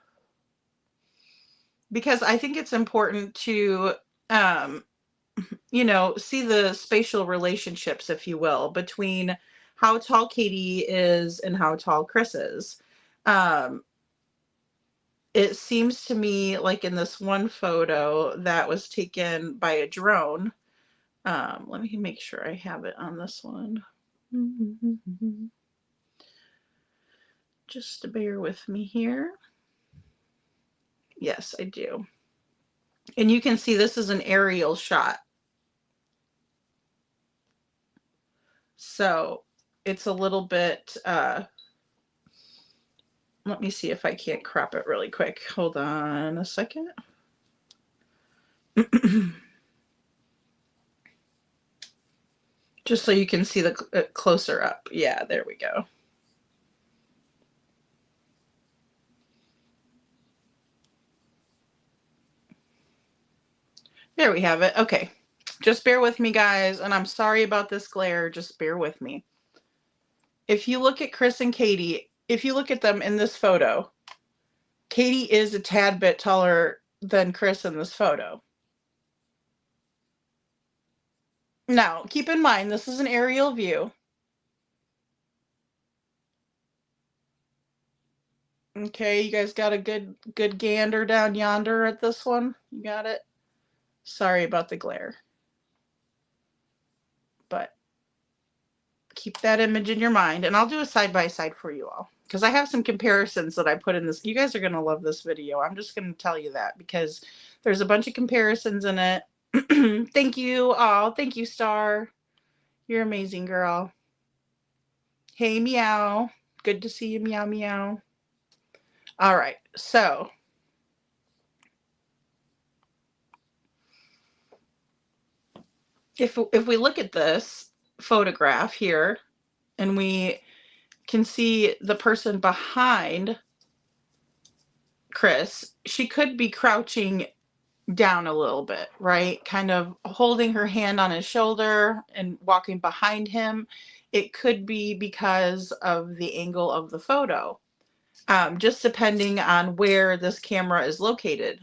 because I think it's important to, see the spatial relationships, if you will, between how tall Katie is and how tall Chris is. It seems to me like in this one photo that was taken by a drone, Let me make sure I have it on this one. Just bear with me here. Yes, I do. And you can see this is an aerial shot. So it's a little bit, let me see if I can't crop it really quick. Hold on a second. Just so you can see the closer up. Yeah, there we go. There we have it. Okay. Just bear with me, guys. And I'm sorry about this glare. Just bear with me. If you look at Chris and Katie, if you look at them in this photo, Katie is a tad bit taller than Chris in this photo. Now, keep in mind, this is an aerial view. Okay, you guys got a good gander down yonder at this one? You got it? Sorry about the glare. But keep that image in your mind, and I'll do a side-by-side for you all, because I have some comparisons that I put in this. You guys are going to love this video. I'm just going to tell you that, because there's a bunch of comparisons in it. Thank you all. Thank you, Star. You're amazing, girl. Hey, Meow. Good to see you, Meow, Meow. All right, so if we look at this photograph here, and we can see the person behind Chris, she could be crouching down a little bit, right? Kind of holding her hand on his shoulder and walking behind him. It could be because of the angle of the photo, just depending on where this camera is located.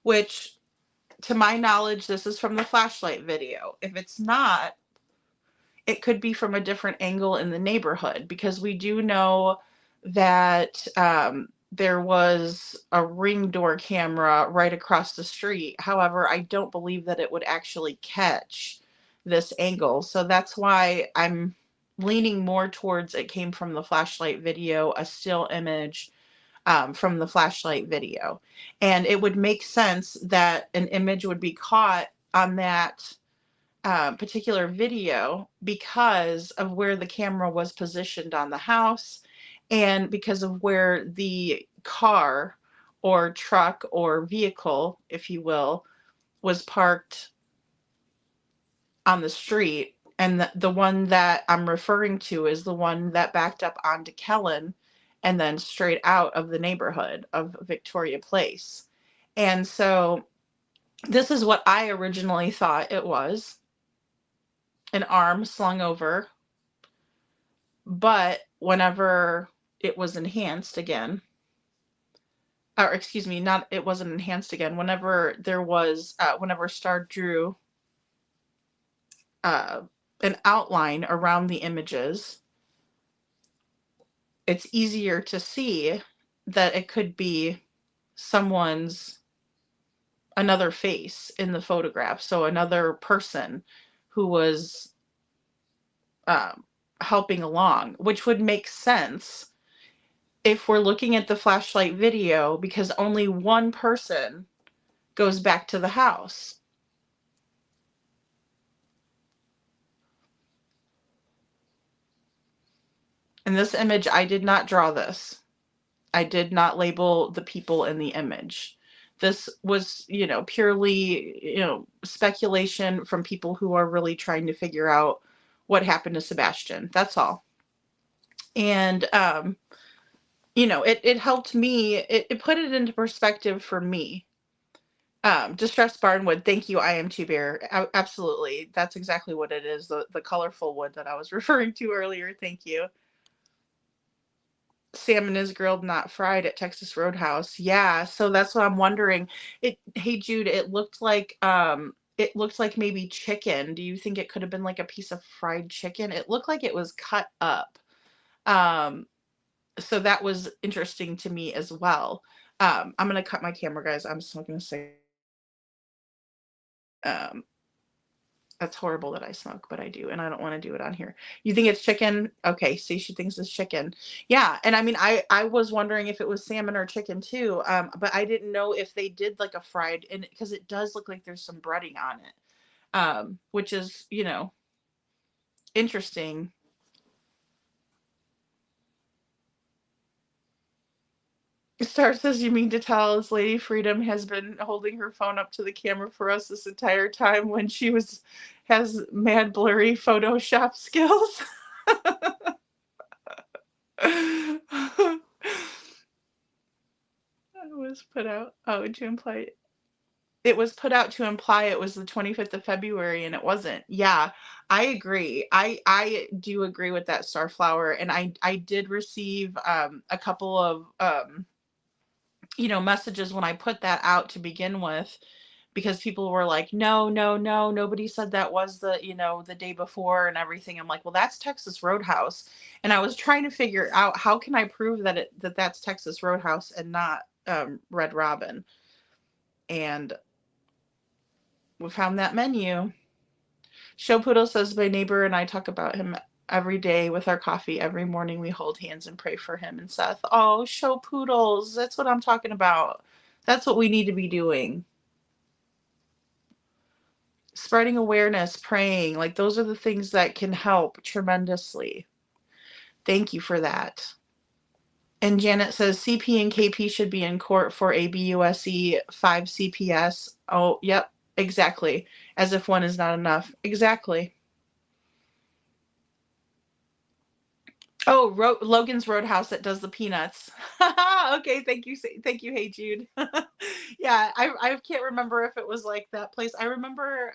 Which, to my knowledge, this is from the flashlight video. If it's not, it could be from a different angle in the neighborhood, because we do know that there was a Ring door camera right across the street. However, I don't believe that it would actually catch this angle. So that's why I'm leaning more towards it came from the flashlight video, a still image from the flashlight video. And it would make sense that an image would be caught on that particular video because of where the camera was positioned on the house, and because of where the car or truck or vehicle, if you will, was parked on the street. And the one that I'm referring to is the one that backed up onto Kellen and then straight out of the neighborhood of Victoria Place. And so this is what I originally thought it was. An arm slung over. But whenever it was enhanced again, or excuse me, not, it wasn't enhanced again, whenever there was, whenever Star drew an outline around the images, it's easier to see that it could be someone's, another face in the photograph. So another person who was helping along, which would make sense if we're looking at the flashlight video, because only one person goes back to the house. In this image, I did not draw this. I did not label the people in the image. This was, purely, speculation from people who are really trying to figure out what happened to Sebastian. That's all. And, it helped me. It put it into perspective for me. Distressed barnwood. Thank you, I am Two Bear. Absolutely. That's exactly what it is. The colorful wood that I was referring to earlier. Thank you. Salmon is grilled, not fried at Texas Roadhouse. Yeah, so that's what I'm wondering. Hey Jude, it looked like maybe chicken. Do you think it could have been like a piece of fried chicken? It looked like it was cut up. So that was interesting to me as well. I'm gonna cut my camera, guys. I'm just not gonna say Um, that's horrible that I smoke, but I do, and I don't want to do it on here. You think it's chicken? Okay, see, she thinks it's chicken. Yeah, and I mean, I was wondering if it was salmon or chicken too, but I didn't know if they did like a fried, and because it does look like there's some breading on it, which is, interesting. Star says, "You mean to tell us Lady Freedom has been holding her phone up to the camera for us this entire time when she has mad blurry Photoshop skills?" It was put out. Oh, to imply it was put out to imply it was the 25th of February, and it wasn't. Yeah, I agree. I do agree with that, Starflower, and I did receive a couple of messages when I put that out to begin with, because people were like, no, no, no, nobody said that was the day before and everything. I'm like, well, that's Texas Roadhouse. And I was trying to figure out, how can I prove that's Texas Roadhouse and not Red Robin? And we found that menu. Show Poodle says, my neighbor and I talk about him every day with our coffee. Every morning we hold hands and pray for him and Seth. Oh, Show Poodles. That's what I'm talking about. That's what we need to be doing. Spreading awareness, praying, like those are the things that can help tremendously. Thank you for that. And Janet says CP and KP should be in court for ABUSE 5 CPS. Oh, yep, exactly. As if one is not enough. Exactly. Oh, Logan's Roadhouse that does the peanuts. Okay, thank you. Thank you. Hey, Jude. Yeah, I can't remember if it was like that place. I remember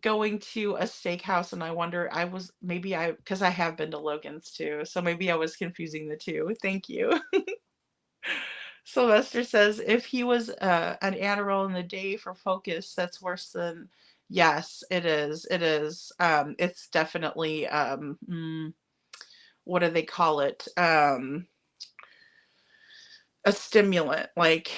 going to a steakhouse, and I wonder, because I have been to Logan's too, so maybe I was confusing the two. Thank you. Sylvester says, if he was an Adderall in the day for focus, that's worse than. Yes, it is. It is. It's definitely what do they call it? A stimulant, like,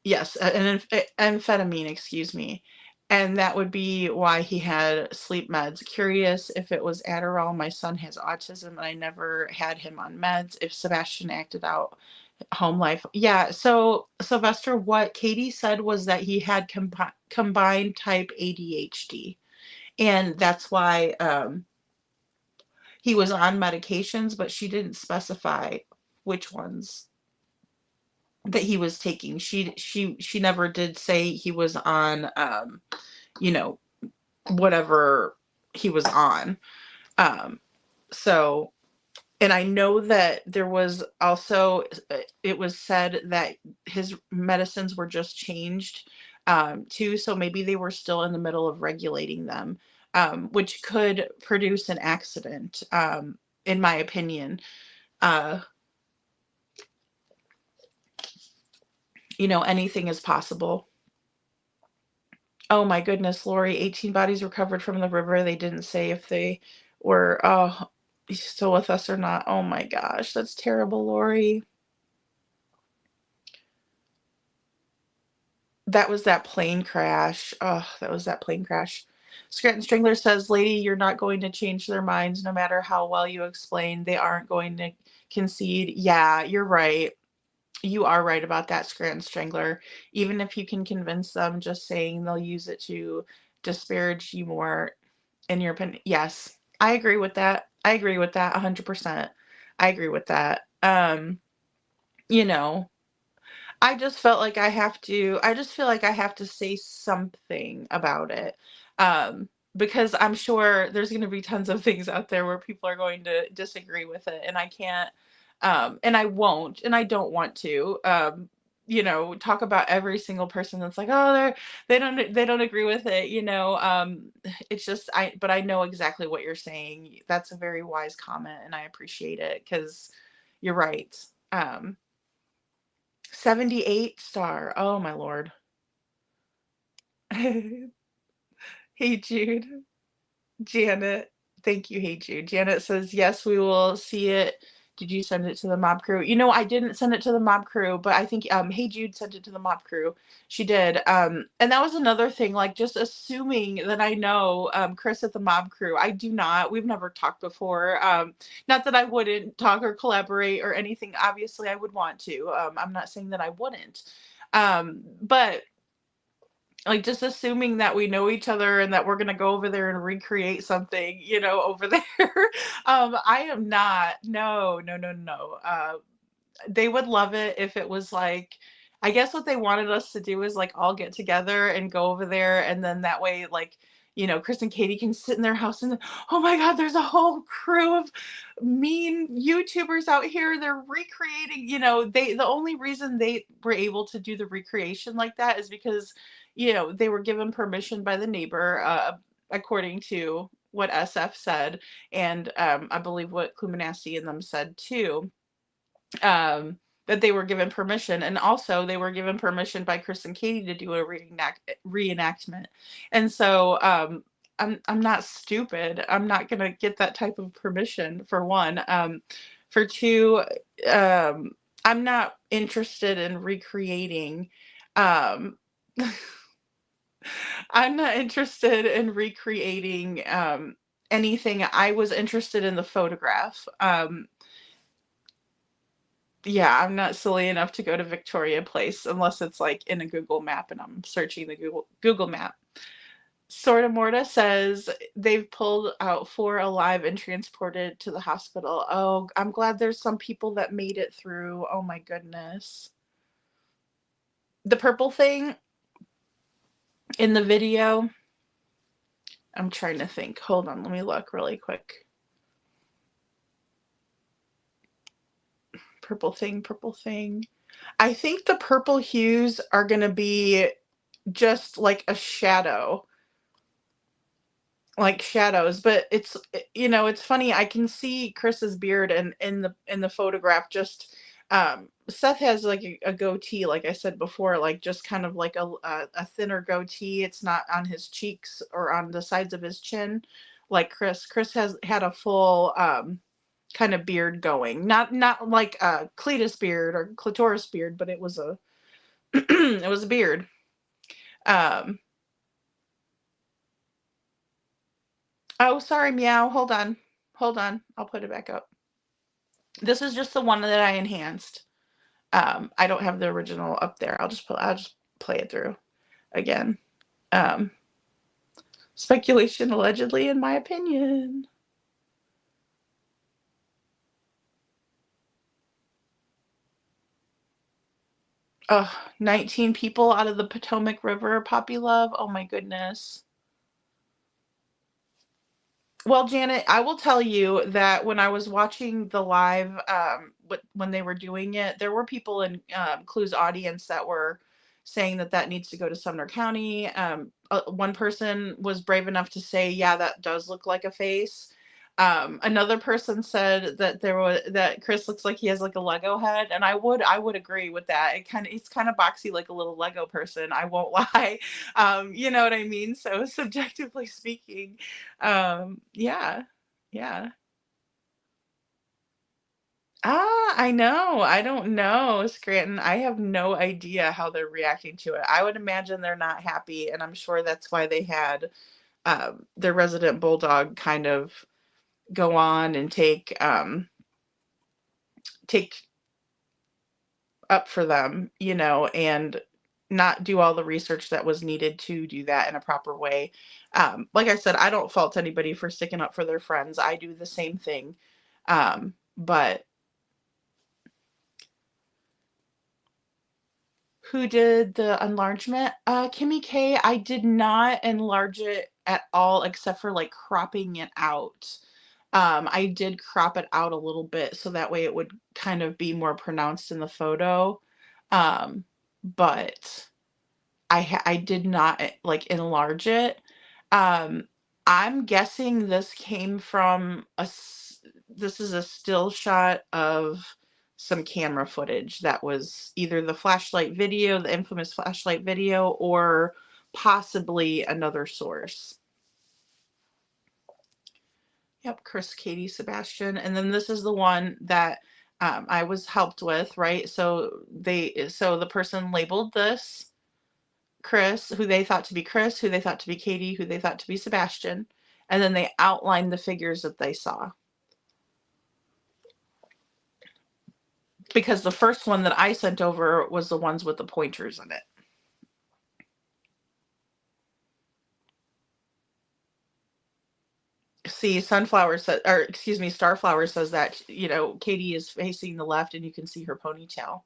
yes, an amphetamine, excuse me. And that would be why he had sleep meds. Curious if it was Adderall. My son has autism and I never had him on meds. If Sebastian acted out home life. Yeah, so Sylvester, what Katie said was that he had combined type ADHD. And that's why he was on medications, but she didn't specify which ones that he was taking. She never did say he was on you know whatever he was on. So, and I know that there was also, it was said that his medicines were just changed too, so maybe they were still in the middle of regulating them, which could produce an accident, in my opinion. uh Anything is possible. Oh my goodness, Lori, 18 bodies recovered from the river. They didn't say if they were still with us or not. Oh my gosh, that's terrible, Lori. That was that plane crash. Oh, that was that plane crash. Scranton Strangler says, Lady, you're not going to change their minds no matter how well you explain. They aren't going to concede. Yeah, you're right. You are right about that, Scranton Strangler. Even if you can convince them, just saying they'll use it to disparage you more, in your opinion. Yes, I agree with that. I agree with that 100%. I agree with that. You know, I just feel like I have to say something about it. Because I'm sure there's going to be tons of things out there where people are going to disagree with it, and I can't, and I won't, and I don't want to, talk about every single person that's like, oh, they don't agree with it, it's just, but I know exactly what you're saying. That's a very wise comment, and I appreciate it, because you're right. 78 star. Oh my lord. Hey Jude. Janet. Thank you. Hey Jude. Janet says, yes, we will see it Did you send it to the mob crew? You know, I didn't send it to the mob crew, but I think Hey Jude sent it to the mob crew. She did. And that was another thing, like just assuming that I know Chris at the mob crew. I do not. We've never talked before. Not that I wouldn't talk or collaborate or anything. Obviously, I would want to. I'm not saying that I wouldn't. But like just assuming that we know each other and that we're gonna go over there and recreate something, you know, over there. I am not. No, no, no, no. They would love it if it was like, I guess what they wanted us to do is like all get together and go over there, and then that way, like, you know, Chris and Katie can sit in their house and oh my God, there's a whole crew of mean YouTubers out here. They're recreating, you know, the only reason they were able to do the recreation like that is because, you know, they were given permission by the neighbor, according to what SF said, and I believe what McNasty and them said too, that they were given permission, and also they were given permission by Chris and Katie to do a reenactment. And so I'm not stupid. I'm not gonna get that type of permission, for one. For two, I'm not interested in recreating. Um, I'm not interested in recreating anything. I was interested in the photograph. Yeah, I'm not silly enough to go to Victoria Place unless it's like in a Google map and I'm searching the Google map. Sorta Morta says they've pulled out 4 alive and transported to the hospital. Oh, I'm glad there's some people that made it through. Oh my goodness. The purple thing in the video, I'm trying to think. Hold on, let me look really quick. Purple thing, purple thing. I think the purple hues are gonna be just like a shadow, like shadows, but it's, you know, it's funny. I can see Chris's beard and in the photograph. Just Seth has like a goatee, like I said before, like just kind of like a thinner goatee. It's not on his cheeks or on the sides of his chin like Chris has had a full kind of beard going, not like a Cletus beard or clitoris beard, but it was a it was a beard. um Oh, sorry, Meow. Hold on. Hold on. I'll put it back up. This is just the one that I enhanced. I don't have the original up there. I'll just play it through again. Um, Speculation allegedly, in my opinion. Oh, 19 people out of the Potomac River, Poppy Love. Oh my goodness. Well, Janet, I will tell you that when I was watching the live, when they were doing it, there were people in Clue's audience that were saying that that needs to go to Sumner County. One person was brave enough to say, "Yeah, that does look like a face." Another person said that that Chris looks like he has like a Lego head, and I would agree with that. He's kind of boxy, like a little Lego person. I won't lie. You know what I mean? So subjectively speaking, yeah, yeah. I know. I don't know, Scranton. I have no idea how they're reacting to it. I would imagine they're not happy, and I'm sure that's why they had their resident bulldog kind of go on and take up for them, you know, and not do all the research that was needed to do that in a proper way. Like I said, I don't fault anybody for sticking up for their friends. I do the same thing. But who did the enlargement? Kimmy K. I did not enlarge it at all except for like cropping it out. I did crop it out a little bit so that way it would kind of be more pronounced in the photo. But I did not like enlarge it. I'm guessing this came from this is a still shot of some camera footage that was either the flashlight video, the infamous flashlight video, or possibly another source. Yep, Chris, Katie, Sebastian, and then this is the one that I was helped with, right? So the person labeled this Chris, who they thought to be Chris, who they thought to be Katie, who they thought to be Sebastian, and then they outlined the figures that they saw. Because the first one that I sent over was the ones with the pointers in it. See, Sunflower said, or excuse me, Starflower says that, Katie is facing the left and you can see her ponytail.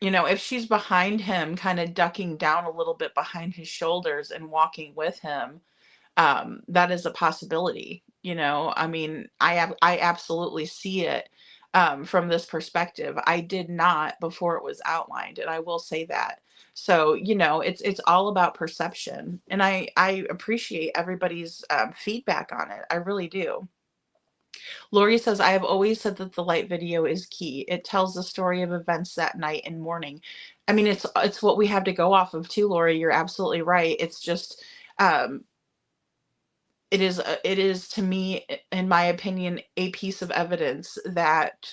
If she's behind him, kind of ducking down a little bit behind his shoulders and walking with him, that is a possibility. I mean, I absolutely see it from this perspective. I did not before it was outlined, and I will say that. So, it's all about perception, and I appreciate everybody's feedback on it. I really do. Lori says, I have always said that the light video is key. It tells the story of events that night and morning. I mean, it's what we have to go off of too, Lori. You're absolutely right. It's just, it is to me, in my opinion, a piece of evidence that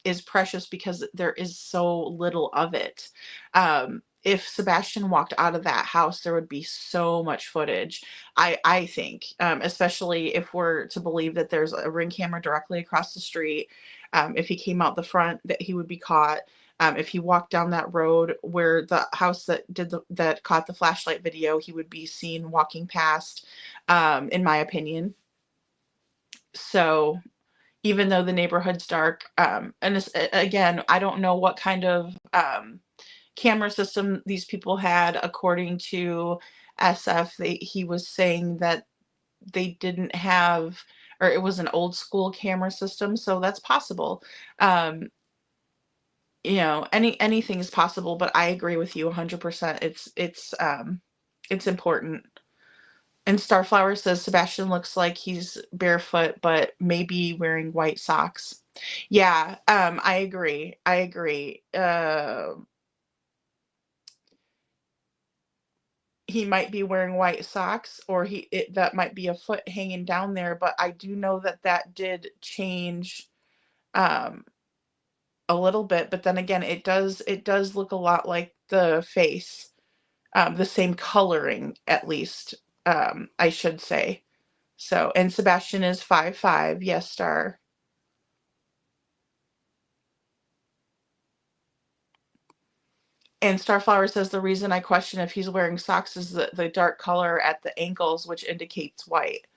is precious because there is so little of it. If Sebastian walked out of that house, there would be so much footage. I think, especially if we're to believe that there's a Ring camera directly across the street. If he came out the front, that he would be caught. If he walked down that road where the house that caught the flashlight video, he would be seen walking past, in my opinion. So even though the neighborhood's dark, and again, I don't know what kind of camera system these people had. According to SF, he was saying that they didn't have, or it was an old school camera system, so that's possible. Anything is possible, but I agree with you 100%. It's important. And Starflower says Sebastian looks like he's barefoot, but maybe wearing white socks. Yeah, I agree. I agree. He might be wearing white socks, or that might be a foot hanging down there, but I do know that did change a little bit, but then again, it does look a lot like the face, the same coloring, at least, I should say. So, and Sebastian is 5'5", yes, Star. And Starflower says the reason I question if he's wearing socks is the dark color at the ankles, which indicates white.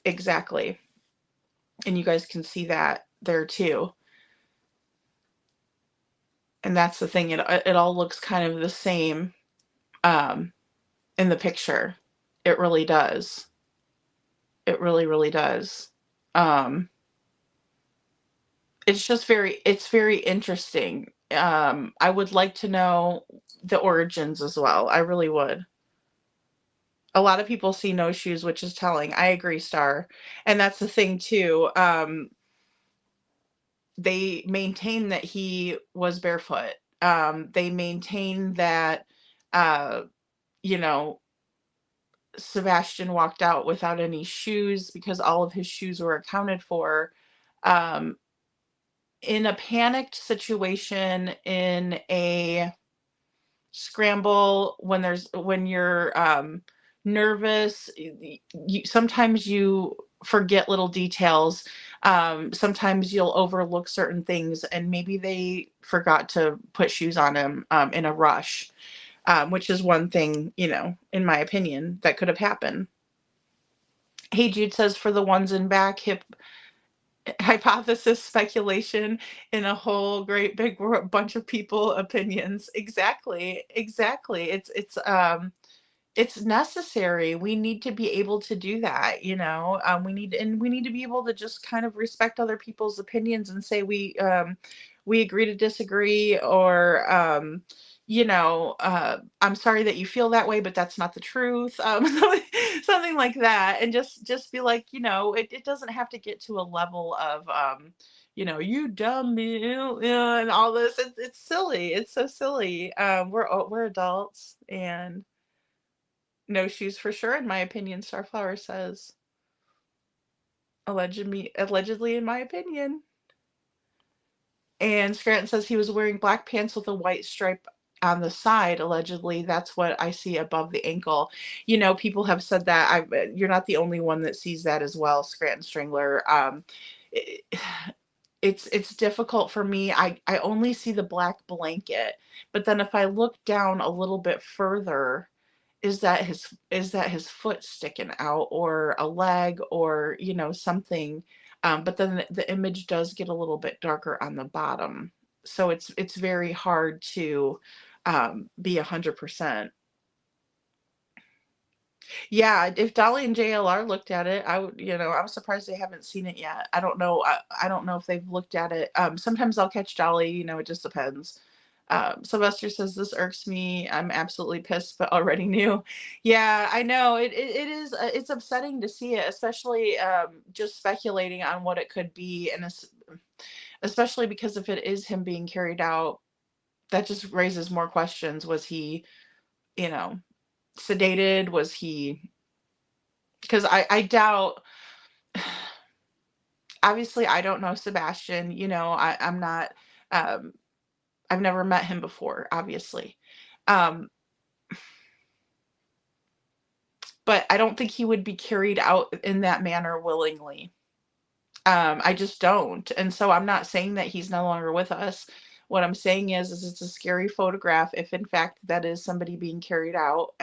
Exactly. And you guys can see that there too. And that's the thing, it all looks kind of the same in the picture. It really does. It really, really does. It's very interesting. I would like to know the origins as well. I really would. A lot of people see no shoes, which is telling. I agree, Star. And that's the thing too. They maintain that he was barefoot. They maintain that, uh, you know, Sebastian walked out without any shoes because all of his shoes were accounted for. Um, in a panicked situation, in a scramble, when you're nervous, sometimes you forget little details. Sometimes you'll overlook certain things, and maybe they forgot to put shoes on him in a rush, which is one thing, in my opinion, that could have happened. Hey Jude says, for the ones in back, hip hypothesis, speculation, in a whole great big bunch of people opinions. Exactly. It's necessary. We need to be able to do that. We need to be able to just kind of respect other people's opinions and say we agree to disagree, or I'm sorry that you feel that way, but that's not the truth. Something like that. And just be like, it doesn't have to get to a level of, you dumb, and all this. It's silly. It's so silly. We're adults, and No shoes for sure, in my opinion, Starflower says. Allegedly, in my opinion. And Scranton says he was wearing black pants with a white stripe on the side. Allegedly, that's what I see above the ankle. You know, people have said that. You're not the only one that sees that as well, Scranton Strangler. It, it's difficult for me. I only see the black blanket, but then if I look down a little bit further, is that his foot sticking out or a leg or something, but then the image does get a little bit darker on the bottom, so it's very hard to be 100%. Yeah, if Dolly and JLR looked at it, I would, I'm surprised they haven't seen it yet. I don't know. I don't know if they've looked at it. Sometimes I'll catch Dolly, it just depends. Sylvester says this irks me. I'm absolutely pissed, but already knew. Yeah, I know. It is. It's upsetting to see it, especially just speculating on what it could be, and especially because if it is him being carried out, that just raises more questions. Was he, you know, sedated? Was he? Because I doubt. Obviously, I don't know Sebastian. I'm not. Um, I've never met him before, obviously. Um, but I don't think he would be carried out in that manner willingly. I just don't. And so I'm not saying that he's no longer with us. What I'm saying is it's a scary photograph. If in fact that is somebody being carried out,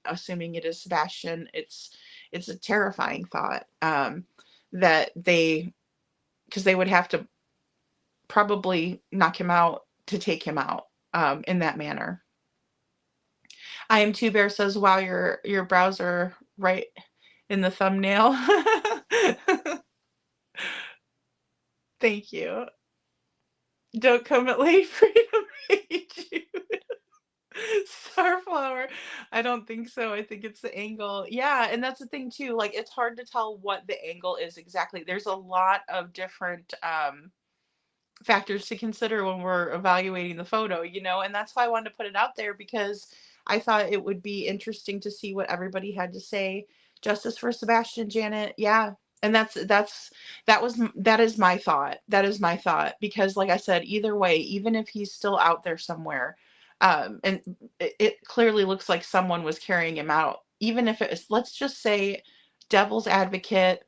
assuming it is Sebastian, it's a terrifying thought. That because they would have to probably knock him out to take him out in that manner. I am Two Bear says, "Wow, your brows are right in the thumbnail." Thank you. Don't come at Lady Freedom. Hate you. Starflower. I don't think so. I think it's the angle. Yeah, and that's the thing too. Like it's hard to tell what the angle is exactly. There's a lot of different factors to consider when we're evaluating the photo, and that's why I wanted to put it out there because I thought it would be interesting to see what everybody had to say. Justice for Sebastian, Janet. Yeah. And that is my thought. That is my thought because like I said, either way, even if he's still out there somewhere, and it clearly looks like someone was carrying him out, even if it was, let's just say devil's advocate,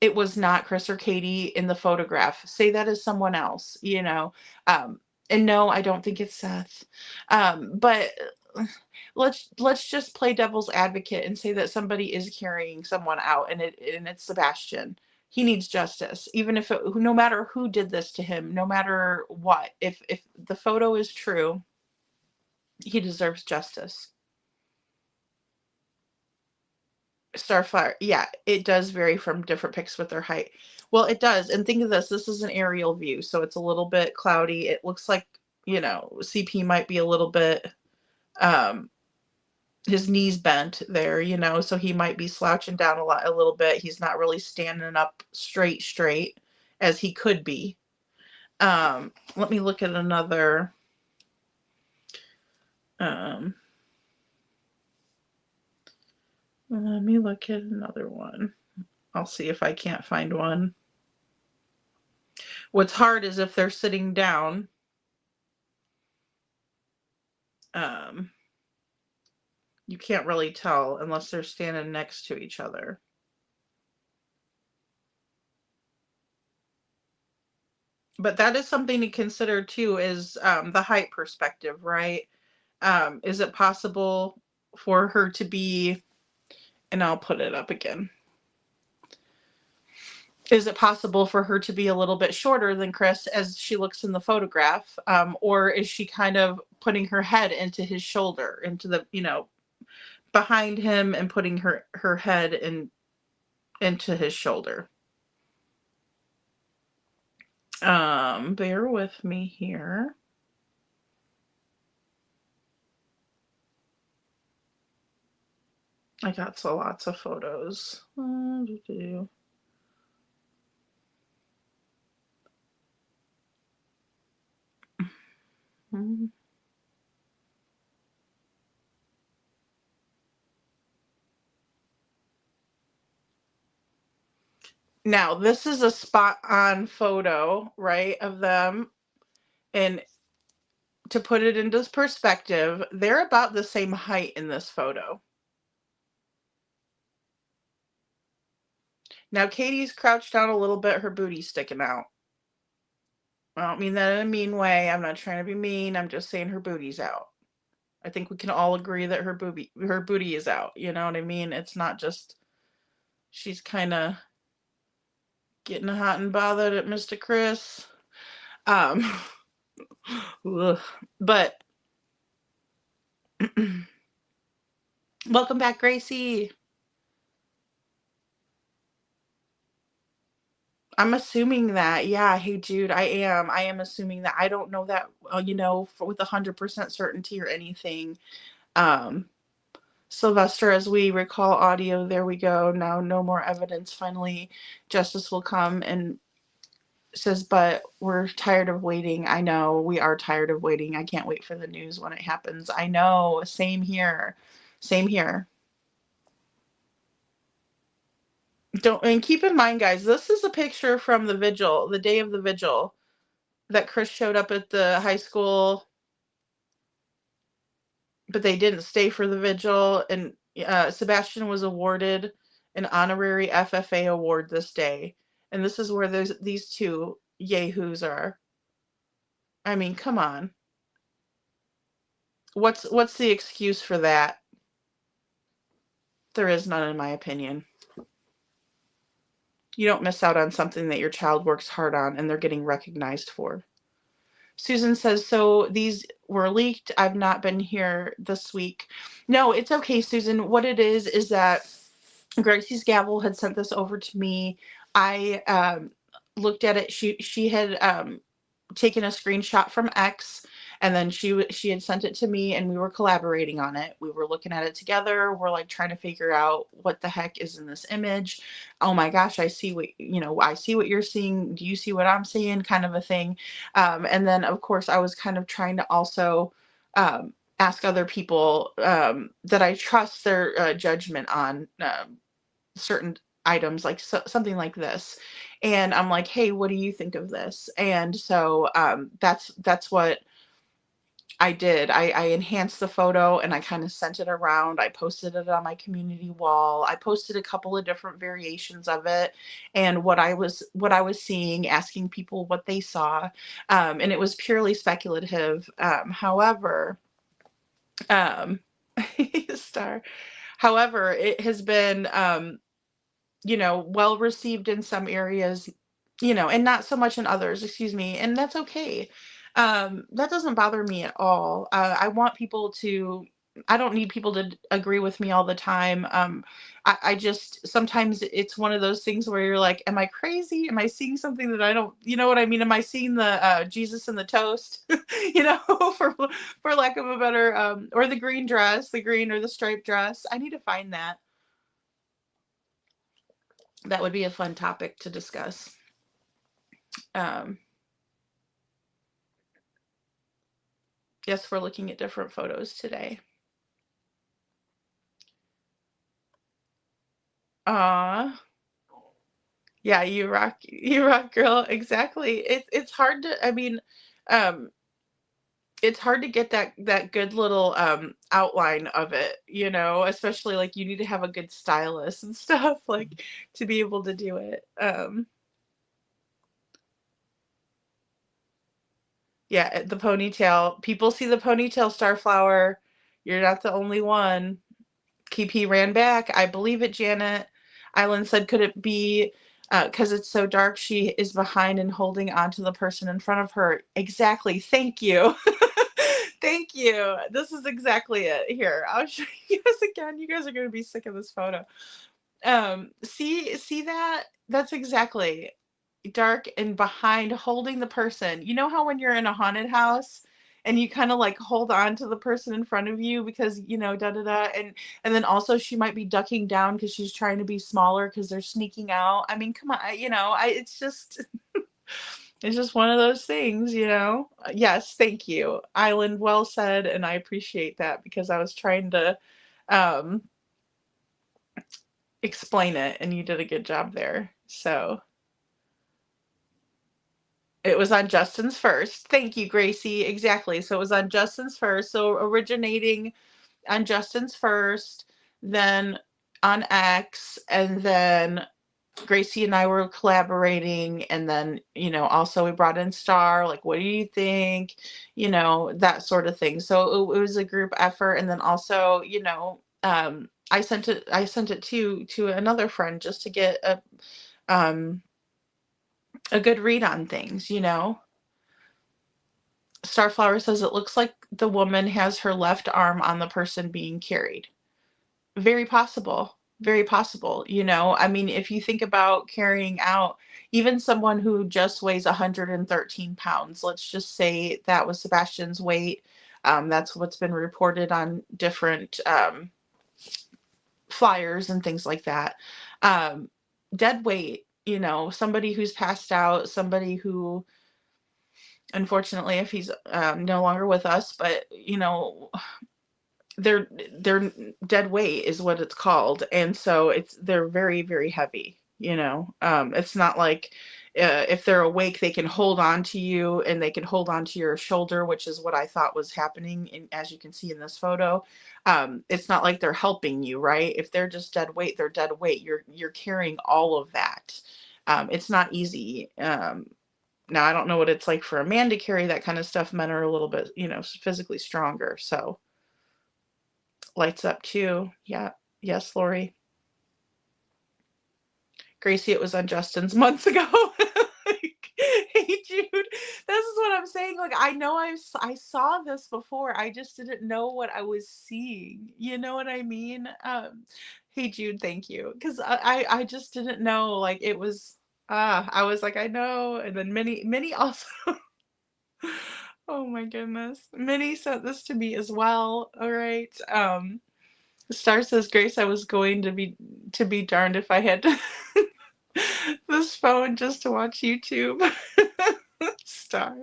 it was not Chris or Katie in the photograph. Say that is someone else, and no, I don't think it's Seth. But let's just play devil's advocate and say that somebody is carrying someone out, and it's Sebastian. He needs justice, even if no matter who did this to him, no matter what. If the photo is true, he deserves justice. Starfire, yeah, it does vary from different pics with their height. Well, it does. And think of this. This is an aerial view, so it's a little bit cloudy. It looks like, CP might be a little bit, um, his knees bent there, so he might be slouching down a little bit. He's not really standing up straight as he could be. Let me look at another, um, one. I'll see if I can't find one. What's hard is if they're sitting down, you can't really tell unless they're standing next to each other. But that is something to consider too, is the height perspective, right? Is it possible for her to be, and I'll put it up again. Is it possible for her to be a little bit shorter than Chris as she looks in the photograph? Or is she kind of putting her head into his shoulder, into the, behind him and putting her head into his shoulder? Bear with me here. I got so lots of photos. Now, this is a spot on photo, right, of them. And to put it into perspective, they're about the same height in this photo. Now, Katie's crouched down a little bit, her booty's sticking out. I don't mean that in a mean way. I'm not trying to be mean. I'm just saying her booty's out. I think we can all agree that her booty is out. You know what I mean? It's not just she's kind of getting hot and bothered at Mr. Chris. But welcome back, Gracie. I'm assuming that, yeah. Hey, Jude, I am assuming that. I don't know that, with 100% certainty or anything. Sylvester, as we recall audio, there we go. Now, no more evidence. Finally, justice will come, and says, but we're tired of waiting. I know we are tired of waiting. I can't wait for the news when it happens. I know. Same here. Same here. And keep in mind, guys, this is a picture from the vigil, the day of the vigil, that Chris showed up at the high school, but they didn't stay for the vigil. And Sebastian was awarded an honorary FFA award this day. And this is where these two yahoos are. I mean, come on. What's the excuse for that? There is none, in my opinion. You don't miss out on something that your child works hard on and they're getting recognized for. Susan says, so these were leaked. I've not been here this week. No, it's okay, Susan. What it is that Gracie's Gavel had sent this over to me. I looked at it. She had taken a screenshot from X, and then she had sent it to me, and we were collaborating on it. We were looking at it together. We're like trying to figure out what the heck is in this image. Oh my gosh, I see what you're seeing. Do you see what I'm seeing? Kind of a thing. And then of course I was kind of trying to also ask other people that I trust their judgment on certain items, like something like this. And I'm like, hey, what do you think of this? And so that's what I did. I enhanced the photo and I kind of sent it around. I posted it on my community wall. I posted a couple of different variations of it and what I was seeing, asking people what they saw. And it was purely speculative. However, star. However, it has been well received in some areas, and not so much in others, excuse me, and that's okay. That doesn't bother me at all. I don't need people to agree with me all the time. I just, sometimes it's one of those things where you're like, am I crazy? Am I seeing something that I don't, you know what I mean? Am I seeing the Jesus and the toast, for lack of a better, or the green dress, the green or the striped dress? I need to find that. That would be a fun topic to discuss. Yes, we're looking at different photos today. Yeah, you rock, girl. Exactly. It's hard to, I mean, it's hard to get that good little outline of it, especially like you need to have a good stylist and stuff like to be able to do it. Yeah, the ponytail. People see the ponytail, Starflower. You're not the only one. KP ran back. I believe it, Janet. Island said, could it be because it's so dark, she is behind and holding on to the person in front of her? Exactly. Thank you. Thank you. This is exactly it. Here, I'll show you guys again. You guys are going to be sick of this photo. See that? That's exactly dark and behind holding the person. You know how when you're in a haunted house and you kind of like hold on to the person in front of you because da da da, and then also she might be ducking down because she's trying to be smaller because they're sneaking out. I mean, come on, it's just it's just one of those things. Yes, thank you, Island. Well said, and I appreciate that because I was trying to explain it and you did a good job there. So it was on Justin's first. Thank you, Gracie. Exactly. So it was on Justin's first. So originating on Justin's first, then on X, and then Gracie and I were collaborating, and then, also we brought in Star, like, what do you think? That sort of thing. So it was a group effort, and then also, I sent it to another friend just to get a good read on things. Starflower says it looks like the woman has her left arm on the person being carried. Very possible. Very possible. I mean, if you think about carrying out even someone who just weighs 113 pounds, let's just say that was Sebastian's weight. That's what's been reported on different flyers and things like that. Um, Dead weight, somebody who's passed out, somebody who, unfortunately, if he's no longer with us, but they're dead weight is what it's called, and so they're very, very heavy. It's not like if they're awake they can hold on to you and they can hold on to your shoulder, which is what I thought was happening, as you can see in this photo. It's not like they're helping you, right? If they're just dead weight, they're dead weight. You're carrying all of that. It's not easy. Now I don't know what it's like for a man to carry that kind of stuff. Men are a little bit, physically stronger. So lights up too. Yeah. Yes, Lori. Gracie, it was on Justin's months ago. Like, hey, Jude, this is what I'm saying. Like, I know I saw this before. I just didn't know what I was seeing. You know what I mean? Hey, Jude, thank you. Because I just didn't know. Like, it was, I was like, I know. And then Minnie also. Oh my goodness. Minnie sent this to me as well. All right. Star says, Grace, I was going to be darned if I had this phone just to watch YouTube. Star.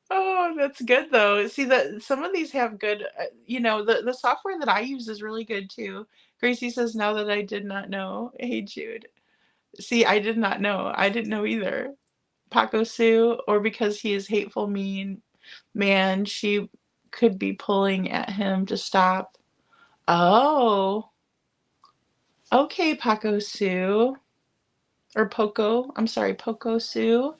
Oh, that's good though. See that some of these have good, the software that I use is really good too. Gracie says, now that I did not know. Hey, Jude. See, I did not know. I didn't know either. Paco Sue, or because he is hateful, mean man, she could be pulling at him to stop. Oh, okay, Paco Sue. Or Poco. I'm sorry, Poco Sue.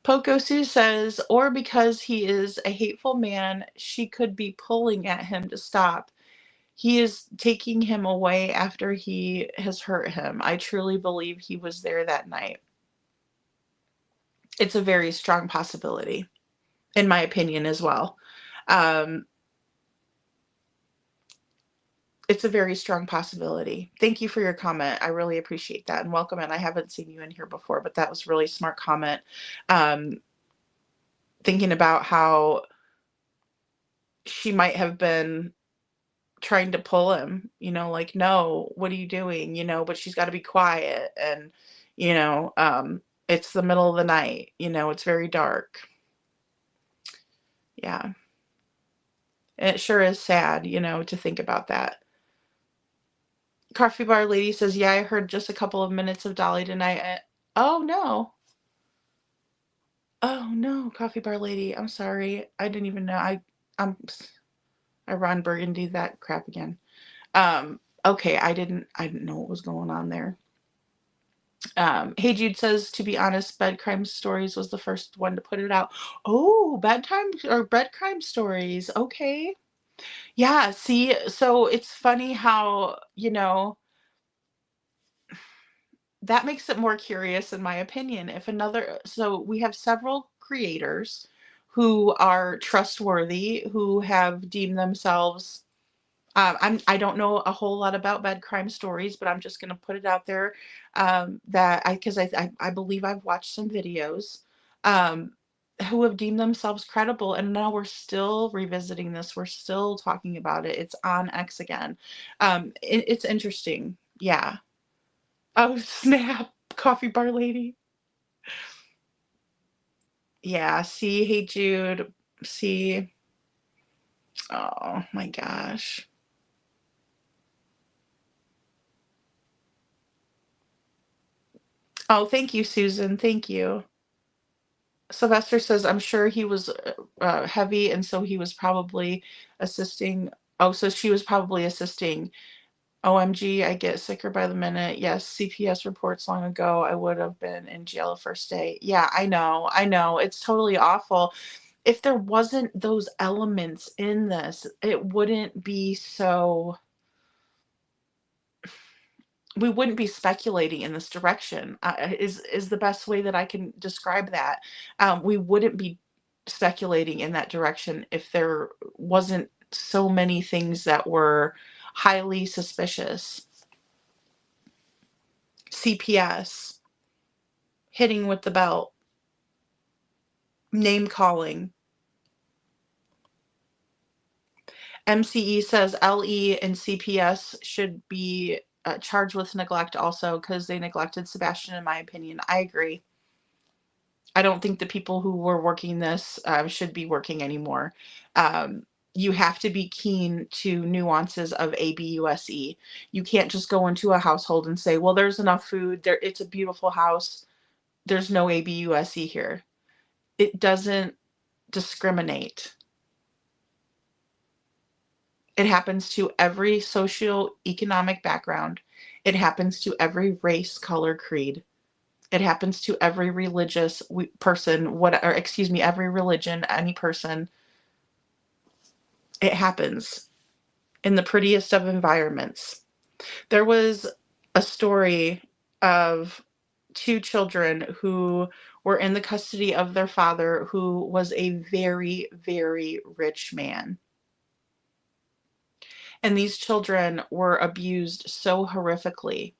Poco Sue says, or because he is a hateful man, she could be pulling at him to stop. He is taking him away after he has hurt him. I truly believe he was there that night. It's a very strong possibility, in my opinion, as well. Um, it's a very strong possibility. Thank you for your comment. I really appreciate that, and welcome in. I haven't seen you in here before, but that was really smart comment. Thinking about how she might have been trying to pull him, like, no, what are you doing? But she's got to be quiet. And, it's the middle of the night, it's very dark. Yeah. And it sure is sad, to think about that. Coffee Bar Lady says, yeah, I heard just a couple of minutes of Dolly tonight. Oh, no. Oh, no, Coffee Bar Lady. I'm sorry. I didn't even know. I Ron Burgundy that crap again. Okay, I didn't know what was going on there. Hey Jude says, to be honest, Bed Crime Stories was the first one to put it out. Oh, bedtime or Bread Crime Stories. Okay. Yeah, see, so it's funny how, that makes it more curious in my opinion. So we have several creators who are trustworthy, who have deemed themselves. I don't know a whole lot about Bed Crime Stories, but I'm just going to put it out there, because I believe I've watched some videos, um, who have deemed themselves credible, and now we're still revisiting this. We're still talking about it. It's on X again. It's interesting. Yeah. Oh, snap. Coffee Bar Lady. Yeah. See, hey, Jude. See. Oh, my gosh. Oh, thank you, Susan. Thank you. Sylvester says, I'm sure he was heavy, and so he was probably assisting. Oh, so she was probably assisting. OMG, I get sicker by the minute. Yes, CPS reports long ago. I would have been in jail the first day. Yeah, I know. I know. It's totally awful. If there wasn't those elements in this, it wouldn't be so, we wouldn't be speculating in this direction, is the best way that I can describe that. We wouldn't be speculating in that direction if there wasn't so many things that were highly suspicious. CPS, hitting with the belt, name calling. MCE says LE and CPS should be charged with neglect also because they neglected Sebastian, in my opinion. I agree. I don't think the people who were working this should be working anymore. You have to be keen to nuances of ABUSE. You can't just go into a household and say, well, there's enough food. There, it's a beautiful house. There's no ABUSE here. It doesn't discriminate. It happens to every socioeconomic background. It happens to every race, color, creed. It happens to every religious person, every religion, any person. It happens in the prettiest of environments. There was a story of two children who were in the custody of their father, who was a very, very rich man. And these children were abused so horrifically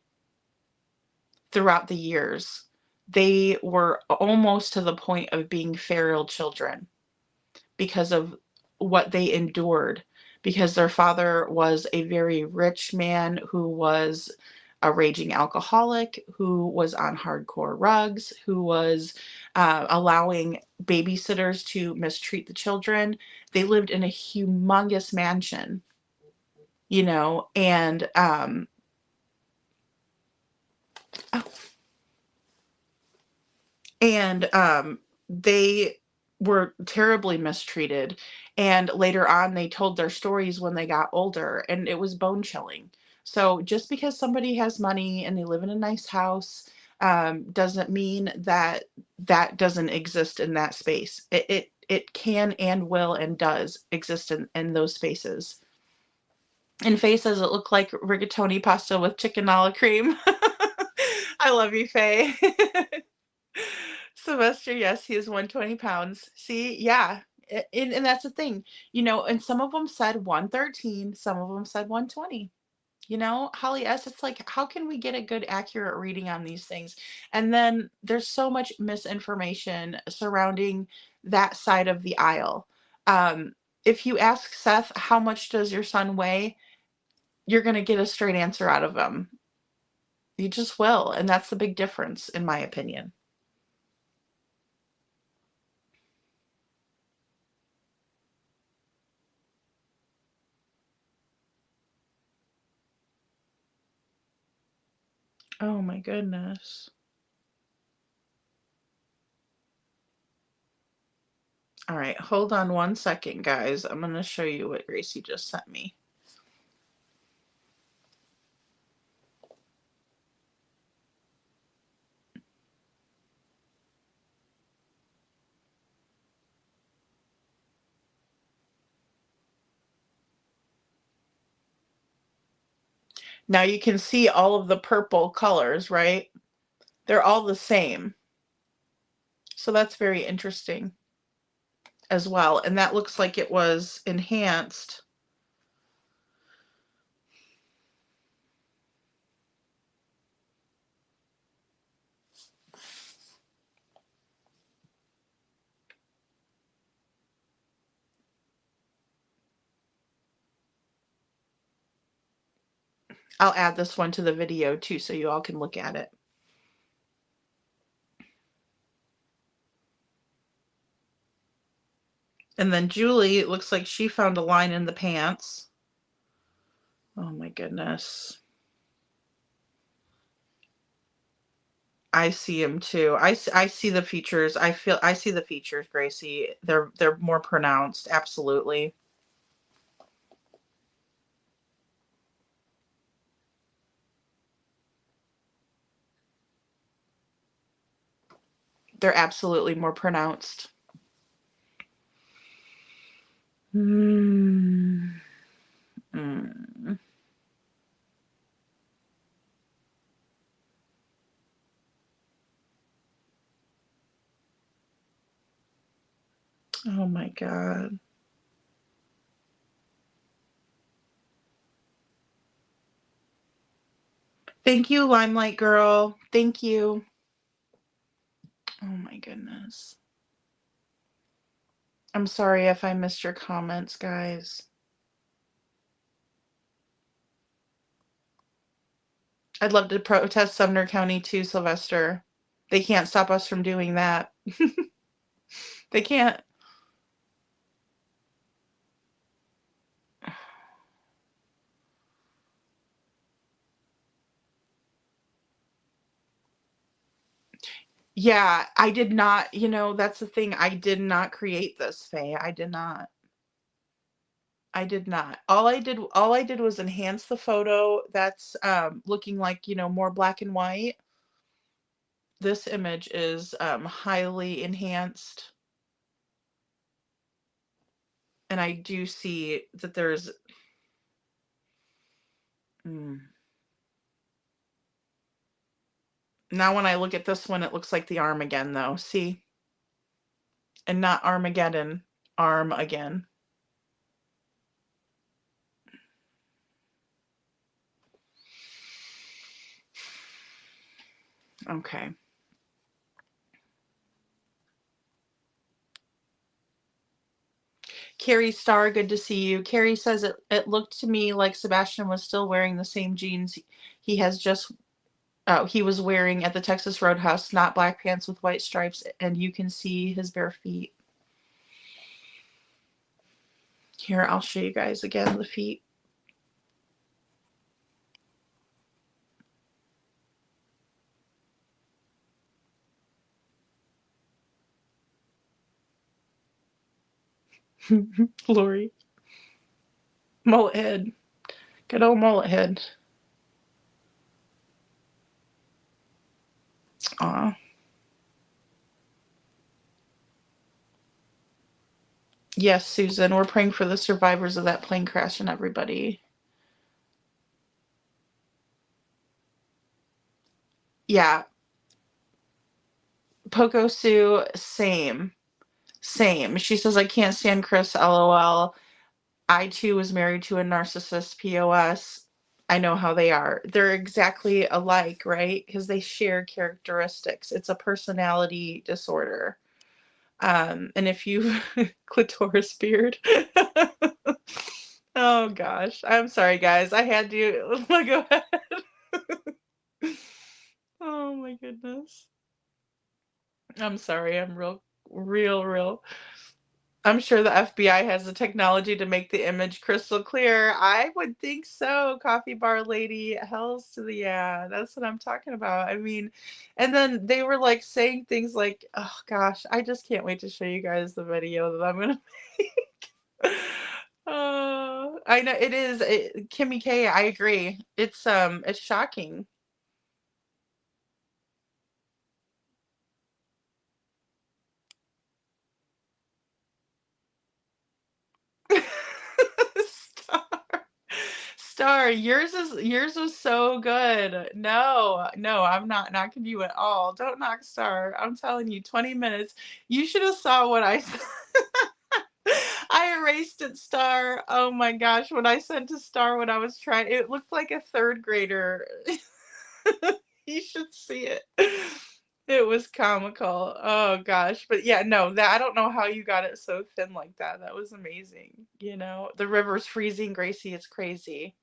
throughout the years. They were almost to the point of being feral children because of what they endured, because their father was a very rich man who was a raging alcoholic, who was on hardcore drugs, who was allowing babysitters to mistreat the children. They lived in a humongous mansion, you know, and and they were terribly mistreated. And later on, they told their stories when they got older, and it was bone chilling. So just because somebody has money and they live in a nice house doesn't mean that that doesn't exist in that space. It can and will and does exist in those spaces. And Faye says it looked like rigatoni pasta with chicken a la cream. I love you, Faye. Sylvester, yes, he is 120 pounds. See, yeah. And that's the thing, you know, and some of them said 113, some of them said 120. You know, Holly S., it's like, how can we get a good, accurate reading on these things? And then there's so much misinformation surrounding that side of the aisle. If you ask Seth, how much does your son weigh? You're going to get a straight answer out of him. You just will. And that's the big difference, in my opinion. Oh my goodness. All right, hold on one second, guys. I'm going to show you what Gracie just sent me. Now you can see all of the purple colors, right? They're all the same. So that's very interesting as well. And that looks like it was enhanced. I'll add this one to the video too, so you all can look at it. And then Julie, it looks like she found a line in the pants. Oh my goodness. I see him too. I see the features. I see the features, Gracie. They're more pronounced. Absolutely. They're absolutely more pronounced. Mm. Mm. Oh my God. Thank you, Limelight Girl. Thank you. Oh my goodness. I'm sorry if I missed your comments, guys. I'd love to protest Sumner County too, Sylvester. They can't stop us from doing that. They can't. Yeah, I did not, that's the thing. I did not create this, Faye. I did not. I did not. All I did was enhance the photo that's looking like, more black and white. This image is highly enhanced. And I do see that there's now when I look at this one, it looks like the arm again, though. See? And not Armageddon. Arm again. Okay. Carrie Starr, good to see you. Carrie says it looked to me like Sebastian was still wearing the same jeans he has just he was wearing at the Texas Roadhouse, not black pants with white stripes, and you can see his bare feet. Here, I'll show you guys again the feet. Lori. Mullet head. Good old mullet head. Aw. Yes, Susan, we're praying for the survivors of that plane crash and everybody. Yeah. Poco Sue, same. Same. She says, I can't stand Chris, LOL. I too was married to a narcissist, POS. I know how they are. They're exactly alike, right? Because they share characteristics. It's a personality disorder. And if you clitoris beard. Oh gosh. I'm sorry guys. I had to go ahead. Oh my goodness. I'm sorry. I'm real. I'm sure the FBI has the technology to make the image crystal clear. I would think so, coffee bar lady. Hells to the yeah. That's what I'm talking about. I mean, and then they were like saying things like, "Oh gosh, I just can't wait to show you guys the video that I'm gonna make." Oh, I know it is. Kimmy K, I agree. It's shocking. Star. Star, yours was so good. No, I'm not knocking you at all. Don't knock Star. I'm telling you, 20 minutes. You should have saw what I I erased it, Star. Oh my gosh, when I sent to Star when I was trying, it looked like a third grader. You should see it. It was comical. Oh gosh. But yeah, no, that I don't know how you got it so thin like that. That was amazing. The river's freezing, Gracie. It's crazy.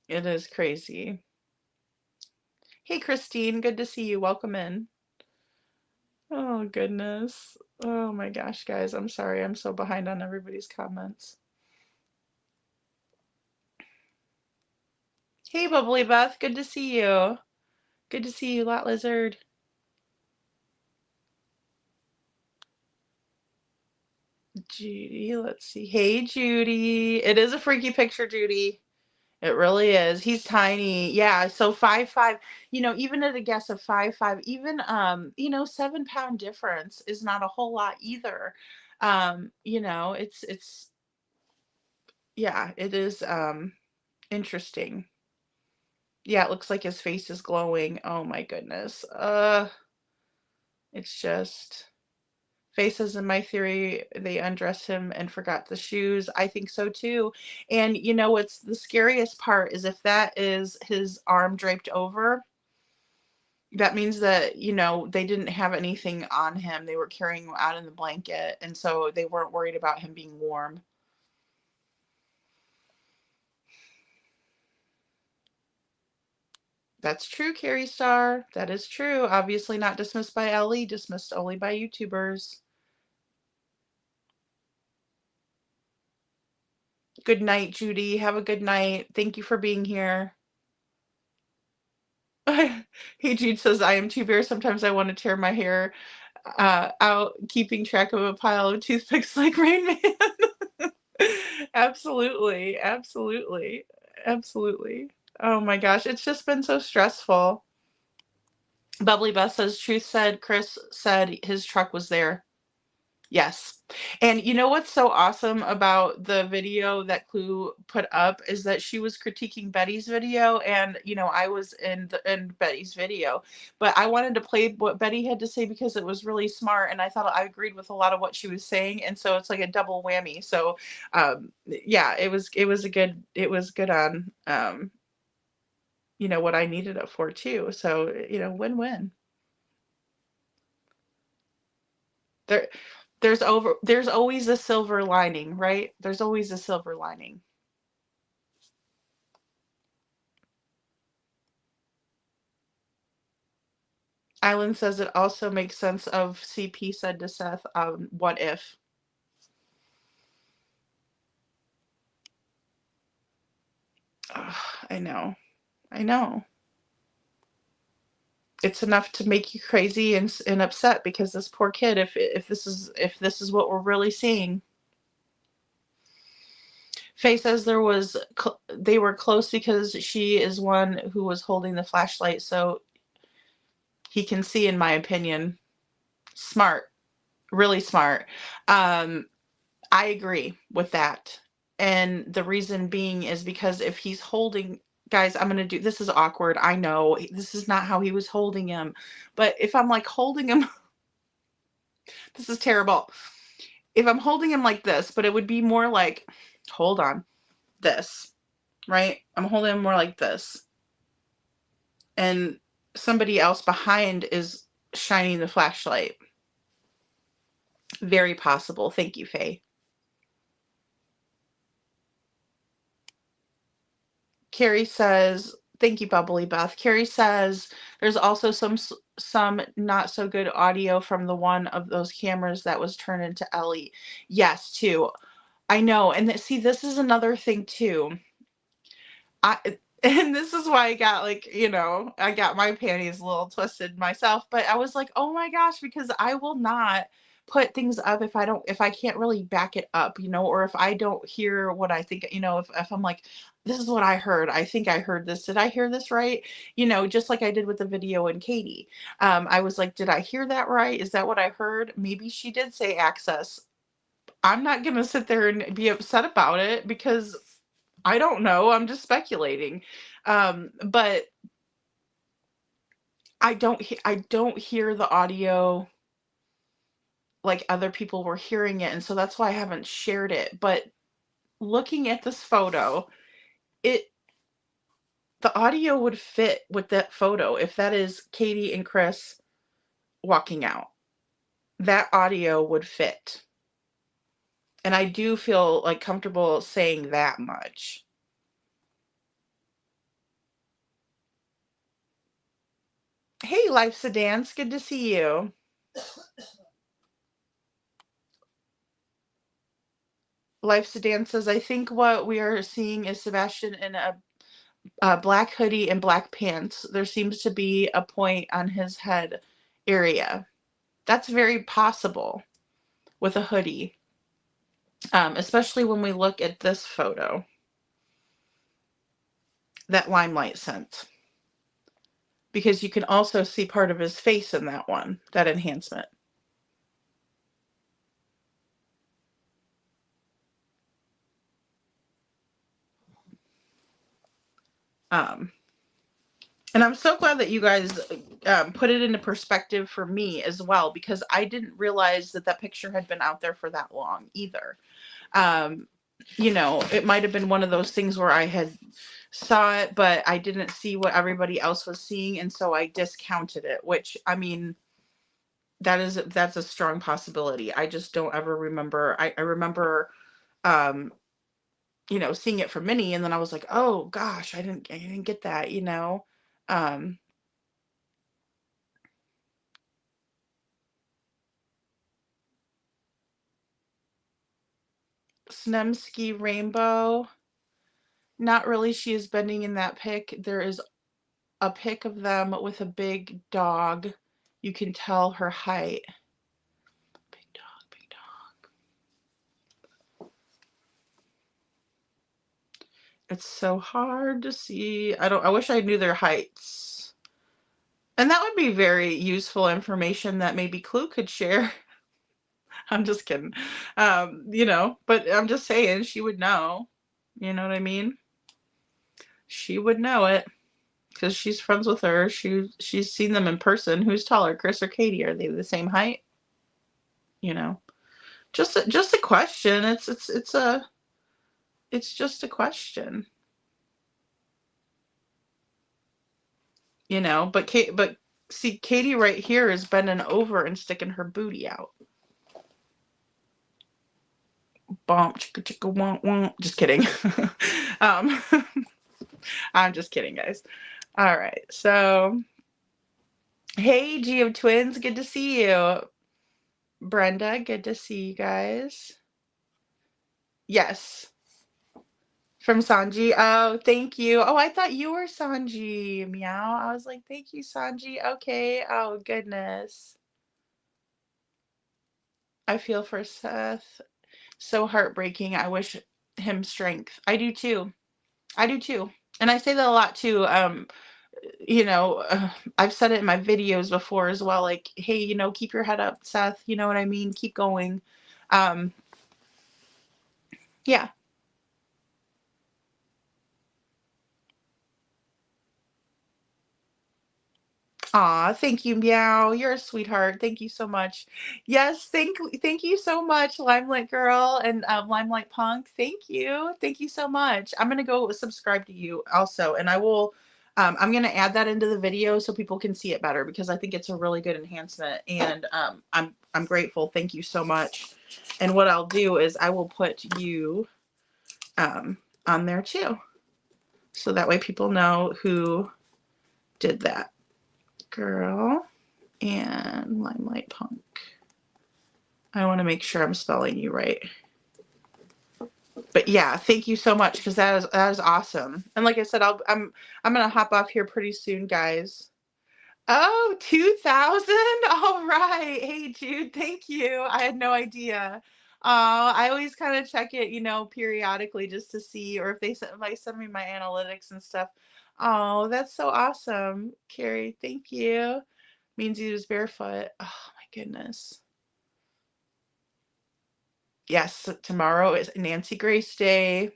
It is crazy. Hey, Christine. Good to see you. Welcome in. Oh goodness. Oh my gosh, guys. I'm sorry. I'm so behind on everybody's comments. Hey, Bubbly Beth. Good to see you. Good to see you, Lot Lizard. Judy, let's see. Hey, Judy. It is a freaky picture, Judy. It really is. He's tiny. Yeah, so 5'5", even at a guess of 5'5", even 7-pound difference is not a whole lot either. It's yeah, it is interesting. Yeah, it looks like his face is glowing. Oh my goodness. It's just faces in my theory, they undressed him and forgot the shoes. I think so too. And what's the scariest part is if that is his arm draped over, that means that, they didn't have anything on him. They were carrying him out in the blanket, and so they weren't worried about him being warm. That's true, Carrie Star. That is true. Obviously not dismissed by Ellie, dismissed only by YouTubers. Good night, Judy. Have a good night. Thank you for being here. Hey, Jude says, I am too bare. Sometimes I want to tear my hair out, keeping track of a pile of toothpicks like Rain Man. Absolutely. Absolutely. Absolutely. Oh my gosh. It's just been so stressful. Bubbly Beth says, truth said, Chris said his truck was there. Yes. And you know what's so awesome about the video that Clue put up is that she was critiquing Betty's video, and I was in Betty's video, but I wanted to play what Betty had to say because it was really smart, and I thought I agreed with a lot of what she was saying, and so it's like a double whammy. So yeah, it was good on what I needed it for too. So win-win. There there's always a silver lining, right? There's always a silver lining. Island says it also makes sense of CP said to Seth, what if? Ugh, I know. I know. It's enough to make you crazy and upset because this poor kid, if this is what we're really seeing. Faye says they were close because she is one who was holding the flashlight, so he can see, in my opinion. Smart. Really smart. I agree with that. And the reason being is because if he's holding, guys, this is awkward. I know this is not how he was holding him. But if I'm like holding him, this is terrible. If I'm holding him like this, but it would be more like, hold on, this, right? I'm holding him more like this. And somebody else behind is shining the flashlight. Very possible. Thank you, Faye. Carrie says, thank you, Bubbly Beth. Carrie says there's also some not so good audio from the one of those cameras that was turned into Ellie. Yes, too. I know. And see, this is another thing too. And this is why I got I got my panties a little twisted myself, but I was like, oh my gosh, because I will not put things up if I can't really back it up, or if I don't hear what I think, if I'm like, this is what I heard. I think I heard this. Did I hear this right? Just like I did with the video and Katie. I was like, did I hear that right? Is that what I heard? Maybe she did say access. I'm not going to sit there and be upset about it because I don't know. I'm just speculating. But I don't hear the audio like other people were hearing it, and so that's why I haven't shared it. But looking at this photo, the audio would fit with that photo if that is Katie and Chris walking out. That audio would fit. And I do feel like comfortable saying that much. Hey, Life's a Dance. Good to see you. Life's a Dance says, I think what we are seeing is Sebastian in a black hoodie and black pants. There seems to be a point on his head area. That's very possible with a hoodie, especially when we look at this photo, that limelight scent, because you can also see part of his face in that one, that enhancement. And I'm so glad that you guys put it into perspective for me as well, because I didn't realize that that picture had been out there for that long either. You know, it might have been one of those things where I had saw it, but I didn't see what everybody else was seeing, and so I discounted it, which, I mean, that's a strong possibility. I just don't ever remember. I remember, you know, seeing it for Minnie, and then I was like, oh gosh, I didn't get that, you know. Snemski Rainbow, not really. She is bending in that pic. There is a pic of them with a big dog. You can tell her height. Big dog, big dog. It's so hard to see. I wish I knew their heights. And that would be very useful information that maybe Clue could share. I'm just kidding. You know, but I'm just saying she would know. You know what I mean? She would know it because she's friends with her. She's seen them in person. Who's taller, Chris or Katie? Are they the same height? You know, just a question. It's just a question. You know, but see, Katie right here is bending over and sticking her booty out. Bomb, chicka chicka womp womp. Just kidding. I'm just kidding, guys. All right, so hey, G of Twins, good to see you. Brenda, good to see you guys. Yes, from Sanji. Oh, thank you. Oh, I thought you were Sanji. Meow. I was like, thank you, Sanji. Okay. Oh, goodness. I feel for Seth. So heartbreaking. I wish him strength. I do too. I do too. And I say that a lot too. You know, I've said it in my videos before as well. Like, hey, you know, keep your head up, Seth. You know what I mean? Keep going. Yeah. Aw, thank you, Meow. You're a sweetheart. Thank you so much. Yes, thank you so much, Limelight Girl and Limelight Punk. Thank you. Thank you so much. I'm gonna go subscribe to you also, and I will. I'm gonna add that into the video so people can see it better because I think it's a really good enhancement, and I'm grateful. Thank you so much. And what I'll do is I will put you on there too, so that way people know who did that. Girl and Limelight Punk. I want to make sure I'm spelling you right. But yeah, thank you so much because that is awesome. And like I said, I'm gonna hop off here pretty soon, guys. Oh, 2000. All right. Hey, Jude, thank you. I had no idea. I always kind of check it, you know, periodically just to see, or if they send me my analytics and stuff. Oh, that's so awesome, Carrie. Thank you. Means he was barefoot. Oh my goodness. Yes, tomorrow is Nancy Grace Day.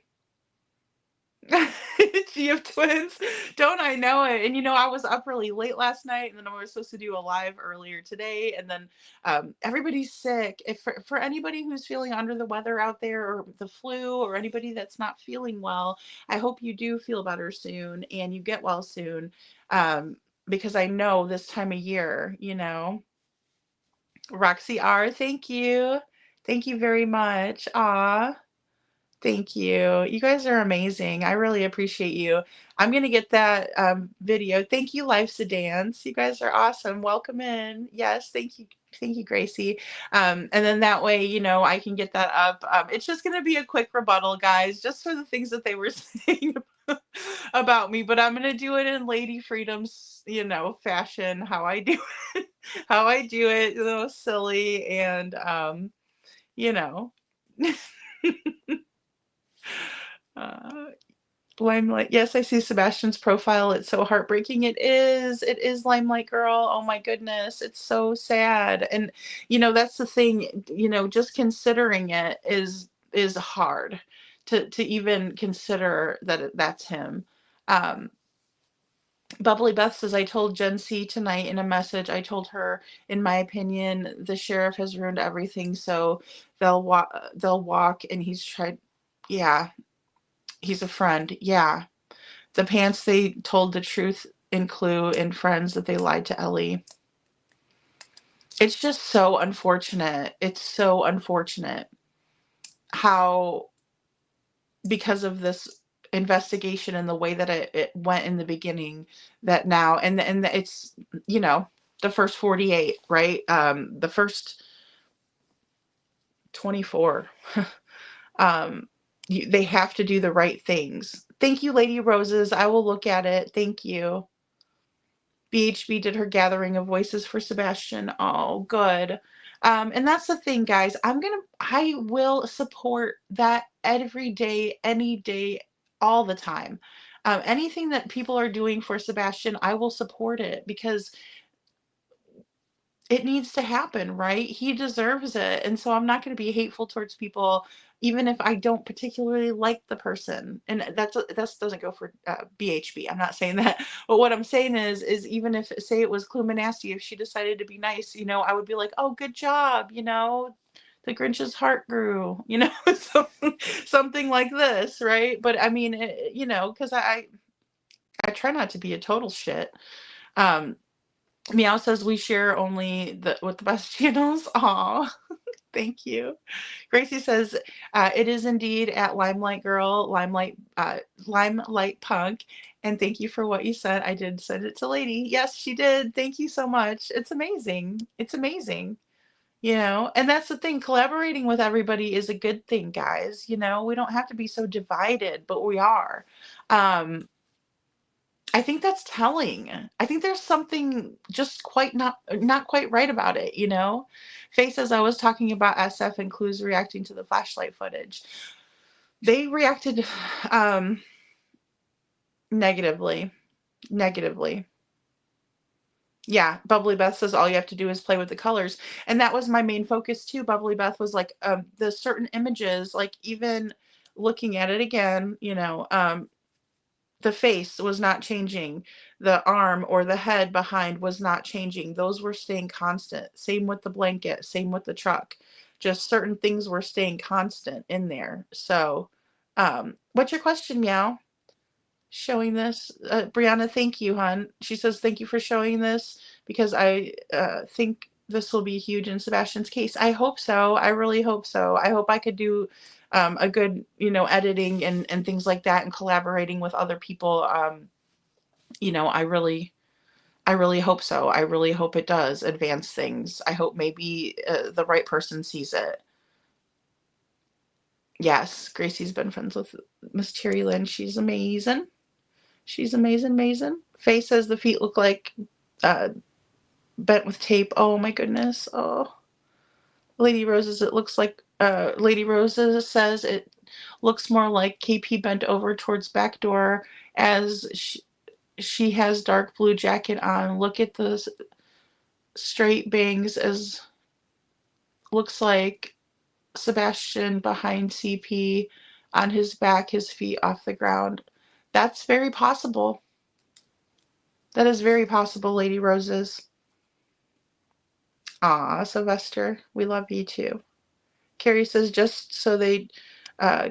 G of Twins. Don't I know it? And you know, I was up really late last night, and then I was supposed to do a live earlier today, and then everybody's sick. If for anybody who's feeling under the weather out there, or the flu, or anybody that's not feeling well, I hope you do feel better soon and you get well soon. Because I know this time of year, you know. Roxy R, thank you. Thank you very much. Aw. Thank you. You guys are amazing. I really appreciate you. I'm going to get that video. Thank you, Life's a Dance. You guys are awesome. Welcome in. Yes, thank you. Thank you, Gracie. And then that way, you know, I can get that up. It's just going to be a quick rebuttal, guys, just for the things that they were saying about me, but I'm gonna do it in Lady Freedom's, fashion, how I do it, how I do it, silly and you know. uh, Limelight. Yes, I see Sebastian's profile. It's so heartbreaking. It is. It is Limelight Girl. Oh my goodness. It's so sad. And that's the thing, just considering it is hard to even consider that that's him. Um Bubbly Beth says, I told Gen C tonight in a message, I told her, in my opinion, the sheriff has ruined everything, so they'll walk and he's tried. Yeah, he's a friend. Yeah. The pants, they told the truth in Clue and Friends that they lied to Ellie. It's just so unfortunate. It's so unfortunate how, because of this investigation and the way that it went in the beginning, that now, and it's, the first 48, right? The first 24. They have to do the right things. Thank you, Lady Roses. I will look at it. Thank you. BHB did her gathering of voices for Sebastian. Oh, good. And that's the thing, guys. I will support that every day, any day, all the time. Anything that people are doing for Sebastian, I will support it because it needs to happen, right? He deserves it. And so I'm not going to be hateful towards people, even if I don't particularly like the person. And that doesn't go for BHB. I'm not saying that. But what I'm saying is even if, say it was McNasty, if she decided to be nice, I would be like, oh, good job. The Grinch's heart grew, something like this, right? But I mean, because I try not to be a total shit. Um, Meow says we share only with the best channels. Aw, thank you. Gracie says it is indeed at Limelight Girl, Limelight Punk, and thank you for what you said. I did send it to Lady. Yes, she did. Thank you so much. It's amazing. It's amazing. And that's the thing. Collaborating with everybody is a good thing, guys. We don't have to be so divided, but we are. I think that's telling. I think there's something just not quite right about it. Faye says I was talking about SF and Clues reacting to the flashlight footage. They reacted negatively. Negatively. Yeah, Bubbly Beth says all you have to do is play with the colors. And that was my main focus too. Bubbly Beth was like the certain images, like even looking at it again, the face was not changing. The arm or the head behind was not changing. Those were staying constant. Same with the blanket. Same with the truck. Just certain things were staying constant in there. So, what's your question, Meow? Showing this? Brianna, thank you, hon. She says, thank you for showing this because I think this will be huge in Sebastian's case. I hope so. I really hope so. I hope I could do a good, editing and things like that and collaborating with other people. I really hope so. I really hope it does advance things. I hope maybe the right person sees it. Yes, Gracie's been friends with Miss Terry Lynn. She's amazing. She's amazing, amazing. Faye says the feet look like bent with tape. Oh my goodness. Oh. Lady Roses, it looks like, Lady Roses says it looks more like KP bent over towards back door as she has dark blue jacket on. Look at the straight bangs as looks like Sebastian behind CP on his back, his feet off the ground. That's very possible. That is very possible, Lady Roses. Aw, Sylvester, we love you too. Carrie says, just so they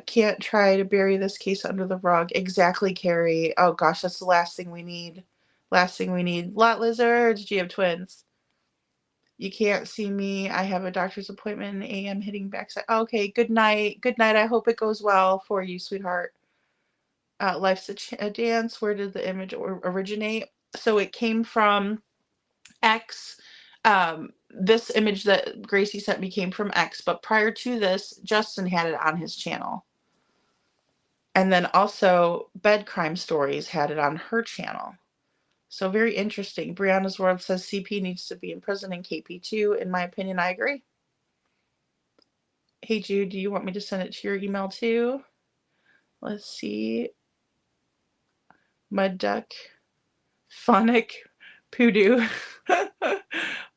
can't try to bury this case under the rug. Exactly, Carrie. Oh gosh, that's the last thing we need. Last thing we need. Lot lizards. Do you have twins? You can't see me. I have a doctor's appointment in the AM hitting backside. Okay, good night. Good night. I hope it goes well for you, sweetheart. Life's a dance. Where did the image originate? So it came from X. This image that Gracie sent me came from X, but prior to this, Justin had it on his channel. And then also Bed Crime Stories had it on her channel. So very interesting. Brianna's World says CP needs to be in prison in KP too. In my opinion, I agree. Hey Jude, do you want me to send it to your email too? Let's see. Mud Duck. Phonic. Poodoo.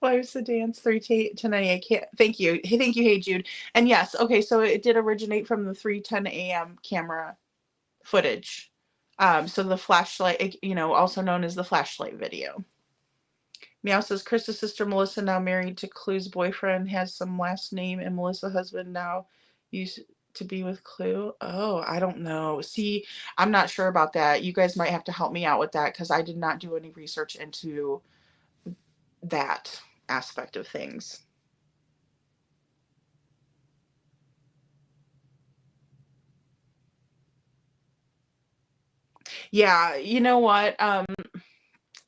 Life's a dance 3 to 9. I can't. Thank you. Hey, thank you. Hey Jude. And yes, okay, so it did originate from the 3:10 a.m. camera footage. So the flashlight, also known as the flashlight video. Meow says Krista's sister Melissa, now married to Clue's boyfriend, has some last name, and Melissa's husband now used to be with Clue. Oh, I don't know. See, I'm not sure about that. You guys might have to help me out with that because I did not do any research into that aspect of things. Yeah, you know what?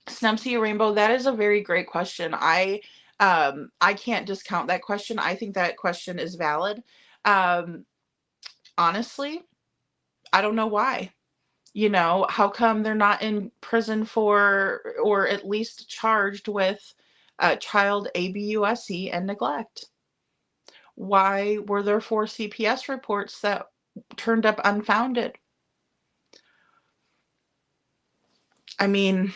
Snumsy Rainbow, that is a very great question. I can't discount that question. I think that question is valid. Honestly, I don't know why. How come they're not in prison for, or at least charged with, child abuse and neglect? Why were there 4 CPS reports that turned up unfounded? I mean,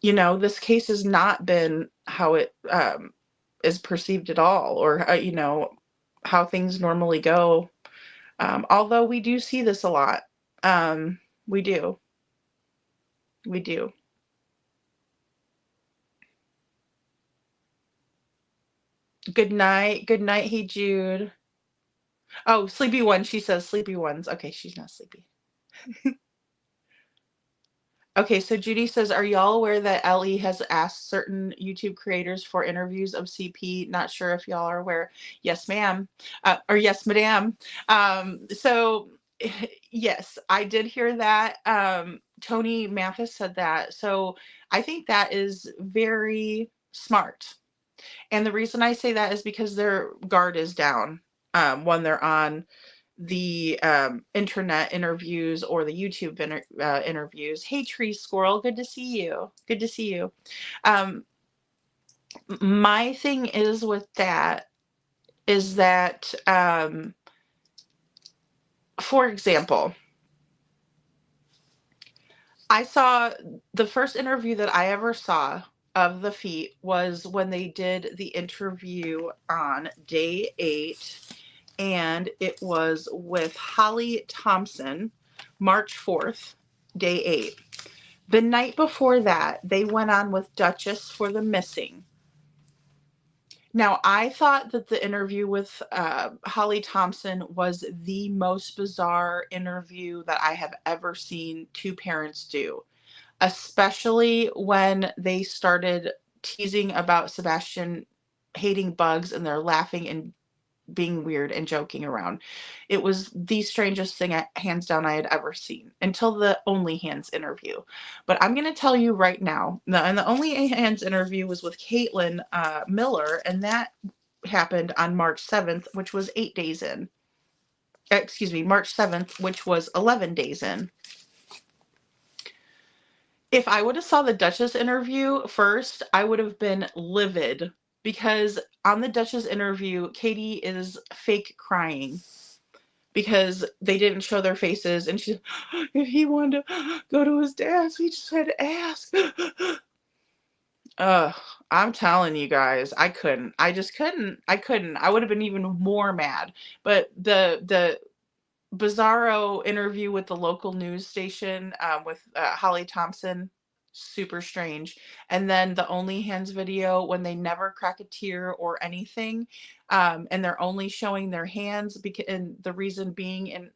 this case has not been how it is perceived at all, or how things normally go. Although we do see this a lot. We do. Good night. Good night. Hey, Jude. Oh, sleepy one. She says sleepy ones. Okay, she's not sleepy. Okay, so Judy says, are y'all aware that Ellie has asked certain YouTube creators for interviews of CP? Not sure if y'all are aware. Yes, ma'am. Or yes, madam. So yes, I did hear that. Tony Mathis said that. So I think that is very smart. And the reason I say that is because their guard is down when they're on the internet interviews or the YouTube interviews. Hey, Tree Squirrel, good to see you. Good to see you. My thing is with that is that, for example, I saw the first interview that I ever saw of the feet was when they did the interview on day 8, and it was with Holly Thompson, March 4th, day 8. The night before that, they went on with Duchess for the missing. Now, I thought that the interview with Holly Thompson was the most bizarre interview that I have ever seen two parents do, especially when they started teasing about Sebastian hating bugs and they're laughing and being weird and joking around. It was the strangest thing, hands down, I had ever seen until the Only Hands interview. But I'm going to tell you right now, and the Only Hands interview was with Caitlin Miller, and that happened on March 7th, which was 8 days in. Excuse me, March 7th, which was 11 days in. If I would have saw the Duchess interview first, I would have been livid because on the Duchess interview, Katie is fake crying because they didn't show their faces, and she's, if he wanted to go to his dad's, he just had to ask. I'm telling you guys, I couldn't. I just couldn't. I would have been even more mad. But the bizarro interview with the local news station with Holly Thompson, super strange. And then the Only Hands video when they never crack a tear or anything, and they're only showing their hands because, and the reason being, and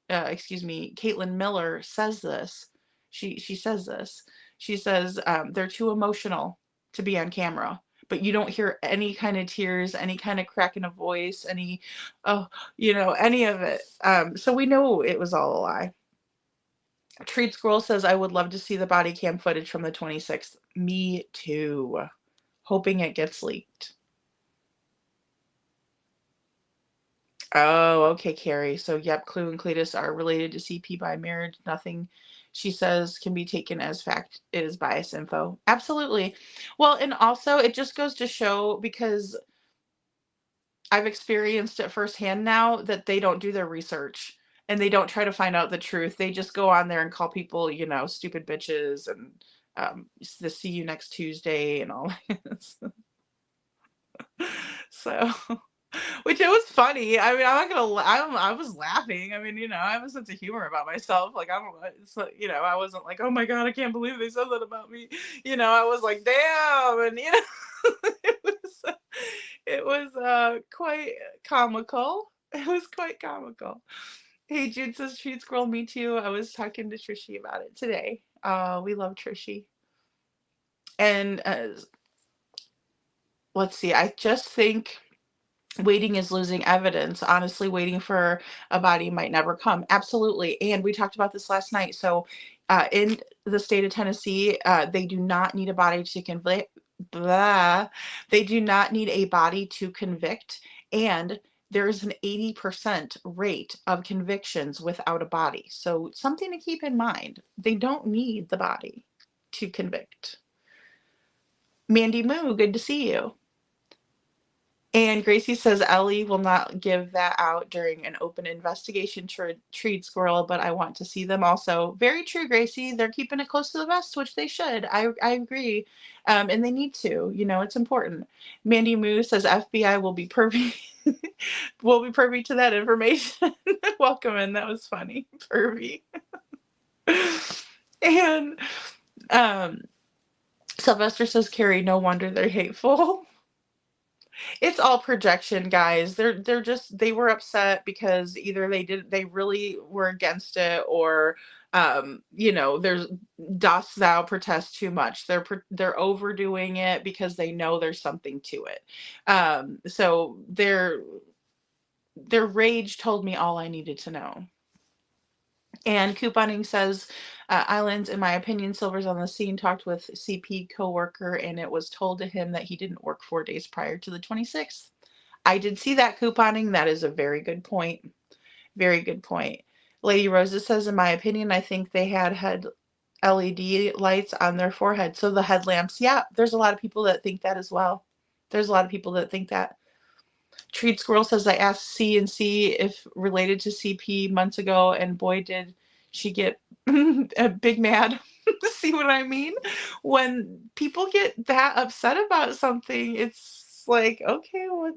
Caitlin Miller says this. She says this. She says they're too emotional to be on camera. But you don't hear any kind of tears, any kind of crack in a voice, any of it. So we know it was all a lie. Treat Squirrel says, I would love to see the body cam footage from the 26th. Me too. Hoping it gets leaked. Oh, okay, Carrie. So, yep, Clue and Cletus are related to CP by marriage. Nothing she says can be taken as fact. It is bias info. Absolutely. Well, and also it just goes to show, because I've experienced it firsthand now, that they don't do their research and they don't try to find out the truth. They just go on there and call people, stupid bitches and the see you next Tuesday and all this. So, which it was funny. I mean, I'm not gonna. I was laughing. I mean, I have a sense of humor about myself. Like it's like, I wasn't like, oh my god, I can't believe they said that about me. I was like, damn, and it was quite comical. It was quite comical. Hey, Jude says, treat squirrel, me too. I was talking to Trishy about it today. We love Trishy. And let's see, I just think waiting is losing evidence. Honestly, waiting for a body might never come. Absolutely. And we talked about this last night. So, in the state of Tennessee, they do not need a body to convict. Blah. They do not need a body to convict. And there's an 80% rate of convictions without a body. So, something to keep in mind. They don't need the body to convict. Mandy Moo, good to see you. And Gracie says Ellie will not give that out during an open investigation, treat squirrel, but I want to see them also. Very true, Gracie. They're keeping it close to the vest, which they should. I agree. And they need to. It's important. Mandy Moo says FBI will be privy will be privy to that information. Welcome in. That was funny. Pervy. And Sylvester says, Carrie, no wonder they're hateful. It's all projection, guys. They were upset because either they really were against it, or there's dost thou protest too much. They're overdoing it because they know there's something to it. So their rage told me all I needed to know. And couponing says, Islands, in my opinion, Silver's on the scene, talked with CP coworker, and it was told to him that he didn't work 4 days prior to the 26th. I did see that couponing. That is a very good point. Very good point. Lady Rosa says, in my opinion, I think they had LED lights on their forehead. So the headlamps. Yeah, there's a lot of people that think that as well. There's a lot of people that think that. Treat Squirrel says, I asked C and C if related to CP months ago, and boy, did she get a big mad. See what I mean? When people get that upset about something, it's like, okay, what?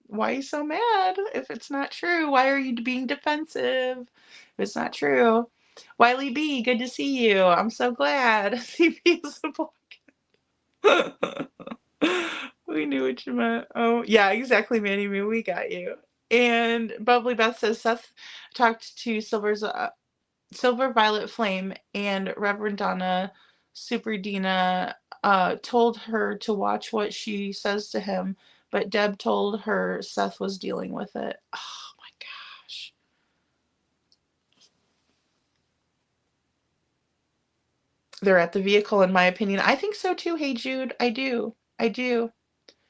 Why are you so mad if it's not true? Why are you being defensive if it's not true? Wiley B, good to see you. I'm so glad. CP is a black. We knew what you meant. Oh, yeah, exactly, Manny Moo. We got you. And Bubbly Beth says Seth talked to Silver Violet Flame, and Reverend Donna Superdina told her to watch what she says to him, but Deb told her Seth was dealing with it. Oh my gosh. They're at the vehicle, in my opinion. I think so too. Hey, Jude. I do.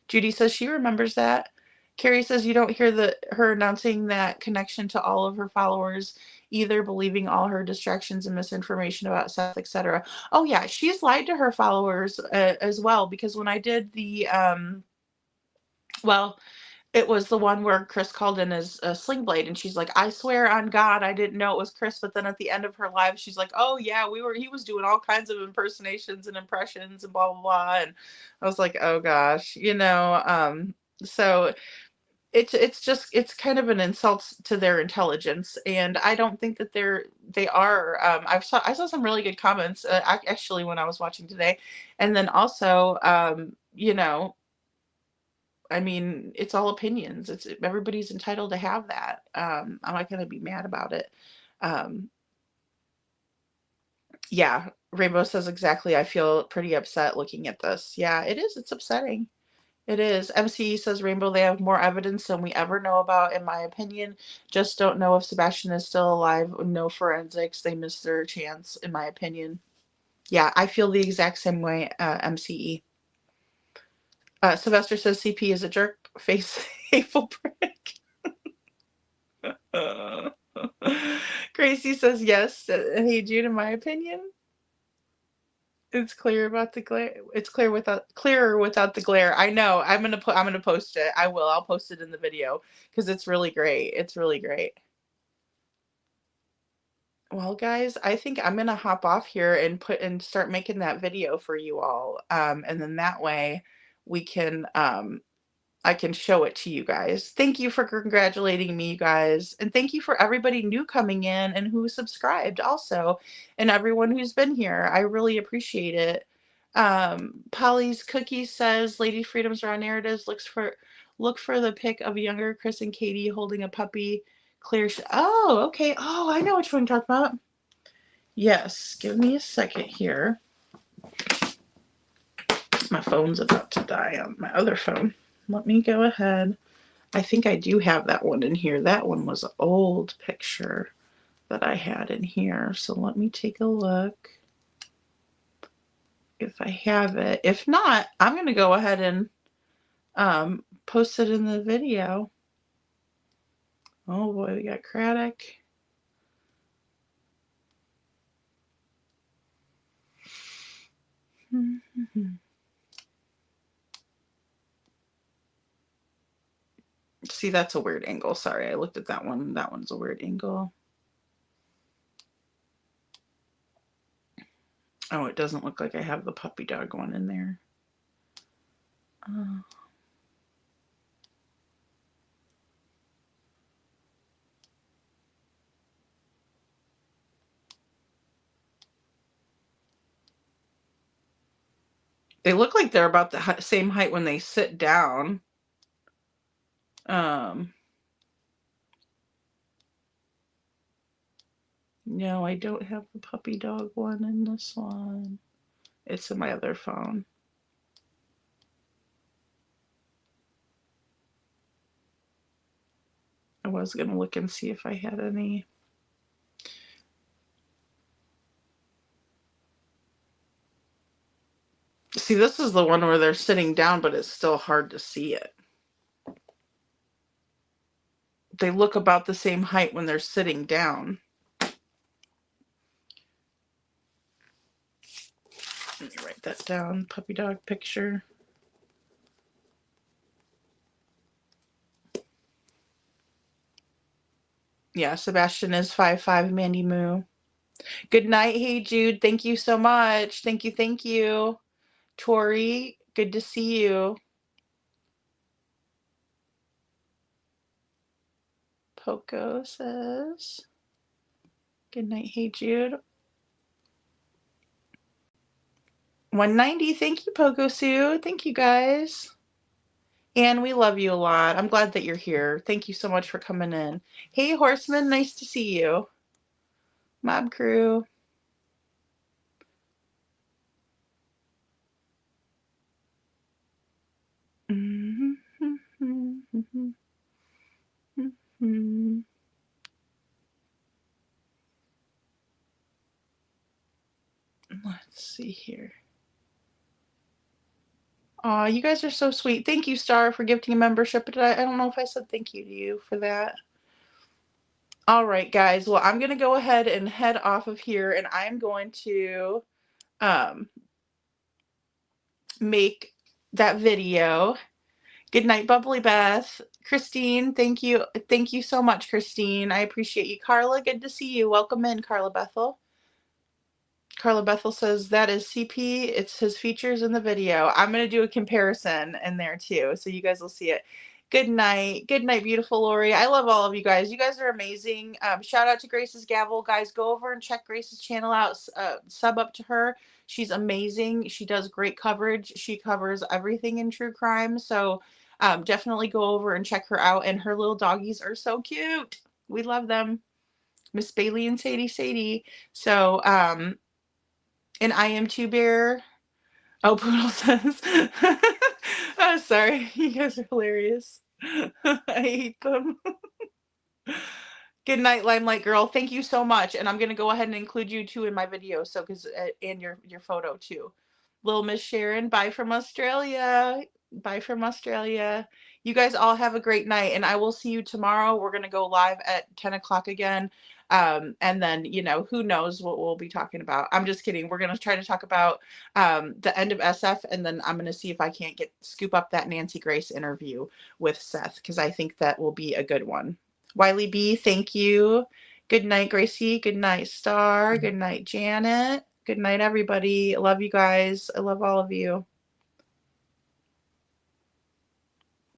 Judy says she remembers that. Carrie says you don't hear her announcing that connection to all of her followers either, believing all her distractions and misinformation about Seth, etc. Oh yeah, she's lied to her followers as well, because when I did the well, it was the one where Chris called in as a Sling Blade, and she's like, I swear on God, I didn't know it was Chris. But then at the end of her live, she's like, oh yeah, he was doing all kinds of impersonations and impressions and blah, blah, blah. And I was like, oh gosh, so it's kind of an insult to their intelligence. And I don't think that they are, I saw some really good comments, actually, when I was watching today. And then also, I mean, it's all opinions. Everybody's entitled to have that. I'm not going to be mad about it. Yeah, Rainbow says exactly. I feel pretty upset looking at this. Yeah, it is. It's upsetting. It is. MCE says, Rainbow, they have more evidence than we ever know about, in my opinion. Just don't know if Sebastian is still alive. No forensics. They missed their chance, in my opinion. Yeah, I feel the exact same way, MCE. Sylvester says CP is a jerk face, hateful prick. Gracie says yes. Hey Jude, in my opinion, it's clear about the glare. It's clearer without the glare. I know. I'm gonna post it. I will. I'll post it in the video because it's really great. It's really great. Well, guys, I think I'm gonna hop off here and start making that video for you all. And then that way we can I can show it to you guys. Thank you for congratulating me, you guys. And thank you for everybody new coming in and who subscribed also. And everyone who's been here. I really appreciate it. Polly's Cookie says, Lady Freedom's Raw Narratives look for the pic of younger Chris and Katie holding a puppy. Oh, okay. Oh, I know which one you're talking about. Yes, give me a second here. My phone's about to die on my other phone. Let me go ahead. I think I do have that one in here. That one was an old picture that I had in here. So let me take a look if I have it. If not, I'm going to go ahead and post it in the video. Oh boy, we got Craddock. See, that's a weird angle. Sorry, I looked at that one. That one's a weird angle. Oh, it doesn't look like I have the puppy dog one in there. They look like they're about the same height when they sit down. No, I don't have the puppy dog one in this one. It's in my other phone. I was going to look and see if I had any. See, this is the one where they're sitting down, but it's still hard to see it. They look about the same height when they're sitting down. Let me write that down. Puppy dog picture. Yeah, Sebastian is 5'5", Mandy Moo. Good night. Hey, Jude. Thank you so much. Thank you. Thank you. Tori, good to see you. Poco says, good night. Hey, Jude. 190. Thank you, Poco Sue. Thank you, guys. And we love you a lot. I'm glad that you're here. Thank you so much for coming in. Hey, Horseman. Nice to see you. Mob Crew. Let's see here. Aw, you guys are so sweet. Thank you, Star, for gifting a membership. But I don't know if I said thank you to you for that. All right, guys. Well, I'm going to go ahead and head off of here, and I'm going to make that video. Good night, Bubbly Beth. Christine, thank you. Thank you so much, Christine. I appreciate you. Carla, good to see you. Welcome in, Carla Bethel. Carla Bethel says that is CP. It's his features in the video. I'm going to do a comparison in there too, so you guys will see it. Good night. Good night, beautiful Lori. I love all of you guys. You guys are amazing. Shout out to Grace's Gavel. Guys, go over and check Grace's channel out. Sub up to her. She's amazing. She does great coverage. She covers everything in true crime. So definitely go over and check her out. And her little doggies are so cute. We love them. Miss Bailey and Sadie. So, and I am Two Bear. Oh, Poodle says. Oh, sorry. You guys are hilarious. I hate them. Good night, Limelight Girl. Thank you so much. And I'm going to go ahead and include you too in my video. So, and your photo too. Little Miss Sharon, bye from Australia. Bye from Australia. You guys all have a great night, and I will see you tomorrow. We're going to go live at 10 o'clock again. And then, you know, who knows what we'll be talking about. I'm just kidding. We're going to try to talk about the end of SF, and then I'm going to see if I can't scoop up that Nancy Grace interview with Seth, because I think that will be a good one. Wiley B, thank you. Good night, Gracie. Good night, Star. Good night, Janet. Good night, everybody. I love you guys. I love all of you.